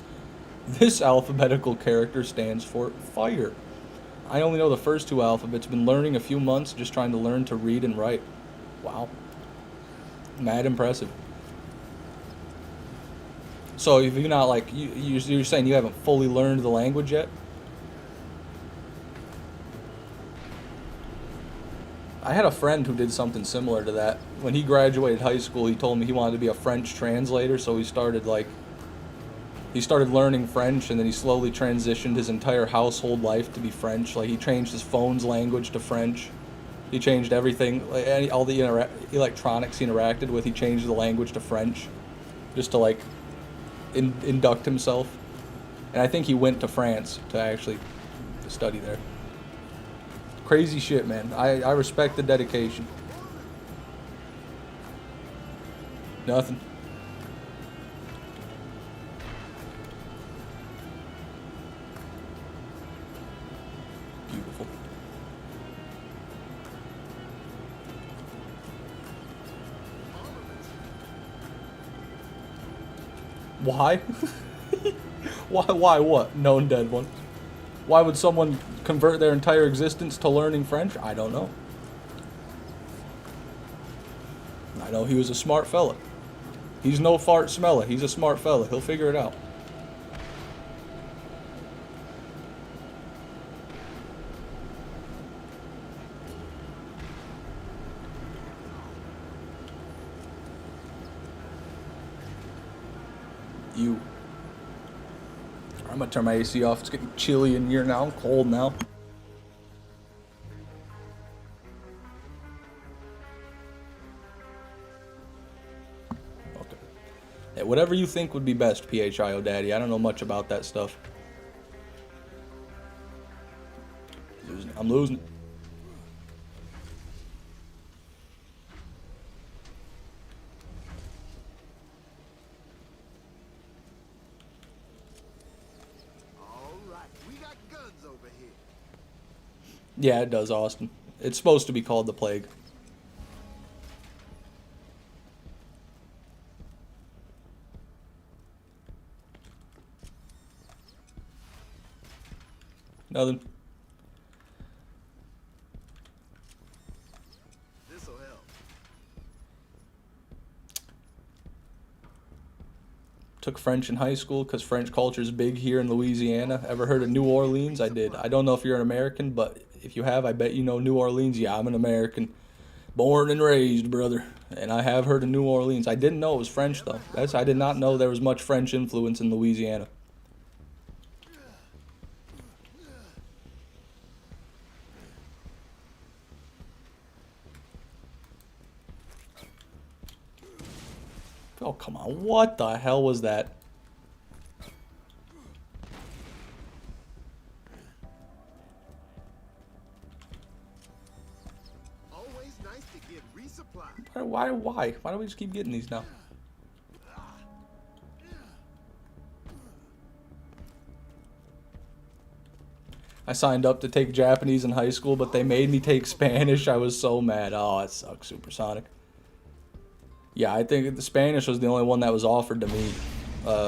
This alphabetical character stands for fire. I only know the first two alphabets. Been learning a few months, just trying to learn to read and write. Wow. Mad impressive. So if you're not like, you're saying you haven't fully learned the language yet? I had a friend who did something similar to that. When he graduated high school, he told me he wanted to be a French translator, so he started learning French, and then he slowly transitioned his entire household life to be French. Like, he changed his phone's language to French. He changed everything, like all the electronics he interacted with, he changed the language to French, just to like induct himself. And I think he went to France to actually study there. Crazy shit, man. I respect the dedication. Nothing. Beautiful. Why? Why what? Known dead one. Why would someone convert their entire existence to learning French? I don't know. I know he was a smart fella. He's no fart smeller. He's a smart fella. He'll figure it out. I'm gonna turn my AC off. It's getting chilly in here now. I'm cold now. Okay. Yeah, whatever you think would be best, PHIO Daddy. I don't know much about that stuff. I'm losing it. Yeah, it does, Austin. It's supposed to be called the Plague. Nothing. This'll help. Took French in high school because French culture is big here in Louisiana. Ever heard of New Orleans? I did. I don't know if you're an American, but if you have, I bet you know New Orleans. Yeah, I'm an American. Born and raised, brother. And I have heard of New Orleans. I didn't know it was French, though. I did not know there was much French influence in Louisiana. Oh, come on. What the hell was that? Always nice to get resupplied. Why do we just keep getting these now? I signed up to take Japanese in high school, but they made me take Spanish. I was so mad. Oh, it sucks, Supersonic. Yeah, I think the Spanish was the only one that was offered to me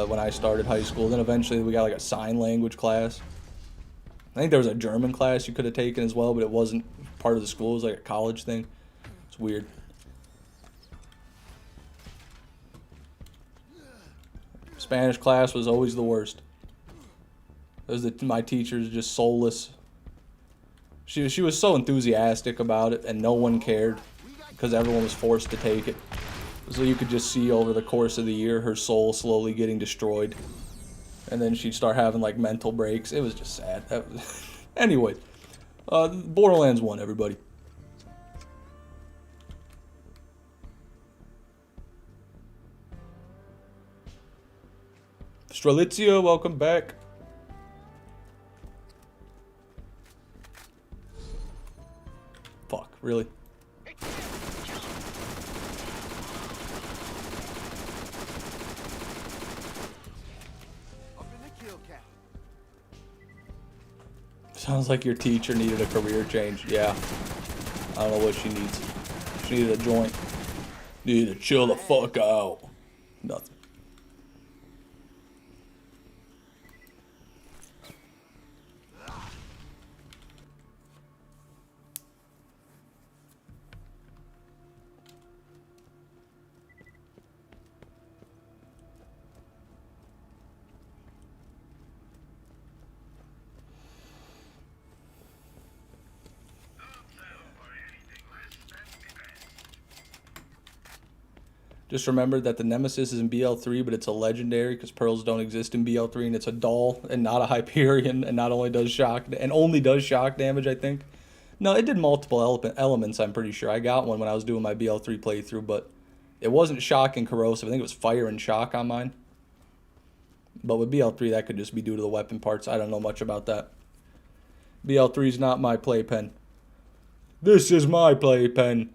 when I started high school. Then eventually we got like a sign language class. I think there was a German class you could have taken as well, but it wasn't part of the school. It was like a college thing. It's weird. Spanish class was always the worst. My teacher's just soulless. She was so enthusiastic about it, and no one cared because everyone was forced to take it. So you could just see over the course of the year her soul slowly getting destroyed. And then she'd start having like mental breaks. It was just sad. Anyway, Borderlands 1, everybody. Strelitzia, welcome back. Fuck, really? Sounds like your teacher needed a career change. Yeah. I don't know what she needs. She needed a joint. Needed to chill the fuck out. Nothing. Just remember that the Nemesis is in BL3, but it's a legendary because pearls don't exist in BL3, and it's a doll and not a Hyperion, and not only does shock and only does shock damage, I think. No, it did multiple elements, I'm pretty sure. I got one when I was doing my BL3 playthrough, but it wasn't shock and corrosive. I think it was fire and shock on mine. But with BL3, that could just be due to the weapon parts. I don't know much about that. BL3 is not my playpen. This is my playpen.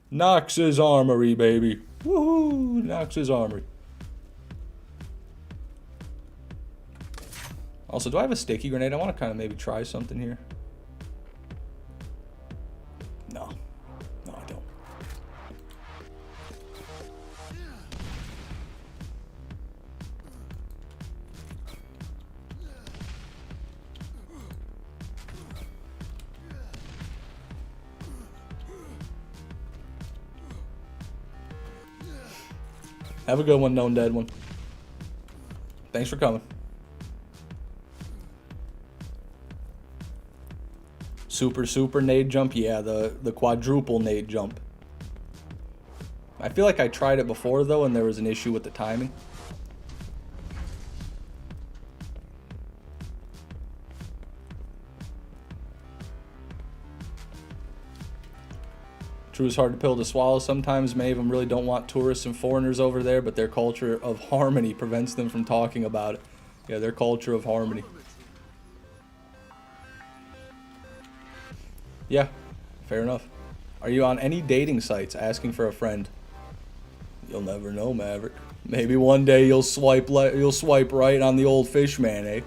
Nox's Armory, baby. Woohoo! Nox's Armory. Also, do I have a sticky grenade? I want to kind of maybe try something here. No. No, I don't. Have a good one, known dead one. Thanks for coming. Super nade jump? Yeah, the quadruple nade jump. I feel like I tried it before, though, and there was an issue with the timing. True is hard to pill to swallow sometimes. Many of them really don't want tourists and foreigners over there, but their culture of harmony prevents them from talking about it. Yeah, their culture of harmony. Yeah, fair enough. Are you on any dating sites asking for a friend? You'll never know, Maverick. Maybe one day you'll swipe right on the old fish man, eh?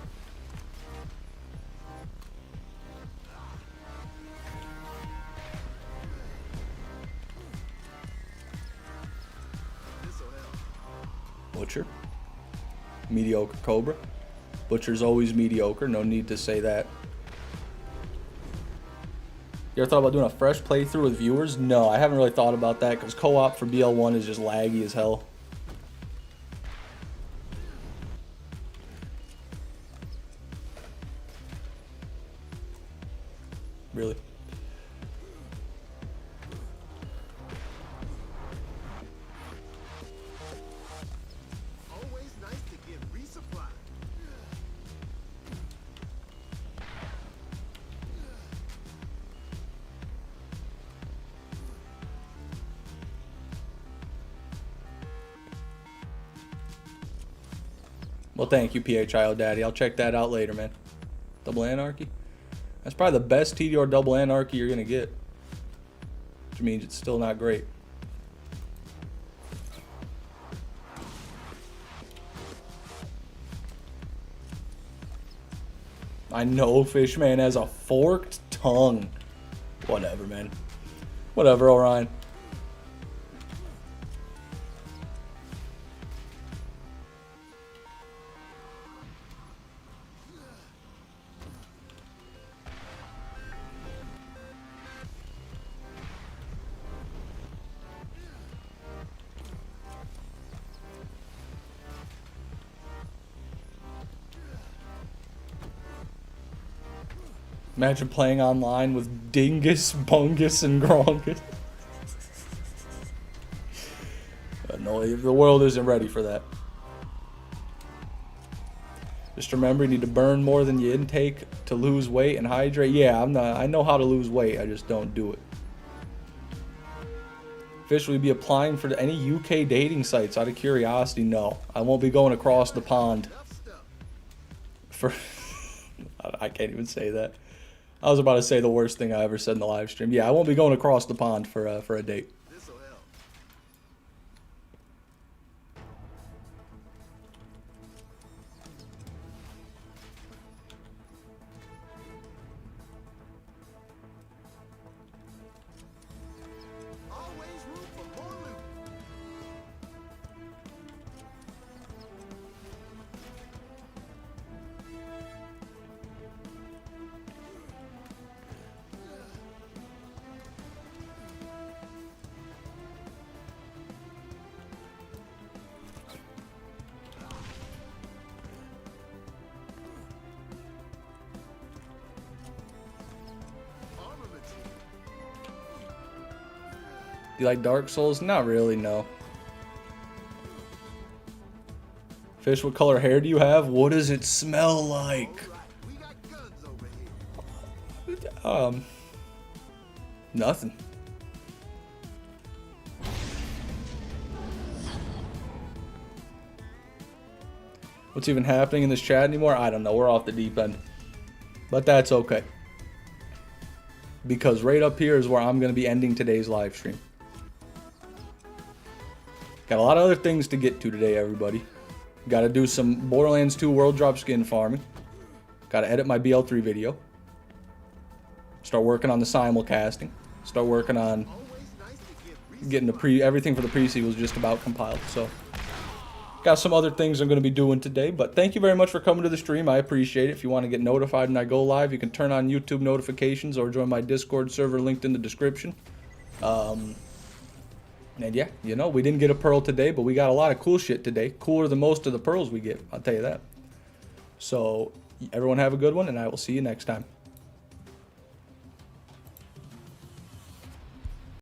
Butcher. Mediocre Cobra. Butcher's always mediocre, no need to say that. You ever thought about doing a fresh playthrough with viewers? No, I haven't really thought about that because co-op for BL1 is just laggy as hell. Really? Always nice to get resupply. Well, thank you, PHIO Daddy. I'll check that out later, man. Double Anarchy? That's probably the best TDR Double Anarchy you're going to get. Which means it's still not great. I know Fishman has a forked tongue. Whatever, man. Whatever, Orion. Imagine playing online with Dingus, Bungus, and Grongus. No, the world isn't ready for that. Just remember, you need to burn more than you intake to lose weight and hydrate. Yeah, I know how to lose weight, I just don't do it. Fish, will you be applying for any UK dating sites out of curiosity? No, I won't be going across the pond. For I can't even say that. I was about to say the worst thing I ever said in the live stream. Yeah, I won't be going across the pond for a date. This'll help. Always room for more loot. Do you like Dark Souls? Not really, no. Fish, what color hair do you have? What does it smell like? Right, we got guns over here. Nothing. What's even happening in this chat anymore? I don't know. We're off the deep end. But that's okay. Because right up here is where I'm going to be ending today's live stream. Got a lot of other things to get to today, everybody. Got to do some Borderlands 2 World Drop skin farming. Got to edit my BL3 video. Start working on the simulcasting. Start working on Always nice to get getting everything for the pre-sequels just about compiled. So got some other things I'm going to be doing today, but thank you very much for coming to the stream. I appreciate it. If you want to get notified when I go live, you can turn on YouTube notifications or join my Discord server linked in the description. And yeah, you know, we didn't get a pearl today, but we got a lot of cool shit today. Cooler than most of the pearls we get, I'll tell you that. So everyone have a good one, and I will see you next time.